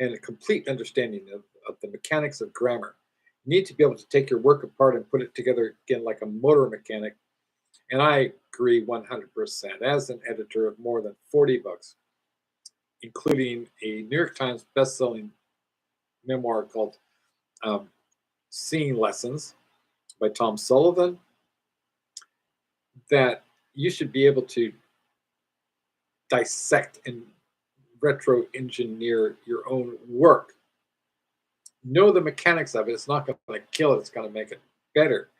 and a complete understanding of the mechanics of grammar. You need to be able to take your work apart and put it together again like a motor mechanic. And I agree 100%. As an editor of more than 40 books, including a New York Times best-selling memoir called Seeing Lessons by Tom Sullivan, that you should be able to dissect and retro-engineer your own work. Know the mechanics of it. It's not going to kill it. It's going to make it better.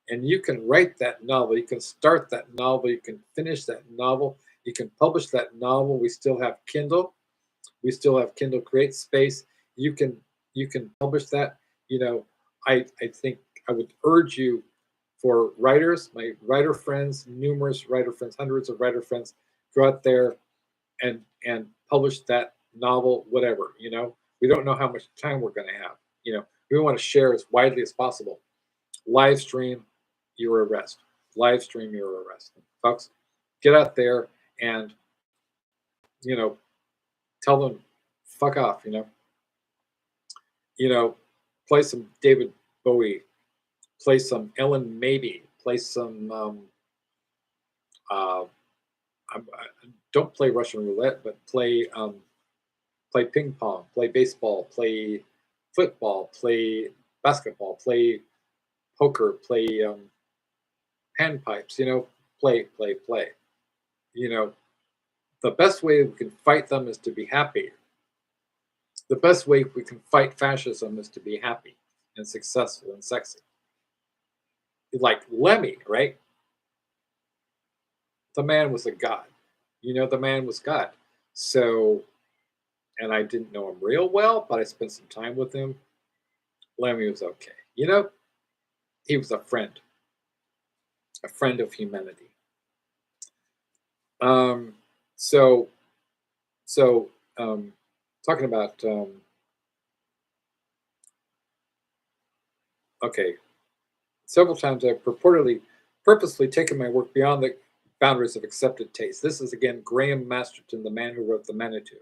And you can write that novel. You can start that novel. You can finish that novel. You can publish that novel. We still have Kindle. We still have Kindle Create Space. You can publish that. I think I would urge you, for writers, my writer friends, numerous writer friends, hundreds of writer friends, go out there and publish that novel, whatever. We don't know how much time we're going to have. We want to share as widely as possible. Live stream your arrest. Live stream your arrest. Folks, get out there and, tell them, fuck off, play some David Bowie, play some Ellen Mabey, play some, don't play Russian roulette, but play ping pong, play baseball, play football, play basketball, play poker, play panpipes, play. The best way we can fight them is to be happy. The best way we can fight fascism is to be happy and successful and sexy. Like Lemmy, right? The man was a god. The man was God. So, and I didn't know him real well, but I spent some time with him. Lemmy was okay. He was a friend of humanity. So talking about okay, several times I've purposely taken my work beyond the boundaries of accepted taste. This is again Graham Masterton, the man who wrote The Manitou.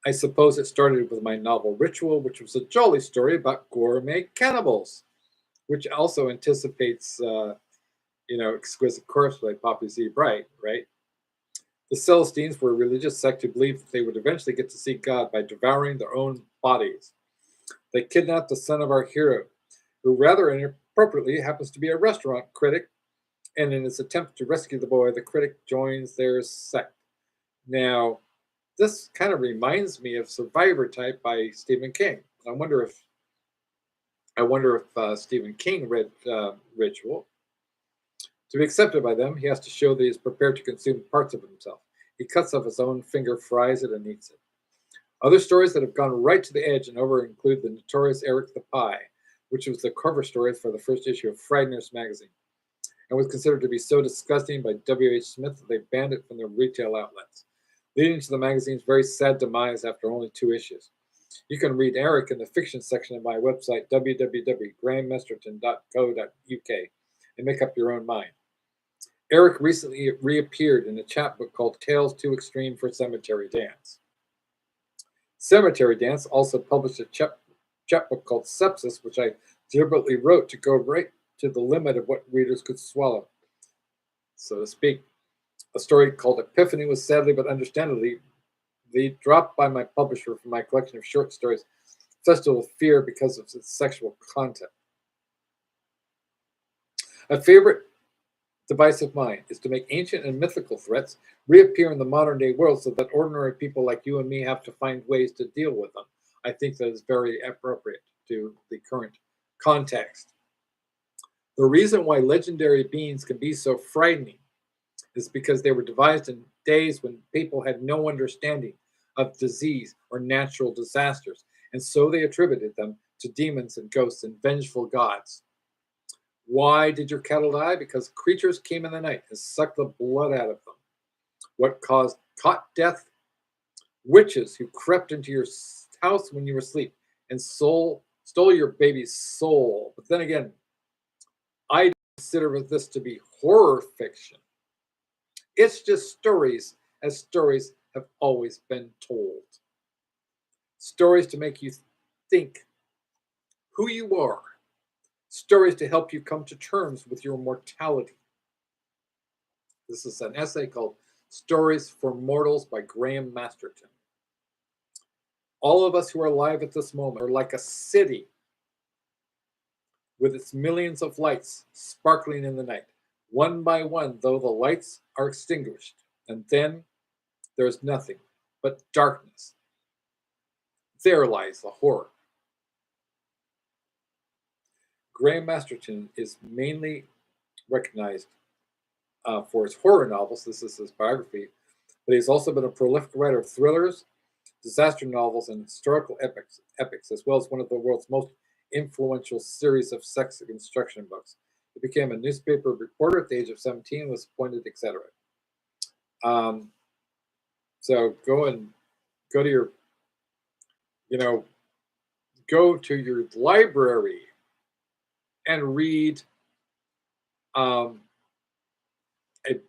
I suppose it started with my novel Ritual, which was a jolly story about gourmet cannibals, which also anticipates, Exquisite Corpse by Poppy Z. Bright, right? The Celestines were a religious sect who believed that they would eventually get to see God by devouring their own bodies. They kidnapped the son of our hero, who rather inappropriately happens to be a restaurant critic, and in his attempt to rescue the boy, the critic joins their sect. Now, this kind of reminds me of Survivor Type by Stephen King. I wonder if Stephen King read Ritual. To be accepted by them, he has to show that he is prepared to consume parts of himself. He cuts off his own finger, fries it, and eats it. Other stories that have gone right to the edge and over include the notorious Eric the Pie, which was the cover story for the first issue of Frighteners magazine, and was considered to be so disgusting by W.H. Smith that they banned it from their retail outlets, leading to the magazine's very sad demise after only 2 issues. You can read Eric in the fiction section of my website, www.grahammasterton.co.uk, and make up your own mind. Eric recently reappeared in a chapbook called Tales Too Extreme for Cemetery Dance. Cemetery Dance also published a chapbook called Sepsis, which I deliberately wrote to go right to the limit of what readers could swallow, so to speak. A story called Epiphany was sadly but understandably dropped by my publisher from my collection of short stories, Festival of Fear, because of its sexual content. A favorite device of mine is to make ancient and mythical threats reappear in the modern day world so that ordinary people like you and me have to find ways to deal with them. I think that is very appropriate to the current context. The reason why legendary beings can be so frightening is because they were devised in days when people had no understanding of disease or natural disasters, and so they attributed them to demons and ghosts and vengeful gods. Why did your cattle die? Because creatures came in the night and sucked the blood out of them. What caused cot death? Witches who crept into your house when you were asleep and stole your baby's soul. But then again, I consider this to be horror fiction. It's just stories, as stories have always been told. Stories to make you think who you are. Stories to help you come to terms with your mortality. This is an essay called Stories for Mortals by Graham Masterton. All of us who are alive at this moment are like a city with its millions of lights sparkling in the night, one by one, though the lights are extinguished, and then there's nothing but darkness. There lies the horror. Graham Masterton is mainly recognized for his horror novels. This is his biography, but he's also been a prolific writer of thrillers, disaster novels, and historical epics, as well as one of the world's most influential series of sex instruction books. He became a newspaper reporter at the age of 17, was appointed, etc. So go to your, go to your library and read a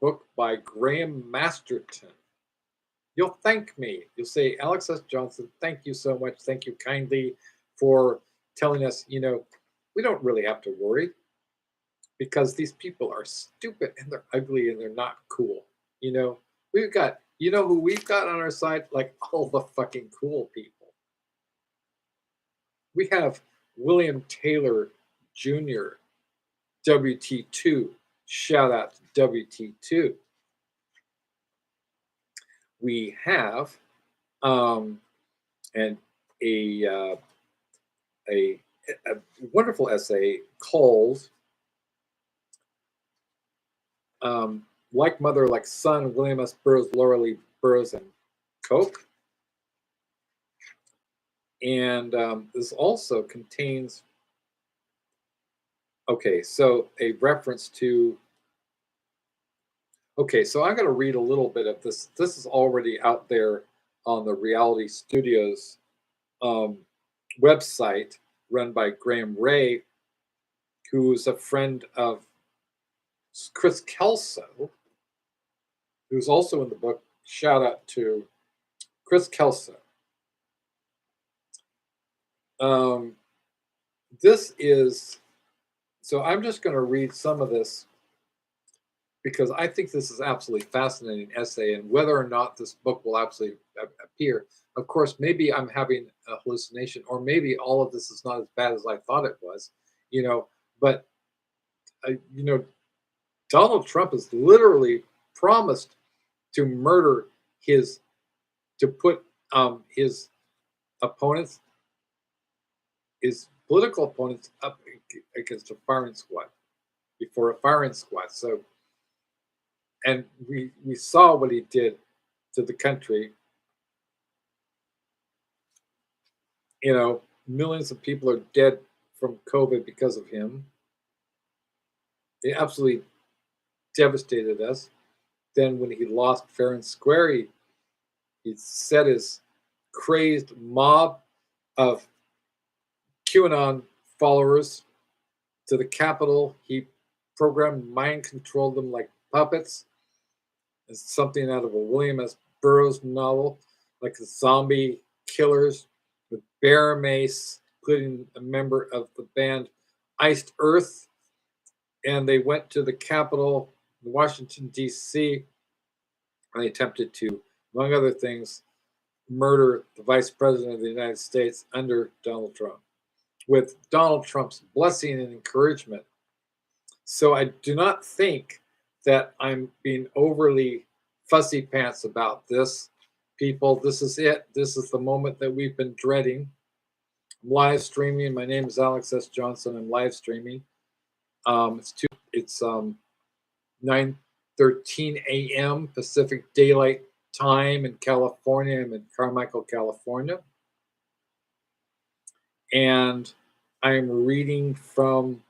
book by Graham Masterton. You'll thank me. You'll say, Alex S. Johnson, thank you so much. Thank you kindly for telling us, we don't really have to worry because these people are stupid and they're ugly and they're not cool. We've got, who we've got on our side? Like all the fucking cool people. We have William Taylor Jr., WT2. Shout out to WT2. We have a wonderful essay called Like Mother, Like Son, William S. Burroughs, Laura Lee Burroughs, and Coke. And this also contains, so a reference to, Okay, so I'm going to read a little bit of this. This is already out there on the Reality Studios um, website run by Graham Ray, who's a friend of Chris Kelso, who's also in the book. Shout out to Chris Kelso. Um, this is, so I'm just going to read some of this because I think this is absolutely fascinating essay, and whether or not this book will absolutely appear. Of course, maybe I'm having a hallucination, or maybe all of this is not as bad as I thought it was, you know. But you know, Donald Trump has literally promised to murder his, to put his opponents, his political opponents, up against a firing squad, before a firing squad. So, and we saw what he did to the country. You know, millions of people are dead from COVID because of him. He absolutely devastated us. Then when he lost fair and square, he set his crazed mob of QAnon followers to the Capitol. He programmed, mind controlled them like puppets. It's something out of a William S. Burroughs novel, like the zombie killers with bear mace, including a member of the band Iced Earth. And they went to the Capitol in Washington, D.C., and they attempted to, among other things, murder the Vice President of the United States under Donald Trump, with Donald Trump's blessing and encouragement. So I do not think that I'm being overly fussy pants about this. People, this is it. This is the moment that we've been dreading. I'm live streaming. My name is Alex S. Johnson. I'm live streaming. It's 9:13 a.m. Pacific Daylight Time in California. I'm in Carmichael, California. And I'm reading from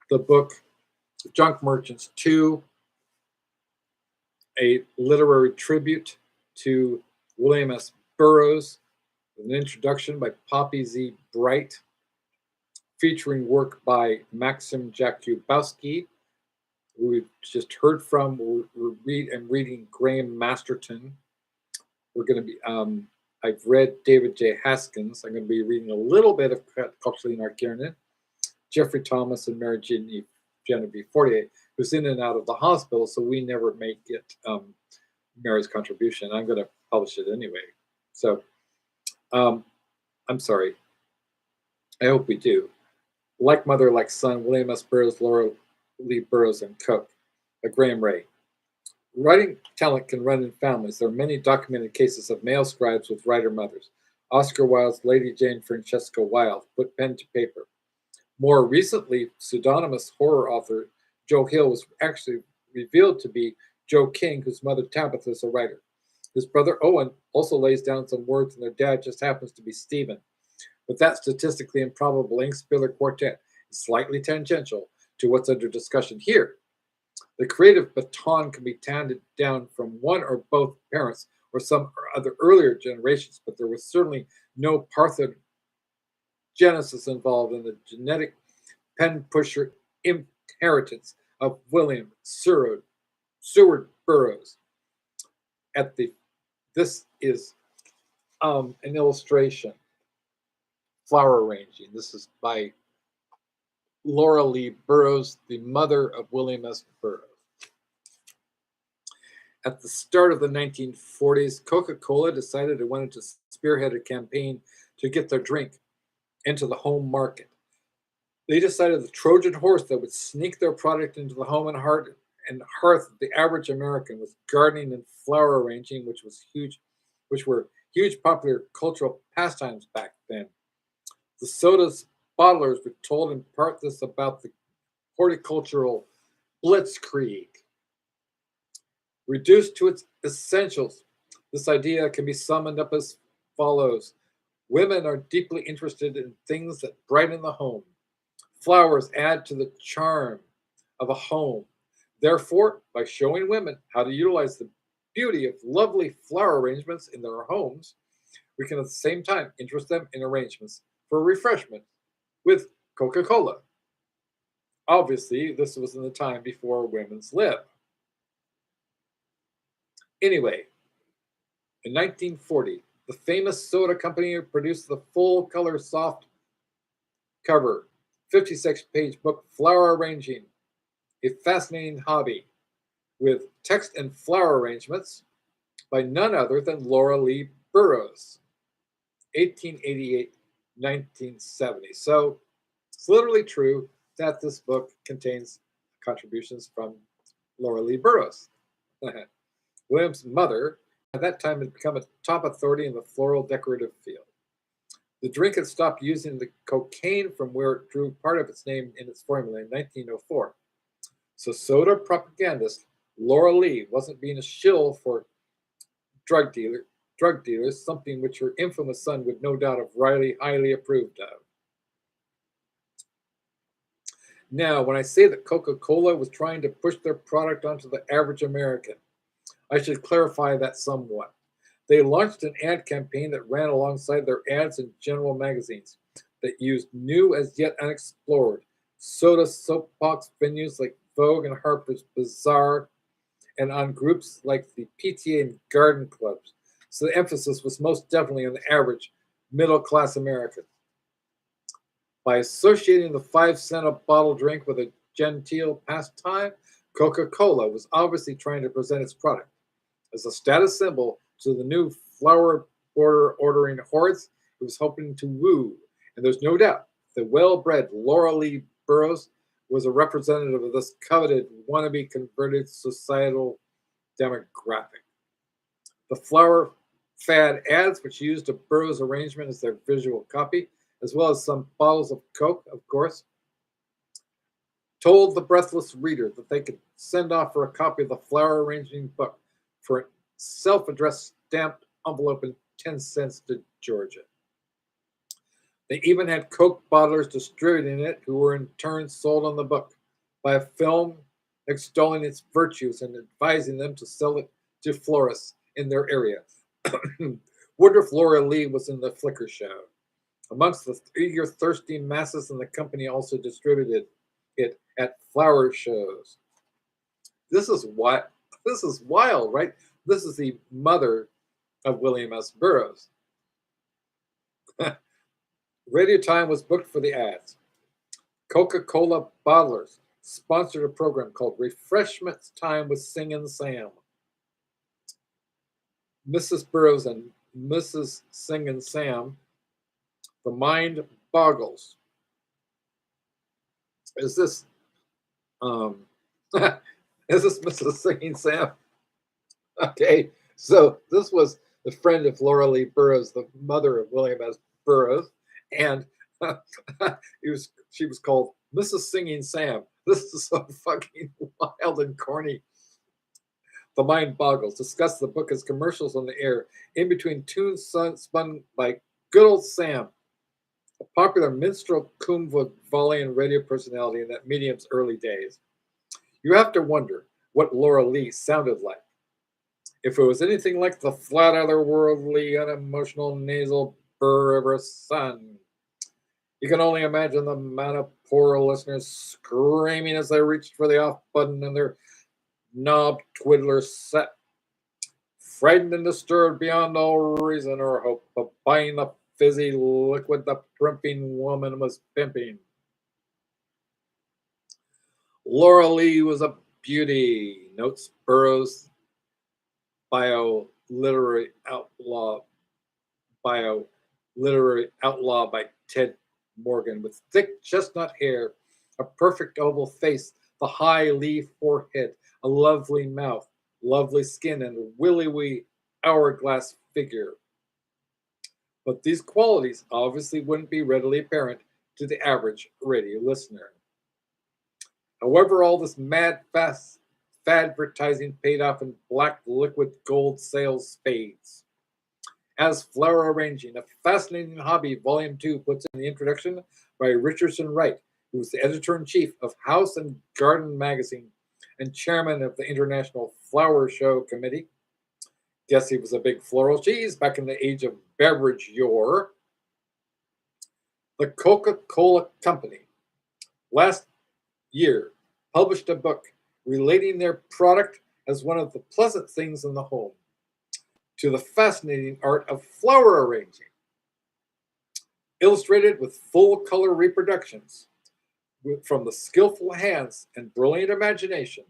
the book Junk Merchants 2, a literary tribute to William S. Burroughs, with an introduction by Poppy Z. Bright, featuring work by Maxim Jakubowski, who we've just heard from. I'm reading Graham Masterton. We're going to be, I've read David J. Haskins. I'm going to be reading a little bit of Kathleen R. Kiernan, Jeffrey Thomas, and Mary Genevieve Fortier, who's in and out of the hospital, so we never make it Mary's contribution. I'm going to publish it anyway. So I'm sorry. I hope we do. Like Mother, Like Son, William S. Burroughs, Laura Lee Burroughs, and Cook, by Graham Ray. Writing talent can run in families. There are many documented cases of male scribes with writer mothers. Oscar Wilde's Lady Jane Francesca Wilde put pen to paper. More recently, pseudonymous horror author Joe Hill was actually revealed to be Joe King, whose mother Tabitha is a writer. His brother Owen also lays down some words, and their dad just happens to be Stephen. But that statistically improbable ink spiller quartet is slightly tangential to what's under discussion here. The creative baton can be handed down from one or both parents or some other earlier generations, but there was certainly no parthenogenesis involved in the genetic pen pusher inheritance of William Seward Burroughs. This is an illustration, flower arranging. This is by Laura Lee Burroughs, the mother of William S. Burroughs. At the start of the 1940s, Coca-Cola decided it wanted to spearhead a campaign to get their drink into the home market. They decided the Trojan horse that would sneak their product into the home and hearth of the average American was gardening and flower arranging, which were huge popular cultural pastimes back then. The soda's bottlers were told in part this about the horticultural blitzkrieg. Reduced to its essentials, this idea can be summed up as follows. Women are deeply interested in things that brighten the home. Flowers add to the charm of a home. Therefore, by showing women how to utilize the beauty of lovely flower arrangements in their homes, we can at the same time interest them in arrangements for refreshment with Coca-Cola. Obviously, this was in the time before women's lib. Anyway, in 1940, the famous soda company produced the full-color soft cover, 56-page book, Flower Arranging, a fascinating hobby, with text and flower arrangements by none other than Laura Lee Burroughs, 1888-1970. So it's literally true that this book contains contributions from Laura Lee Burroughs. William's mother, at that time, had become a top authority in the floral decorative field. The drink had stopped using the cocaine from where it drew part of its name in its formula in 1904. So soda propagandist Laura Lee wasn't being a shill for drug dealers, something which her infamous son would no doubt have highly approved of. Now, when I say that Coca-Cola was trying to push their product onto the average American, I should clarify that somewhat. They launched an ad campaign that ran alongside their ads in general magazines that used new as yet unexplored soda soapbox venues like Vogue and Harper's Bazaar, and on groups like the PTA and garden clubs. So the emphasis was most definitely on the average middle-class American. By associating the 5-cent a bottle drink with a genteel pastime, Coca-Cola was obviously trying to present its product as a status symbol to the new flower border ordering hordes it was hoping to woo. And there's no doubt the well-bred Laura Lee Burroughs was a representative of this coveted, wannabe converted societal demographic. The flower fad ads, which used a Burroughs arrangement as their visual copy, as well as some bottles of Coke, of course, told the breathless reader that they could send off for a copy of the flower arranging book for a self-addressed stamped envelope and 10 cents to Georgia. They even had Coke bottlers distributing it, who were in turn sold on the book by a film extolling its virtues and advising them to sell it to florists in their area. Woodruff Laura Lee was in the Flickr show. Amongst the eager, thirsty masses, and the company also distributed it at flower shows. This is wild, right? This is the mother of William S. Burroughs. Radio time was booked for the ads. Coca-Cola bottlers sponsored a program called Refreshments Time with Singin' Sam. Mrs. Burroughs and Mrs. Singin' Sam, the mind boggles. Is this Mrs. Singing Sam? Okay, so this was the friend of Laura Lee Burroughs, the mother of William S. Burroughs, and she was called Mrs. Singing Sam. This is so fucking wild and corny. The mind boggles. Discuss the book as commercials on the air, in between tunes spun by good old Sam, a popular minstrel Coombe volley and radio personality in that medium's early days. You have to wonder what Laura Lee sounded like. If it was anything like the flat otherworldly, unemotional, nasal burr of her son, you can only imagine the amount of poor listeners screaming as they reached for the off button and their knob twiddler set, frightened and disturbed beyond all reason or hope of buying the fizzy liquid the primping woman was pimping. Laura Lee was a beauty, notes Burroughs, bio-literary outlaw by Ted Morgan, with thick chestnut hair, a perfect oval face, the high Lee forehead, a lovely mouth, lovely skin, and a willowy hourglass figure. But these qualities obviously wouldn't be readily apparent to the average radio listener. However, all this mad fast advertising paid off in black liquid gold sales spades. As Flower Arranging, a fascinating hobby, Volume 2 puts in the introduction by Richardson Wright, who was the editor-in-chief of House and Garden magazine, and chairman of the International Flower Show Committee. Guess he was a big floral cheese back in the age of beverage yore. The Coca-Cola Company last year published a book relating their product as one of the pleasant things in the home to the fascinating art of flower arranging, illustrated with full color reproductions from the skillful hands and brilliant imagination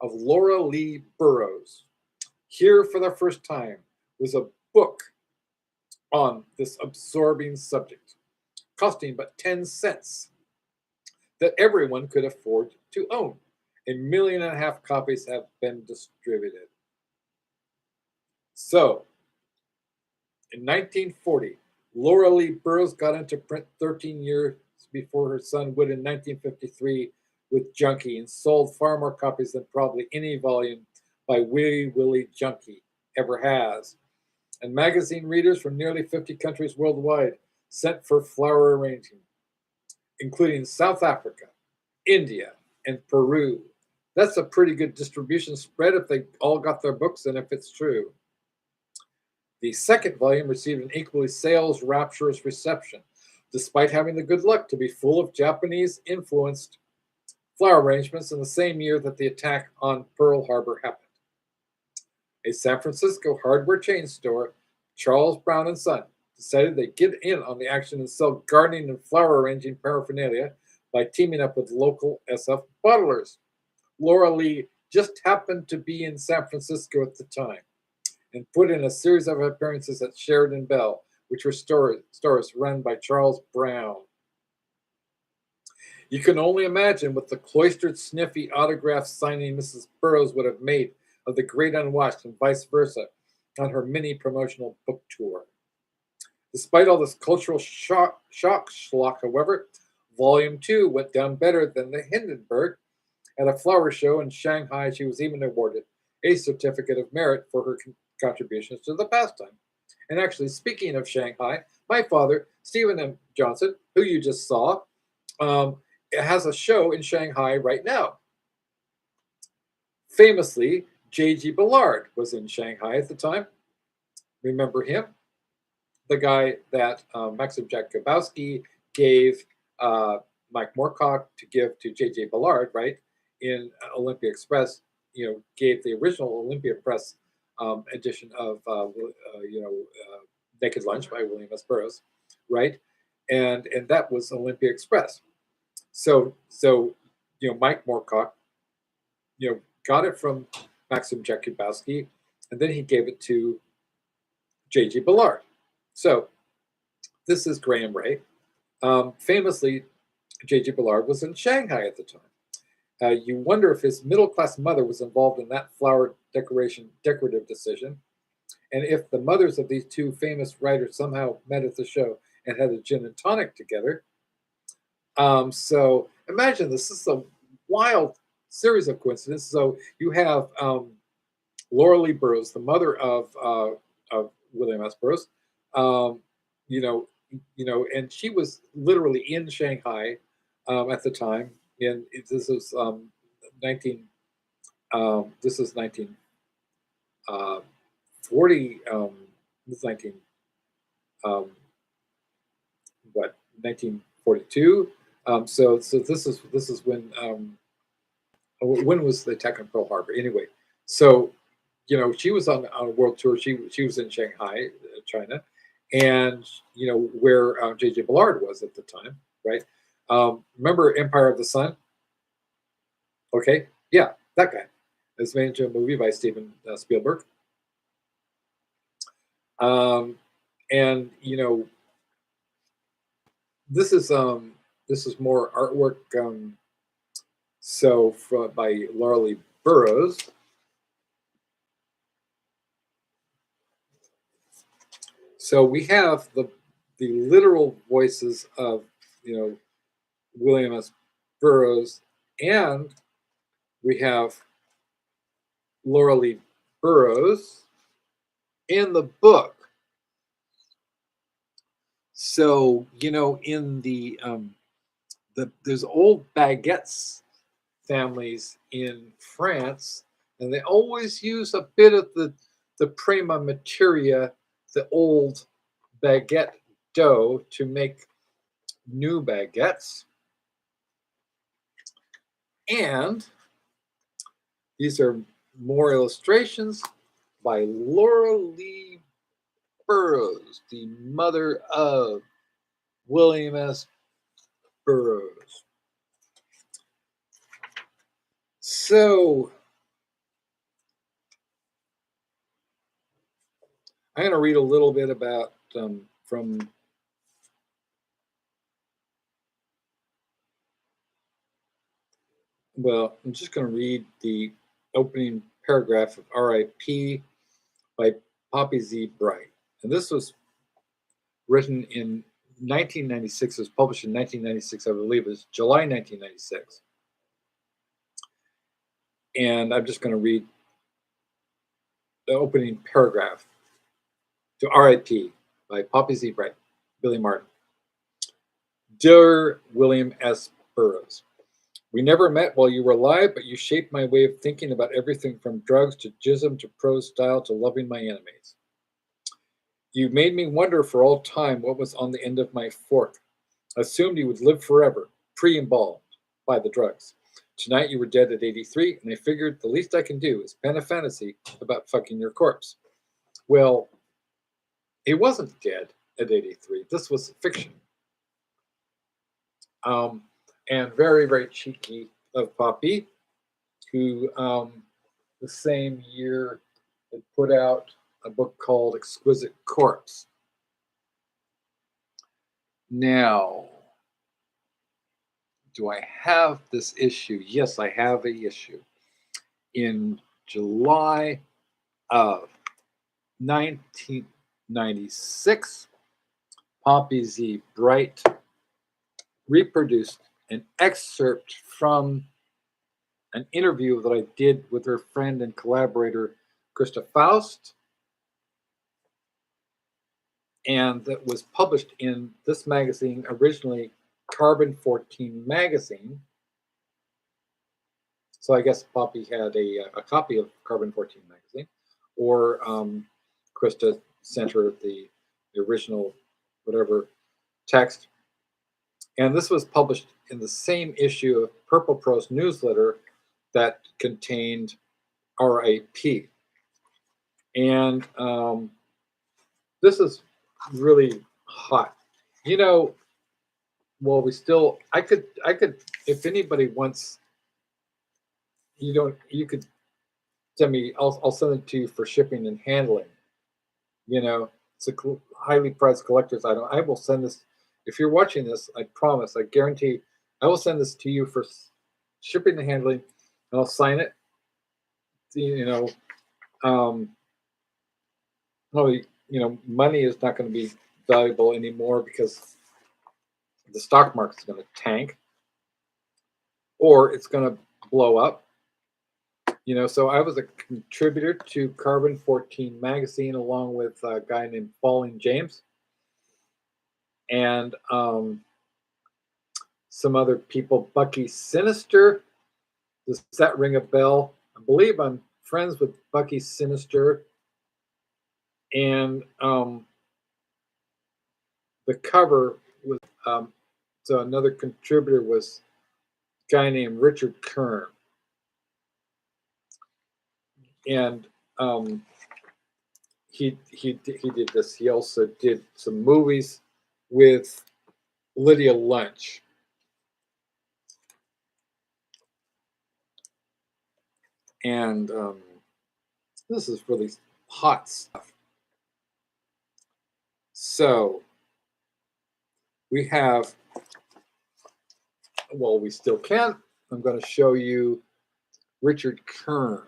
of Laura Lee Burroughs. Here for the first time was a book on this absorbing subject, costing but 10 cents, that everyone could afford to own. 1.5 million copies have been distributed. So, in 1940, Laura Lee Burroughs got into print 13 years before her son would in 1953 with Junkie, and sold far more copies than probably any volume by Wee Willie Junkie ever has. And magazine readers from nearly 50 countries worldwide sent for flower arranging, including South Africa, India, and Peru. That's a pretty good distribution spread if they all got their books and if it's true. The second volume received an equally sales rapturous reception, despite having the good luck to be full of Japanese-influenced flower arrangements in the same year that the attack on Pearl Harbor happened. A San Francisco hardware chain store, Charles Brown and Son, decided they'd get in on the action and sell gardening and flower arranging paraphernalia by teaming up with local SF bottlers. Laura Lee just happened to be in San Francisco at the time and put in a series of appearances at Sheridan Bell, which were stores run by Charles Brown. You can only imagine what the cloistered, sniffy autograph signing Mrs. Burroughs would have made of the Great Unwashed and vice versa on her mini promotional book tour. Despite all this cultural shock schlock, however, Volume 2 went down better than the Hindenburg. At a flower show in Shanghai, she was even awarded a certificate of merit for her contributions to the pastime. And actually, speaking of Shanghai, my father, Stephen M. Johnson, who you just saw, has a show in Shanghai right now. Famously, J.G. Ballard was in Shanghai at the time. Remember him? The guy that Maxim Jakubowski gave Mike Moorcock to give to J.J. Ballard, right, in Olympia Express, gave the original Olympia Press edition of, Naked Lunch by William S. Burroughs, right? And that was Olympia Express. So Mike Moorcock, got it from Maxim Jakubowski, and then he gave it to J.G. Ballard. So this is Graham Ray. Famously, J.G. Ballard was in Shanghai at the time. You wonder if his middle-class mother was involved in that flower decorative decision, and if the mothers of these two famous writers somehow met at the show and had a gin and tonic together. So imagine this is a wild series of coincidences. So you have Laura Lee Burroughs, the mother of William S. Burroughs, and she was literally in Shanghai at the time. And this is 1940. This is 1942. So this is when was the attack on Pearl Harbor? Anyway, so she was on a world tour. She was in Shanghai, China, and where J.J. Ballard was at the time, right? Remember Empire of the Sun? Okay, yeah, that guy. It was made into a movie by Steven Spielberg. And this is more artwork. By Laura Lee Burroughs. So we have the literal voices of William S. Burroughs, and we have Laura Lee Burroughs in the book. So in the there's old baguettes families in France, and they always use a bit of the prima materia, the old baguette dough, to make new baguettes. And these are more illustrations by Laura Lee Burroughs, the mother of William S. Burroughs. So I'm going to read a little bit about from well, I'm just going to read the opening paragraph of R.I.P. by Poppy Z. Brite. And this was written in 1996. It was published in 1996, I believe. It was July 1996. And I'm just going to read the opening paragraph to R.I.P. by Poppy Z. Brite, Billy Martin. Dear William S. Burroughs, we never met while you were alive, but you shaped my way of thinking about everything from drugs to jism to prose style to loving my enemies. You made me wonder for all time what was on the end of my fork. I assumed you would live forever, pre-embalmed by the drugs. Tonight you were dead at 83, and I figured the least I can do is pen a fantasy about fucking your corpse. Well, he wasn't dead at 83. This was fiction. And very, very cheeky of Poppy, who the same year had put out a book called Exquisite Corpse. Now, do I have this issue? Yes, I have an issue. In July of 1996, Poppy Z. Brite reproduced an excerpt from an interview that I did with her friend and collaborator, Krista Faust, and that was published in this magazine, originally Carbon 14 magazine. So I guess Poppy had a copy of Carbon 14 magazine, or Krista sent her the original whatever text. And this was published in the same issue of Purple Prose newsletter that contained R.I.P. And this is really hot. You know, well, I could, if anybody wants, you could send me, I'll send it to you for shipping and handling. You know, it's a highly prized collector's item. I will send this. If you're watching this, I promise, I guarantee, I will send this to you for shipping and handling, and I'll sign it. You know, money is not going to be valuable anymore because the stock market's going to tank, or it's going to blow up. You know, so I was a contributor to Carbon 14 magazine along with a guy named Falling James. And some other people, Bucky Sinister. Does that ring a bell? I believe I'm friends with Bucky Sinister. And the cover was, so another contributor was a guy named Richard Kern. And he did this. He also did some movies with Lydia Lunch. And this is really hot stuff. So we have, well, we still can. I'm going to show you Richard Kern.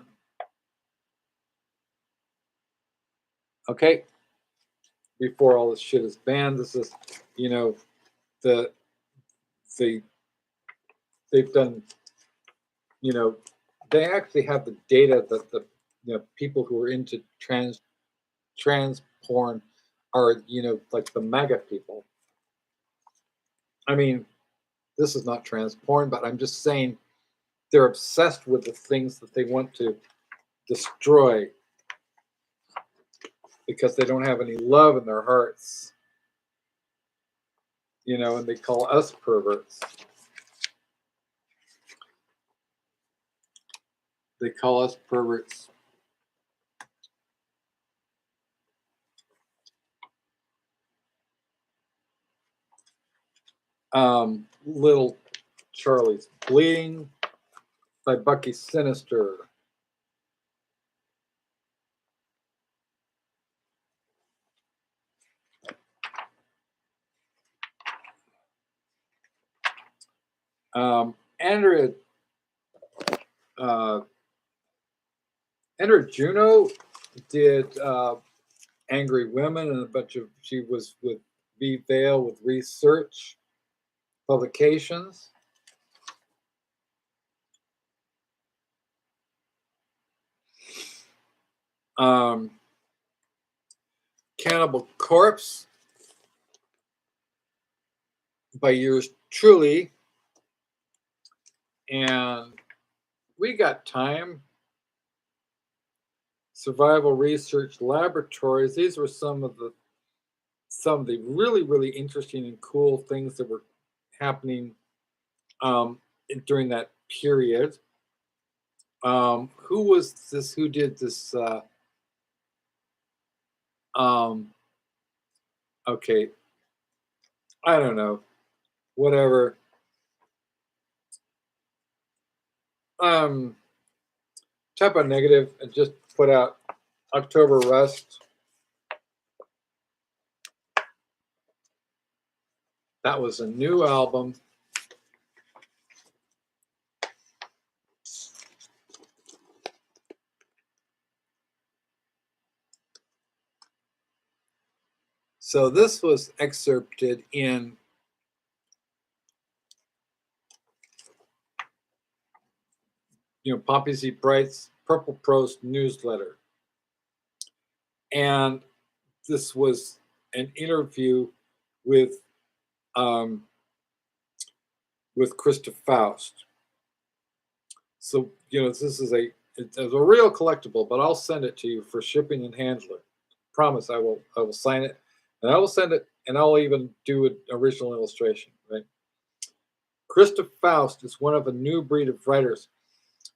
Okay. Before all this shit is banned, this is, you know, they've done, you know, they actually have the data that the people who are into trans porn are, you know, like the MAGA people. I mean, this is not trans porn, but I'm just saying they're obsessed with the things that they want to destroy because they don't have any love in their hearts. You know, and they call us perverts. They call us perverts. Little Charlie's Bleeding by Bucky Sinister. Andrea Juno did Angry Women and a bunch of, she was with V. Vale with Research Publications. Cannibal Corpse by yours truly. And We Got Time. Survival Research Laboratories. These were some of the really, really interesting and cool things that were happening during that period. Who was this? Who did this? Okay, I don't know. Whatever. Type of Negative and just put out October Rust. That was a new album. So this was excerpted in Poppy Z. Bright's Purple Prose newsletter. And this was an interview with Krista Faust. So, this is it's a real collectible, but I'll send it to you for shipping and handling. Promise I will sign it, and I will send it, and I'll even do an original illustration, right? Krista Faust is one of a new breed of writers,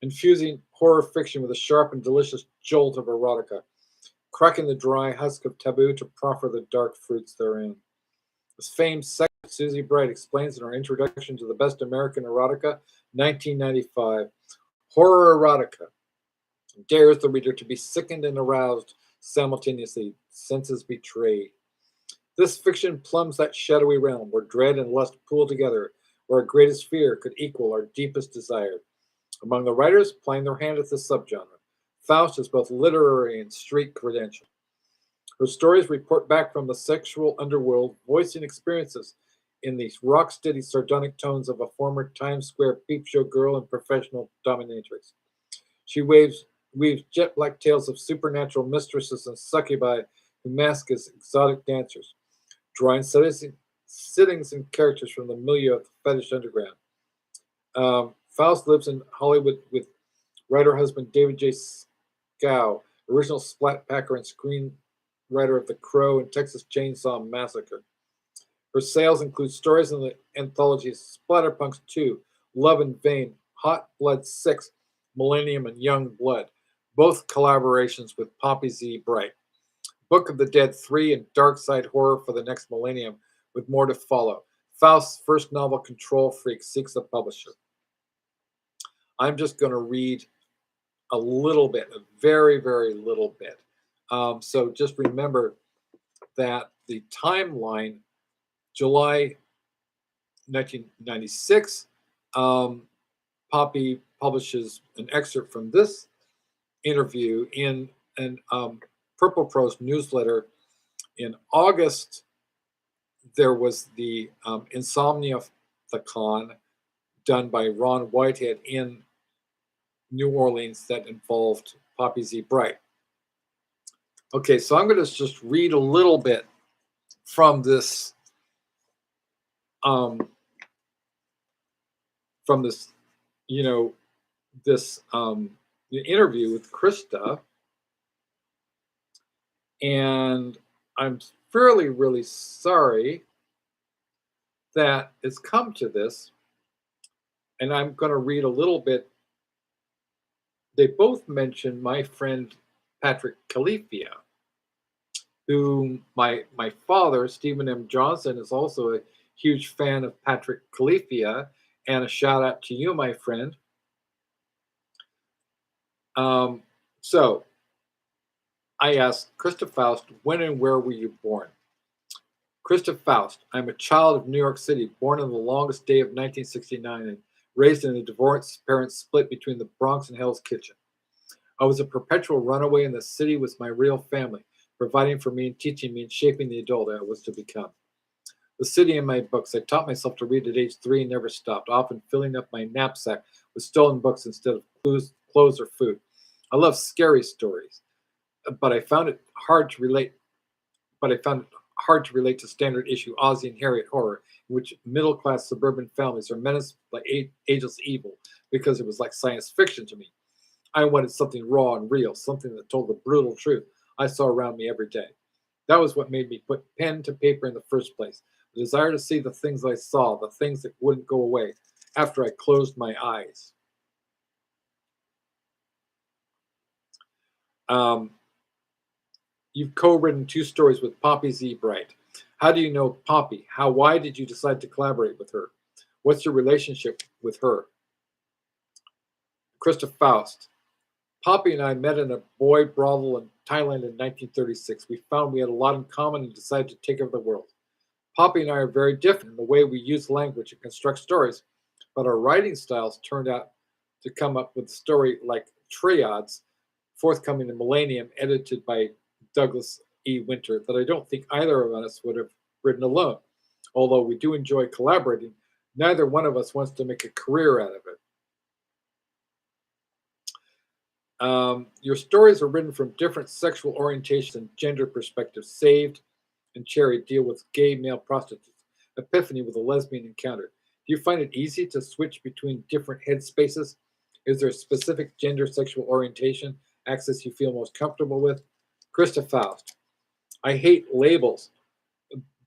infusing horror fiction with a sharp and delicious jolt of erotica, cracking the dry husk of taboo to proffer the dark fruits therein. As famed sexist Susie Bright explains in her introduction to the Best American Erotica, 1995, horror erotica dares the reader to be sickened and aroused simultaneously, senses betrayed. This fiction plumbs that shadowy realm where dread and lust pool together, where our greatest fear could equal our deepest desire. Among the writers playing their hand at this subgenre, Faust has both literary and street credential. Her stories report back from the sexual underworld, voicing experiences in these rock-steady sardonic tones of a former Times Square peep show girl and professional dominatrix. She weaves jet-black tales of supernatural mistresses and succubi who mask as exotic dancers, drawing sittings and characters from the milieu of the fetish underground. Faust lives in Hollywood with writer-husband David J. Scow, original splat packer and screenwriter of The Crow and Texas Chainsaw Massacre. Her sales include stories in the anthologies Splatterpunks 2, Love in Vain, Hot Blood 6, Millennium, and Young Blood, both collaborations with Poppy Z. Bright. Book of the Dead 3 and Dark Side Horror for the Next Millennium, with more to follow. Faust's first novel, Control Freak, seeks a publisher. I'm just going to read a little bit, a very, very little bit. So just remember that the timeline, July 1996, Poppy publishes an excerpt from this interview in an Purple Prose newsletter. In August, there was the Insomnia-thon done by Ron Whitehead in New Orleans that involved Poppy Z. Bright. Okay, so I'm going to just read a little bit from this this interview with Krista, and I'm really sorry that it's come to this. And I'm going to read a little bit. They both mentioned my friend Patrick Califia, who my father, Stephen M. Johnson, is also a huge fan of Patrick Califia. And a shout out to you, my friend. So I asked Krista Faust, when and where were you born? Krista Faust, I'm a child of New York City, born on the longest day of 1969 and raised in a divorced parents split between the Bronx and Hell's Kitchen. I was a perpetual runaway, and the city was my real family, providing for me and teaching me and shaping the adult I was to become. The city in my books. I taught myself to read at age 3 and never stopped, often filling up my knapsack with stolen books instead of clothes or food. I love scary stories, but I found it hard to relate. To standard issue Ozzie and Harriet horror, in which middle-class suburban families are menaced by ageless evil, because it was like science fiction to me. I wanted something raw and real, something that told the brutal truth I saw around me every day. That was what made me put pen to paper in the first place. The desire to see the things I saw, the things that wouldn't go away after I closed my eyes. You've co-written 2 stories with Poppy Z. Bright. How do you know Poppy? Why did you decide to collaborate with her? What's your relationship with her? Krista Faust. Poppy and I met in a boy brothel in Thailand in 1936. We found we had a lot in common and decided to take over the world. Poppy and I are very different in the way we use language and construct stories, but our writing styles turned out to come up with a story like Triads, forthcoming in Millennium, edited by Douglas E. Winter, that I don't think either of us would have written alone. Although we do enjoy collaborating, neither one of us wants to make a career out of it. Your stories are written from different sexual orientations and gender perspectives. Saved and Cherry deal with gay male prostitutes. Epiphany with a lesbian encounter. Do you find it easy to switch between different headspaces? Is there a specific gender sexual orientation axis you feel most comfortable with? Krista Faust. I hate labels,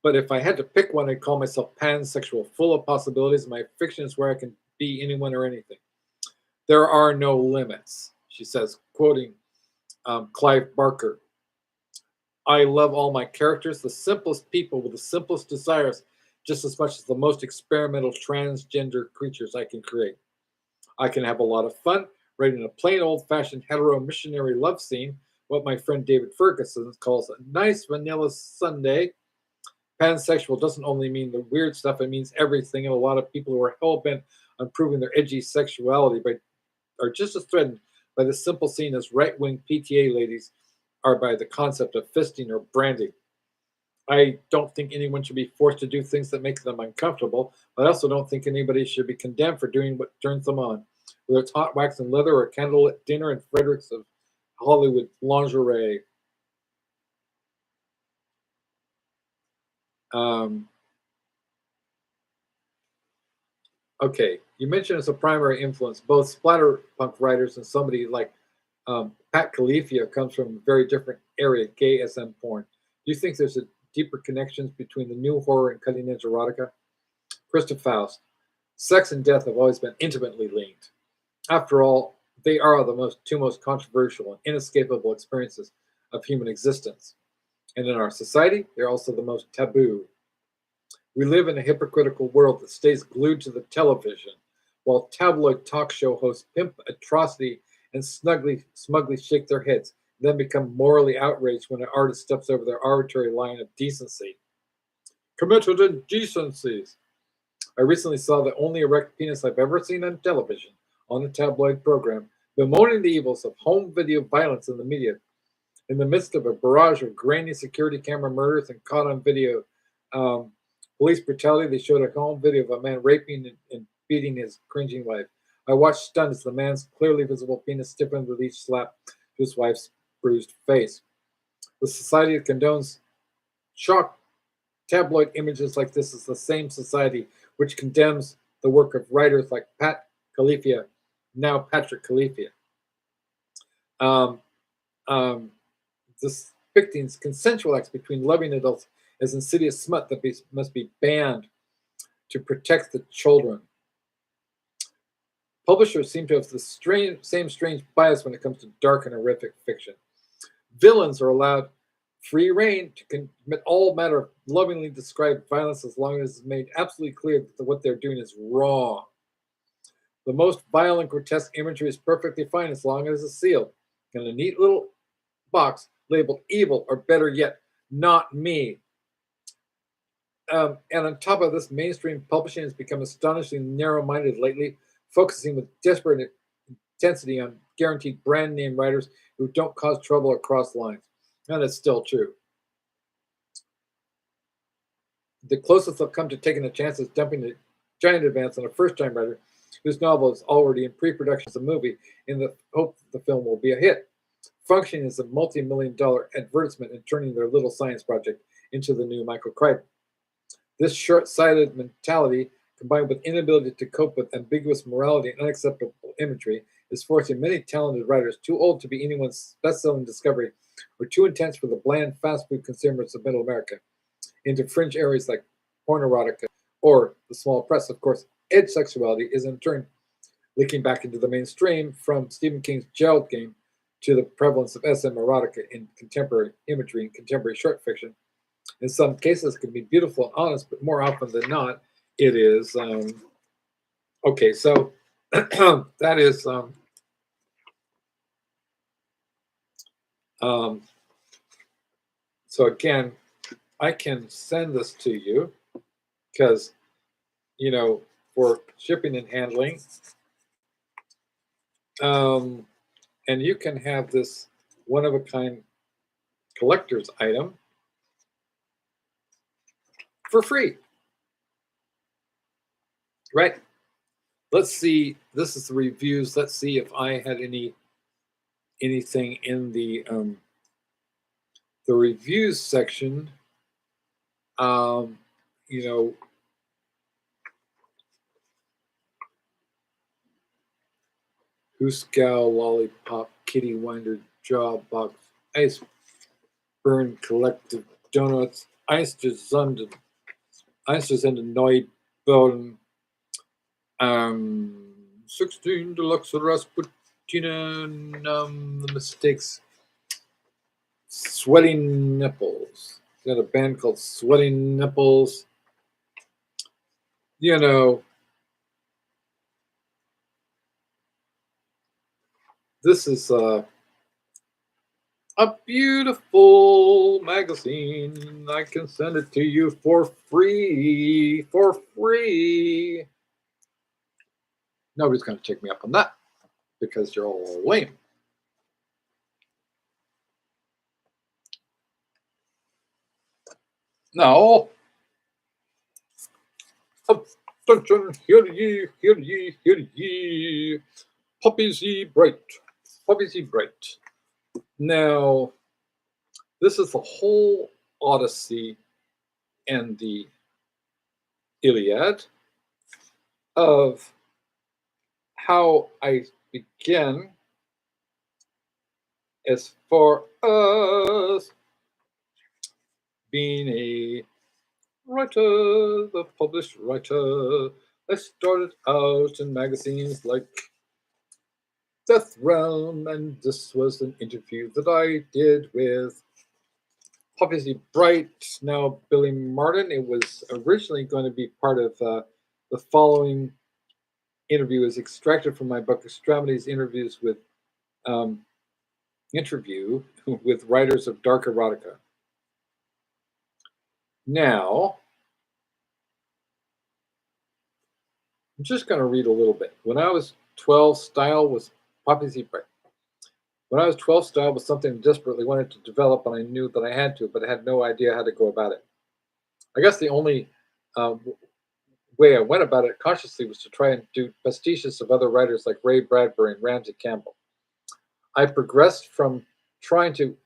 but if I had to pick one, I'd call myself pansexual, full of possibilities. My fiction is where I can be anyone or anything. There are no limits, she says, quoting Clive Barker. I love all my characters, the simplest people with the simplest desires, just as much as the most experimental transgender creatures I can create. I can have a lot of fun writing a plain old-fashioned hetero missionary love scene, what my friend David Ferguson calls a nice vanilla sundae. Pansexual doesn't only mean the weird stuff, it means everything, and a lot of people who are hell-bent on proving their edgy sexuality are just as threatened by the simple scene as right-wing PTA ladies are by the concept of fisting or branding. I don't think anyone should be forced to do things that make them uncomfortable, but I also don't think anybody should be condemned for doing what turns them on, whether it's hot wax and leather or candlelit dinner and Fredericks of Hollywood lingerie. Okay, you mentioned as a primary influence both splatterpunk writers and somebody like Pat Califia comes from a very different area, gay SM porn. Do you think there's a deeper connections between the new horror and cutting edge erotica? Krista Faust. Sex and death have always been intimately linked. After all, they are the two most controversial and inescapable experiences of human existence. And in our society, they're also the most taboo. We live in a hypocritical world that stays glued to the television, while tabloid talk show hosts pimp atrocity and smugly shake their heads, then become morally outraged when an artist steps over their arbitrary line of decency. Committed indecencies. I recently saw the only erect penis I've ever seen on television, on a tabloid program, bemoaning the evils of home video violence in the media. In the midst of a barrage of grainy security camera murders and caught on video police brutality, they showed a home video of a man raping and beating his cringing wife. I watched stunned as the man's clearly visible penis stiffened with each slap to his wife's bruised face. The society that condones shock tabloid images like this is the same society which condemns the work of writers like Pat Califia now Patrick Califia. Depicting consensual acts between loving adults as insidious smut that must be banned to protect the children. Publishers seem to have the same strange bias when it comes to dark and horrific fiction. Villains are allowed free reign to commit all manner of lovingly described violence as long as it's made absolutely clear that what they're doing is wrong. The most vile and grotesque imagery is perfectly fine as long as it's sealed in a neat little box labeled evil, or better yet, not me. And on top of this, mainstream publishing has become astonishingly narrow-minded lately, focusing with desperate intensity on guaranteed brand name writers who don't cause trouble or cross lines. And it's still true. The closest they'll come to taking a chance is dumping a giant advance on a first-time writer whose novel is already in pre-production as a movie in the hope that the film will be a hit, functioning as a multi-million-dollar advertisement and turning their little science project into the new Michael Crichton. This short-sighted mentality, combined with inability to cope with ambiguous morality and unacceptable imagery, is forcing many talented writers too old to be anyone's best-selling discovery or too intense for the bland fast food consumers of middle America into fringe areas like porn erotica or the small press. Of course, edge sexuality is in turn leaking back into the mainstream, from Stephen King's Gerald game to the prevalence of SM erotica in contemporary imagery and contemporary short fiction. In some cases, it can be beautiful and honest, but more often than not, it is okay. So that is so again, I can send this to you because, you know, for shipping and handling, and you can have this one-of-a-kind collector's item for free, right? Let's see. This is the reviews. Let's see if I had anything in the reviews section. You know, Hooskow, Lollipop, Kitty Winder, Jaw Box, Ice Burn Collective Donuts, Eistersund Neubeln, 16 Deluxe Rasputina, The Mistakes, Sweating Nipples. Got a band called Sweating Nipples. You know, this is a beautiful magazine. I can send it to you for free. For free. Nobody's going to take me up on that because you're all lame. Now, attention, hear ye, hear ye, hear ye. Poppy Z. Bright. Poppy Z. Bright. Now, this is the whole Odyssey and the Iliad of how I begin as far as being a writer, the published writer. I started out in magazines like Death Realm, and this was an interview that I did with Poppy Z. Bright, now Billy Martin. It was originally going to be part of the following interview is extracted from my book, Extremities Interviews with Writers of Dark Erotica. Now, I'm just going to read a little bit. When I was 12, style was Poppy Z. Bright. When I was 12, style was something I desperately wanted to develop, and I knew that I had to, but I had no idea how to go about it. I guess the only way I went about it consciously was to try and do pastiches of other writers like Ray Bradbury and Ramsey Campbell. I progressed from trying to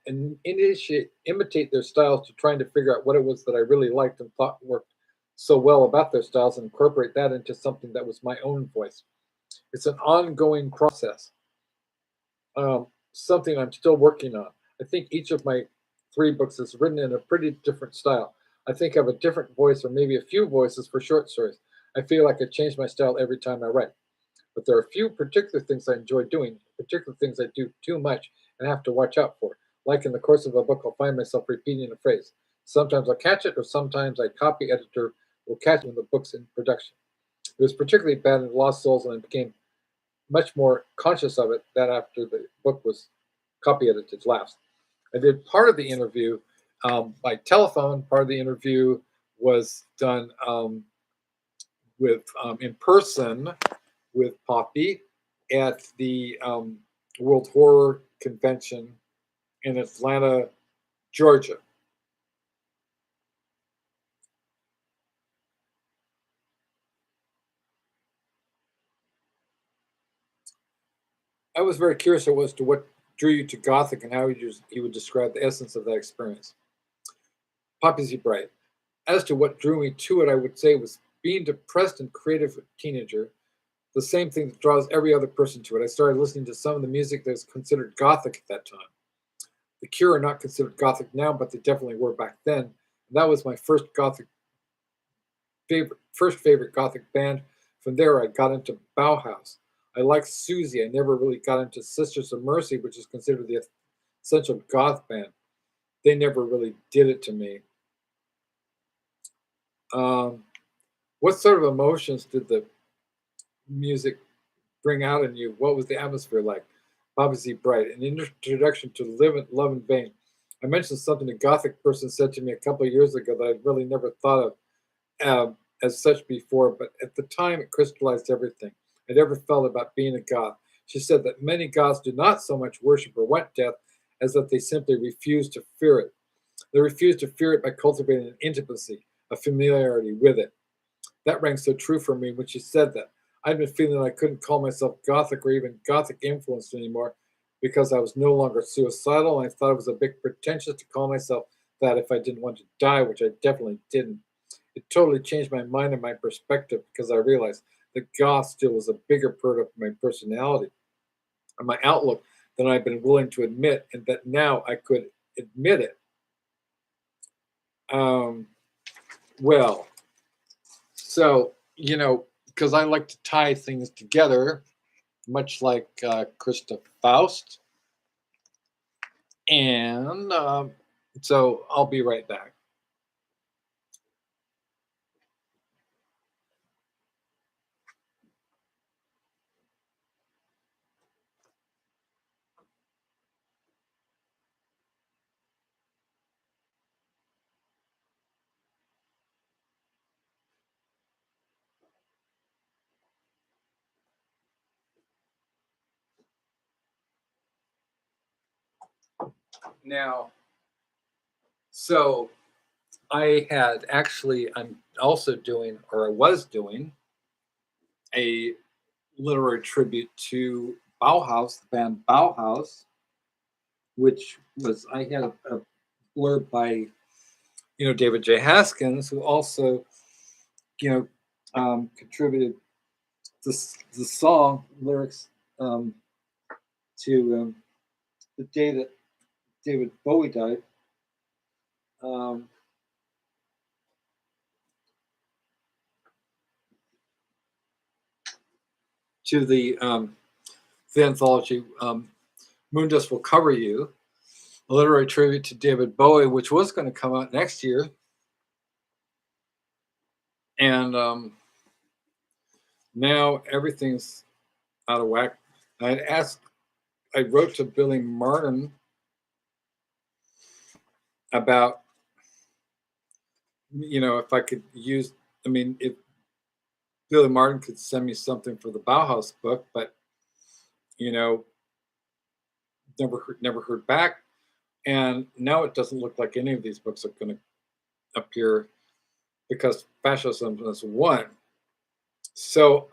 imitate their styles to trying to figure out what it was that I really liked and thought worked so well about their styles and incorporate that into something that was my own voice. It's an ongoing process. Something I'm still working on. I think each of my 3 books is written in a pretty different style. I think I have a different voice, or maybe a few voices for short stories. I feel like I change my style every time I write. But there are a few particular things I enjoy doing, particular things I do too much and have to watch out for. Like in the course of a book, I'll find myself repeating a phrase. Sometimes I'll catch it, or sometimes a copy editor will catch it when the book's in production. It was particularly bad in Lost Souls, and I became much more conscious of it that after the book was copy edited last. I did part of the interview by telephone. Part of the interview was done with in person with Poppy at the World Horror Convention in Atlanta, Georgia. I was very curious as to what drew you to Gothic and how he would describe the essence of that experience. Poppy Z. Brite. As to what drew me to it, I would say was being depressed and creative teenager, the same thing that draws every other person to it. I started listening to some of the music that was considered Gothic at that time. The Cure are not considered Gothic now, but they definitely were back then. And that was my first favorite Gothic band. From there, I got into Bauhaus. I liked Susie. I never really got into Sisters of Mercy, which is considered the essential goth band. They never really did it to me. What sort of emotions did the music bring out in you? What was the atmosphere like? Poppy Z. Brite. An introduction to Love in Vain. I mentioned something a Gothic person said to me a couple of years ago that I'd really never thought of as such before, but at the time it crystallized everything I'd ever felt about being a goth. She said that many goths do not so much worship or want death as that they simply refuse to fear it. They refuse to fear it by cultivating an intimacy, a familiarity with it. That rang so true for me when she said that. I'd been feeling I couldn't call myself Gothic or even Gothic influenced anymore because I was no longer suicidal, and I thought it was a bit pretentious to call myself that if I didn't want to die, which I definitely didn't. It totally changed my mind and my perspective because I realized that goth still was a bigger part of my personality and my outlook than I'd been willing to admit, and that now I could admit it. Well, so, because I like to tie things together, much like Krista Faust. And so I'll be right back. Now, so I had actually, I'm also doing, or I was doing, a literary tribute to Bauhaus, the band Bauhaus, which was, I had a blurb by, David J. Haskins, who also, contributed the song lyrics to the day that David Bowie died. To the anthology Moondust Will Cover You, a literary tribute to David Bowie, which was going to come out next year. And now everything's out of whack. I wrote to Billy Martin about, if I could use, if Billy Martin could send me something for the Bauhaus book, but, never heard back. And now it doesn't look like any of these books are going to appear because fascism has won. So,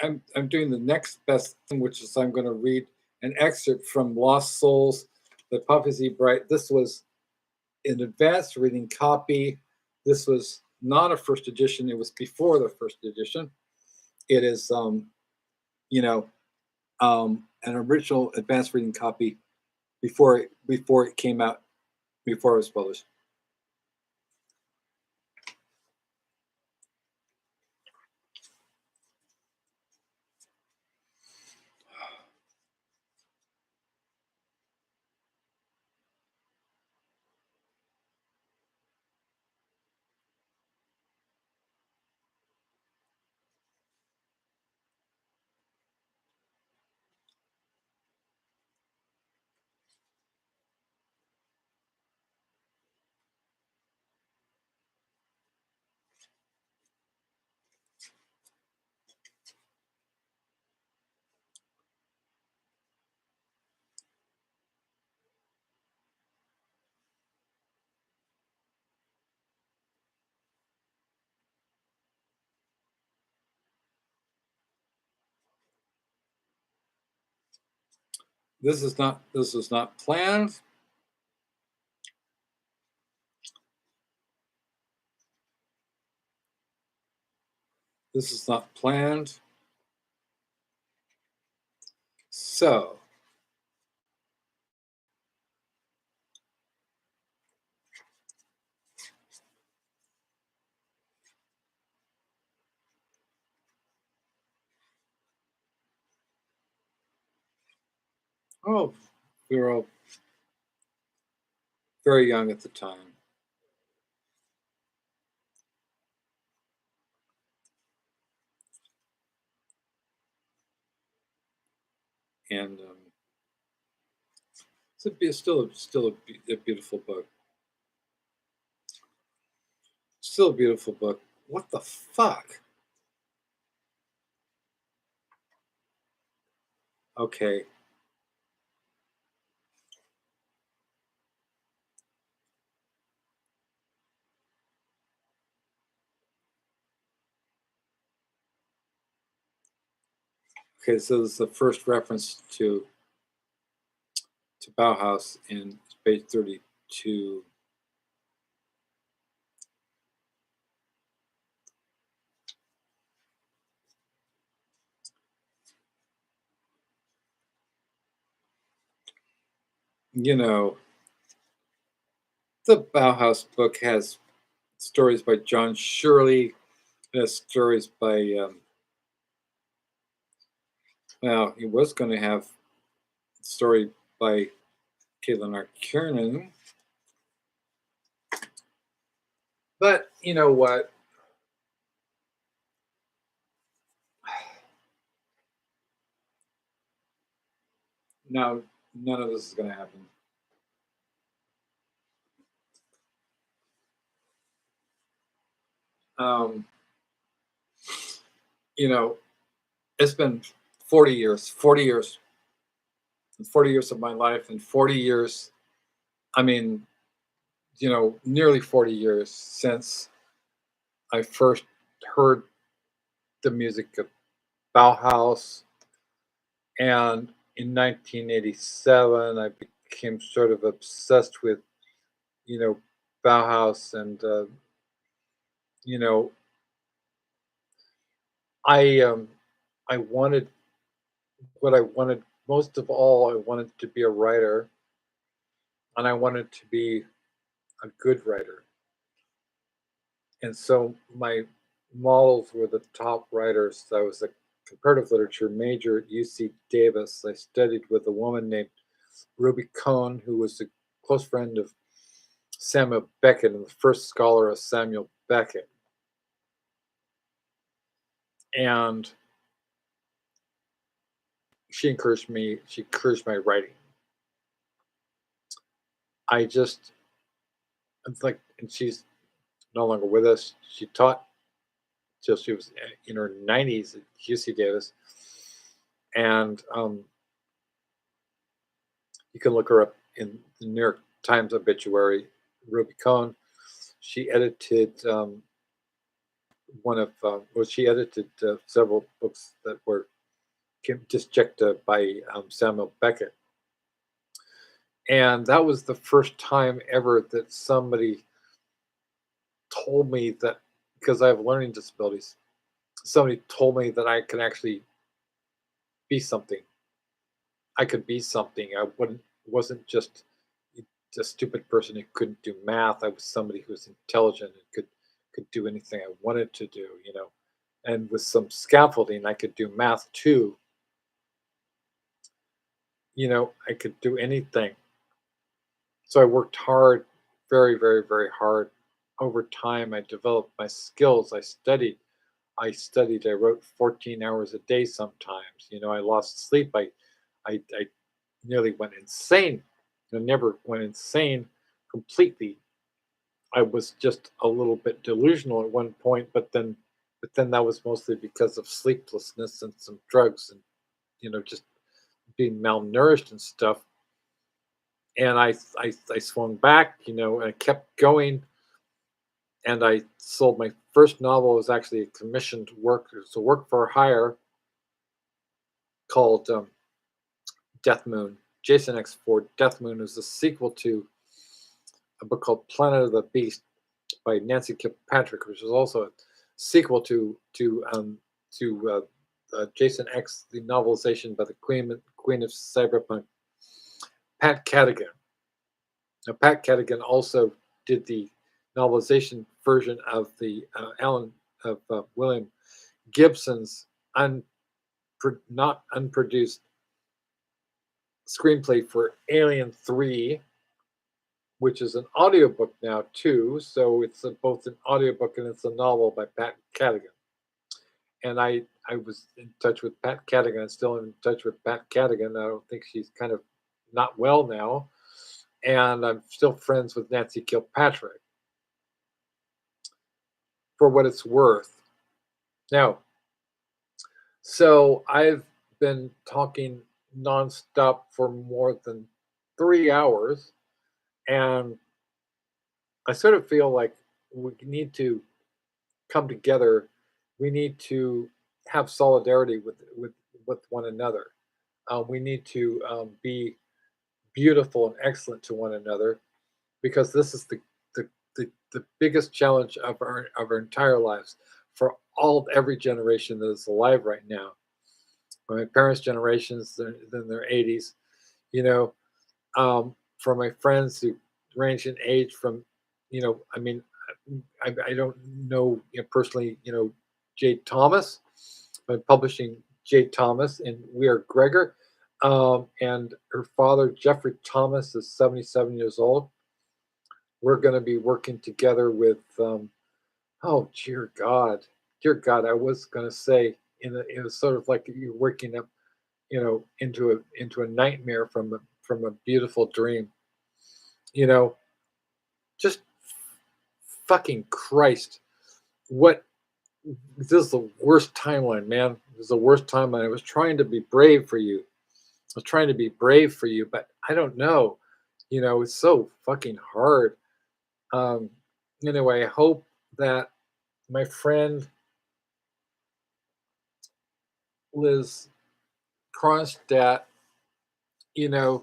I'm doing the next best thing, which is I'm going to read an excerpt from Lost Souls, the Poppy Z. Brite. This was an advanced reading copy. This was not a first edition. It was before the first edition. It is an original advanced reading copy before it came out, before it was published. This is not planned. This is not planned. So, oh, we were all very young at the time. And it's still a beautiful book. Still a beautiful book. What the fuck? Okay. Okay, so this is the first reference to Bauhaus in page 32. You know, the Bauhaus book has stories by John Shirley. It has stories by, well, he was going to have a story by Caitlin R. Kiernan. But you know what? No, none of this is going to happen. You know, it's been 40 years of my life, and 40 years, I mean, nearly 40 years since I first heard the music of Bauhaus. And in 1987, I became sort of obsessed with, Bauhaus. And, I wanted, what I wanted most of all, I wanted to be a writer, and I wanted to be a good writer. And so my models were the top writers. I was a comparative literature major at UC Davis. I studied with a woman named Ruby Cohn, who was a close friend of Samuel Beckett and the first scholar of Samuel Beckett. And she encouraged my writing. It's like, and she's no longer with us. She taught till she was in her 90s at UC Davis. And you can look her up in the New York Times obituary, Ruby Cohn. She edited she edited several books that were just checked by Samuel Beckett. And that was the first time ever that somebody told me that, because I have learning disabilities, somebody told me that I can actually be something. I could be something. I wasn't just a stupid person who couldn't do math. I was somebody who was intelligent and could do anything I wanted to do, And with some scaffolding, I could do math too. I could do anything. So I worked hard, very, very, very hard. Over time, I developed my skills. I studied. I wrote 14 hours a day sometimes. I lost sleep. I nearly went insane. I never went insane completely. I was just a little bit delusional at one point, but then that was mostly because of sleeplessness and some drugs and just being malnourished and stuff. And I swung back, and I kept going. And I sold my first novel. It was actually a commissioned work. It was a work for hire called Death Moon. Jason X Ford. Death Moon is a sequel to a book called Planet of the Beast by Nancy Kilpatrick, which is also a sequel to Jason X, the novelization by the Queen of Cyberpunk, Pat Cadigan. Now, Pat Cadigan also did the novelization version of the William Gibson's not unproduced screenplay for Alien 3, which is an audiobook now too. So it's both an audiobook and it's a novel by Pat Cadigan. And I was in touch with Pat Cadigan. I'm still in touch with Pat Cadigan. I don't think she's kind of not well now. And I'm still friends with Nancy Kilpatrick, for what it's worth. Now, so I've been talking nonstop for more than 3 hours, and I sort of feel like we need to come together. We need to have solidarity with one another. We need to be beautiful and excellent to one another, because this is the biggest challenge of our entire lives for every generation that is alive right now. For my parents' generations, they're in their 80s, for my friends who range in age from, I mean, I don't know, personally, Jade Thomas. I'm publishing Jade Thomas and We Are Gregor. And her father, Jeffrey Thomas, is 77 years old. We're going to be working together with, oh, dear God, I was going to say, it was sort of like you're waking up, into a nightmare from a beautiful dream. Just fucking Christ, what? This is the worst timeline, man. This is the worst timeline. I was trying to be brave for you. But I don't know. It's so fucking hard. Anyway, I hope that my friend Liz Kronstadt, the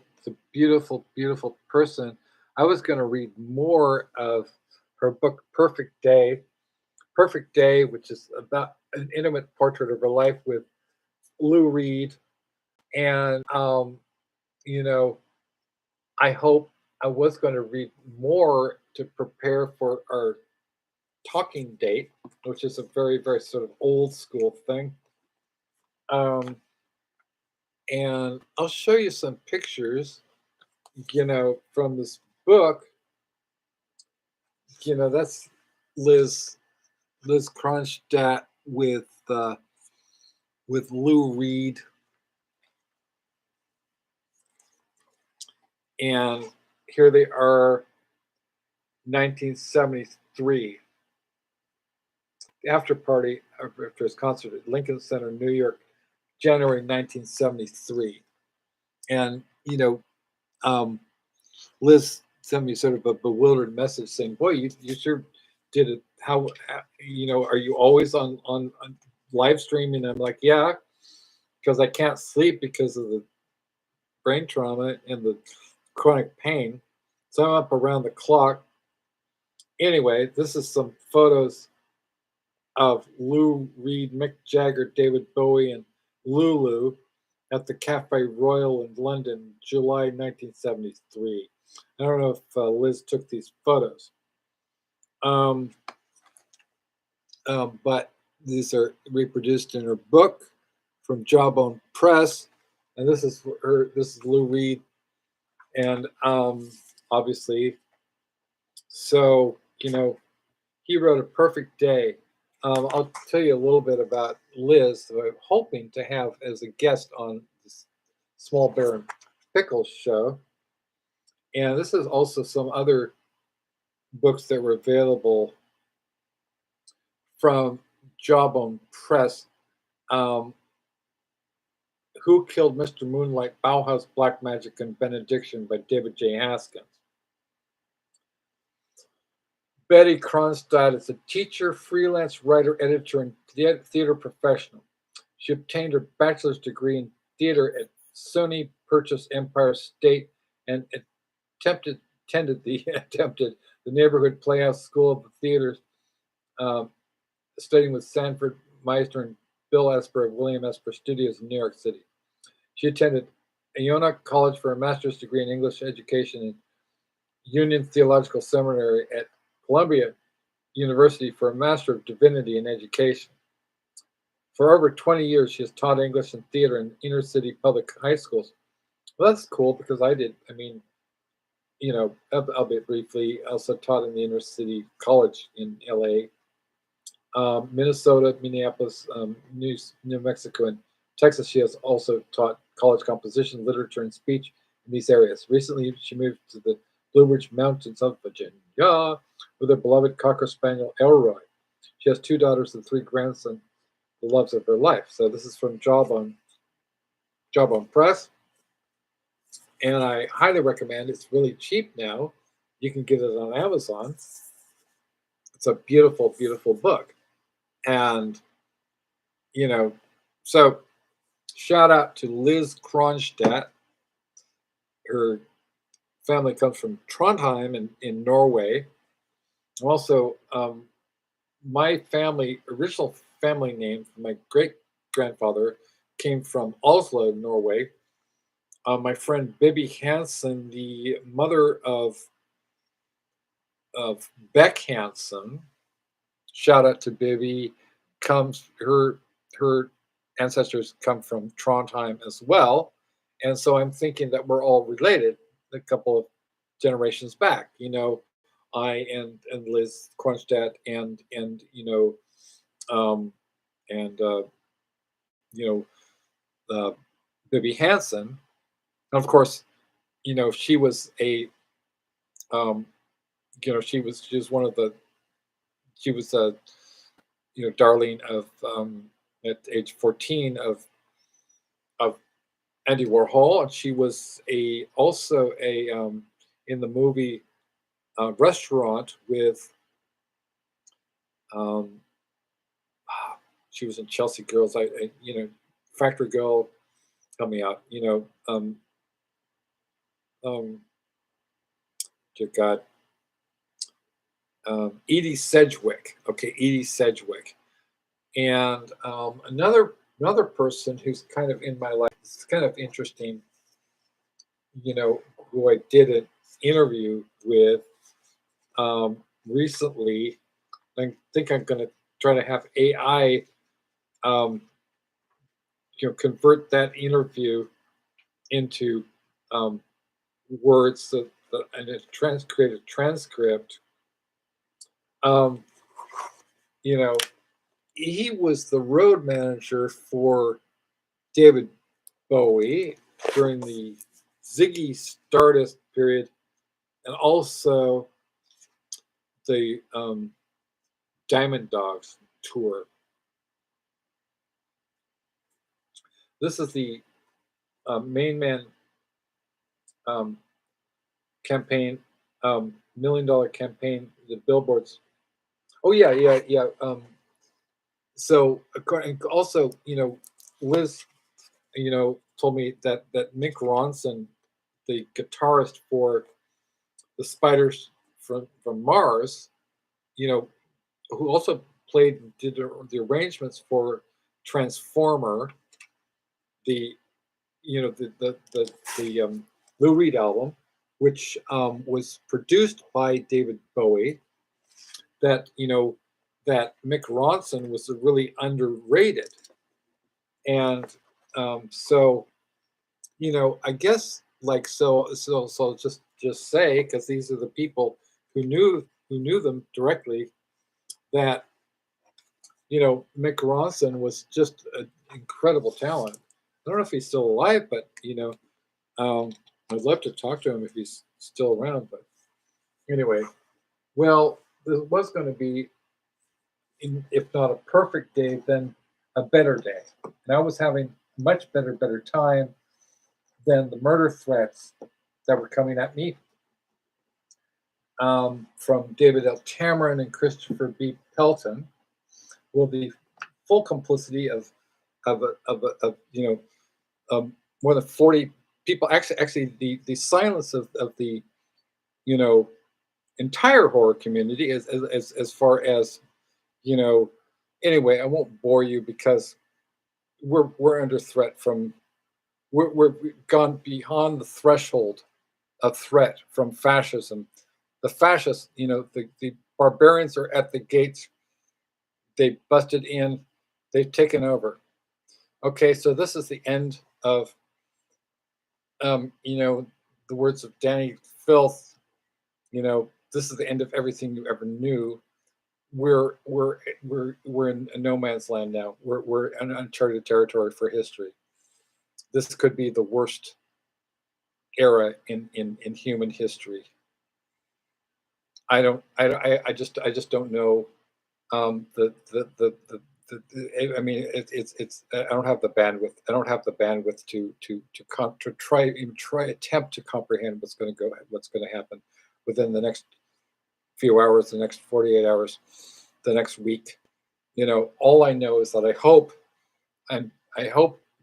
beautiful, beautiful person. I was going to read more of her book, Perfect Day, which is about an intimate portrait of her life with Lou Reed. And, I hope I was going to read more to prepare for our talking date, which is a very, very sort of old school thing. And I'll show you some pictures, from this book. That's Liz Kronstadt with Lou Reed. And here they are, 1973. After party after his concert at Lincoln Center, New York, January 1973. And, Liz sent me sort of a bewildered message saying, boy, you sure did it. How, are you always on live streaming? I'm like, yeah, because I can't sleep because of the brain trauma and the chronic pain. So I'm up around the clock. Anyway, this is some photos of Lou Reed, Mick Jagger, David Bowie, and Lulu. at the Cafe Royal in London, July 1973. I don't know if Liz took these photos. But these are reproduced in her book from Jawbone Press, and this is her. This is Lou Reed, and obviously, so he wrote A Perfect Day. I'll tell you a little bit about Liz, who I'm hoping to have as a guest on this Small Bear and Pickles show. And this is also some other books that were available from Jawbone Press. Who Killed Mr. Moonlight, Bauhaus, Black Magic, and Benediction by David J. Haskins. Betty Kronstadt is a teacher, freelance writer, editor, and theater professional. She obtained her bachelor's degree in theater at SUNY Purchase Empire State and attended the Neighborhood Playhouse School of Theater, studying with Sanford Meisner and Bill Esper of William Esper Studios in New York City. She attended Iona College for a master's degree in English education and Union Theological Seminary at Columbia University for a Master of Divinity in Education. For over 20 years, she has taught English and theater in inner city public high schools. Well, that's cool because I did. I mean, albeit briefly, I also taught in the inner city college in LA, Minnesota, Minneapolis, New Mexico, and Texas. She has also taught college composition, literature, and speech in these areas. Recently, she moved to the Blue Ridge Mountains of Virginia with her beloved Cocker Spaniel, Elroy. She has 2 daughters and 3 grandsons, the loves of her life. So this is from Jawbone Press. And I highly recommend it. It's really cheap now. You can get it on Amazon. It's a beautiful, beautiful book. And, so shout out to Liz Kronstadt. Her family comes from Trondheim in Norway. Also, my original family name, my great-grandfather, came from Oslo, Norway. My friend Bibi Hansen, the mother of Beck Hansen, shout out to Bibi, her ancestors come from Trondheim as well. And so I'm thinking that we're all related a couple of generations back. I and Liz Kronstadt and Bibi Hansen. And of course, she was a she was one of the darling of at age 14 of Andy Warhol, and she was also in the movie Restaurant with she was in Chelsea Girls. Factory Girl, help me out. Dear God. Edie Sedgwick. Okay, Edie Sedgwick. And another person who's kind of in my life, it's kind of interesting, who I did an interview with recently. I think I'm going to try to have AI convert that interview into words and create a transcript. He was the road manager for David Bowie during the Ziggy Stardust period, and also the Diamond Dogs tour. This is the Main Man campaign, $1 million campaign, the billboards. Oh yeah. So also, Liz, told me that Mick Ronson, the guitarist for the Spiders from Mars, who also did the arrangements for Transformer, the the Lou Reed album, which was produced by David Bowie. That that Mick Ronson was really underrated, and so I guess like so just say, because these are the people who knew them directly, that Mick Ronson was just an incredible talent. I don't know if he's still alive, but I'd love to talk to him if he's still around. But anyway, well, there was going to be, if not a perfect day, then a better day. And I was having much better time than the murder threats that were coming at me from David L. Cameron and Christopher B. Pelton. Well, the full complicity of more than 40 people. Actually, the silence of the entire horror community as far as Anyway, I won't bore you because we're under threat from we've gone beyond the threshold of threat from fascism. The fascists, the barbarians are at the gates. They busted in. They've taken over. Okay, so this is the end of the words of Danny Filth. This is the end of everything you ever knew. We're in a no man's land now. We're in uncharted territory for history. This could be the worst era in human history. I just don't know. I mean, it's I don't have the bandwidth. I don't have the bandwidth to attempt to comprehend what's going to happen within the next few hours, the next 48 hours, the next week. All I know is that I hope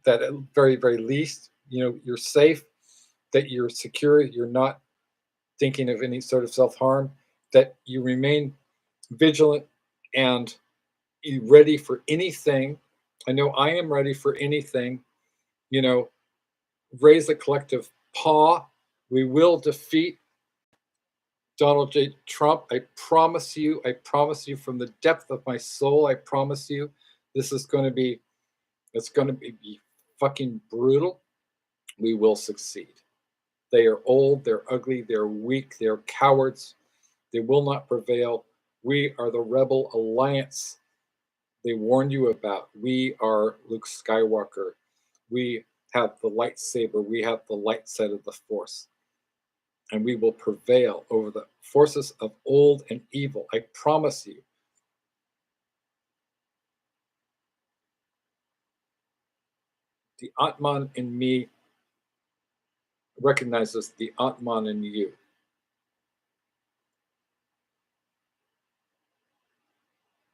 that at very, very least, you're safe, that you're secure, you're not thinking of any sort of self-harm, that you remain vigilant and ready for anything. I know I am ready for anything. Raise a collective paw. We will defeat Donald J. Trump. I promise you from the depth of my soul, I promise you, it's going to be fucking brutal. We will succeed. They are old, they're ugly, they're weak, they're cowards. They will not prevail. We are the Rebel Alliance they warned you about. We are Luke Skywalker. We have the lightsaber. We have the light side of the Force. And we will prevail over the forces of old and evil. I promise you. The Atman in me recognizes the Atman in you.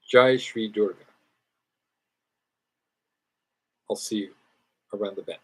Jai Shri Durga. I'll see you around the bend.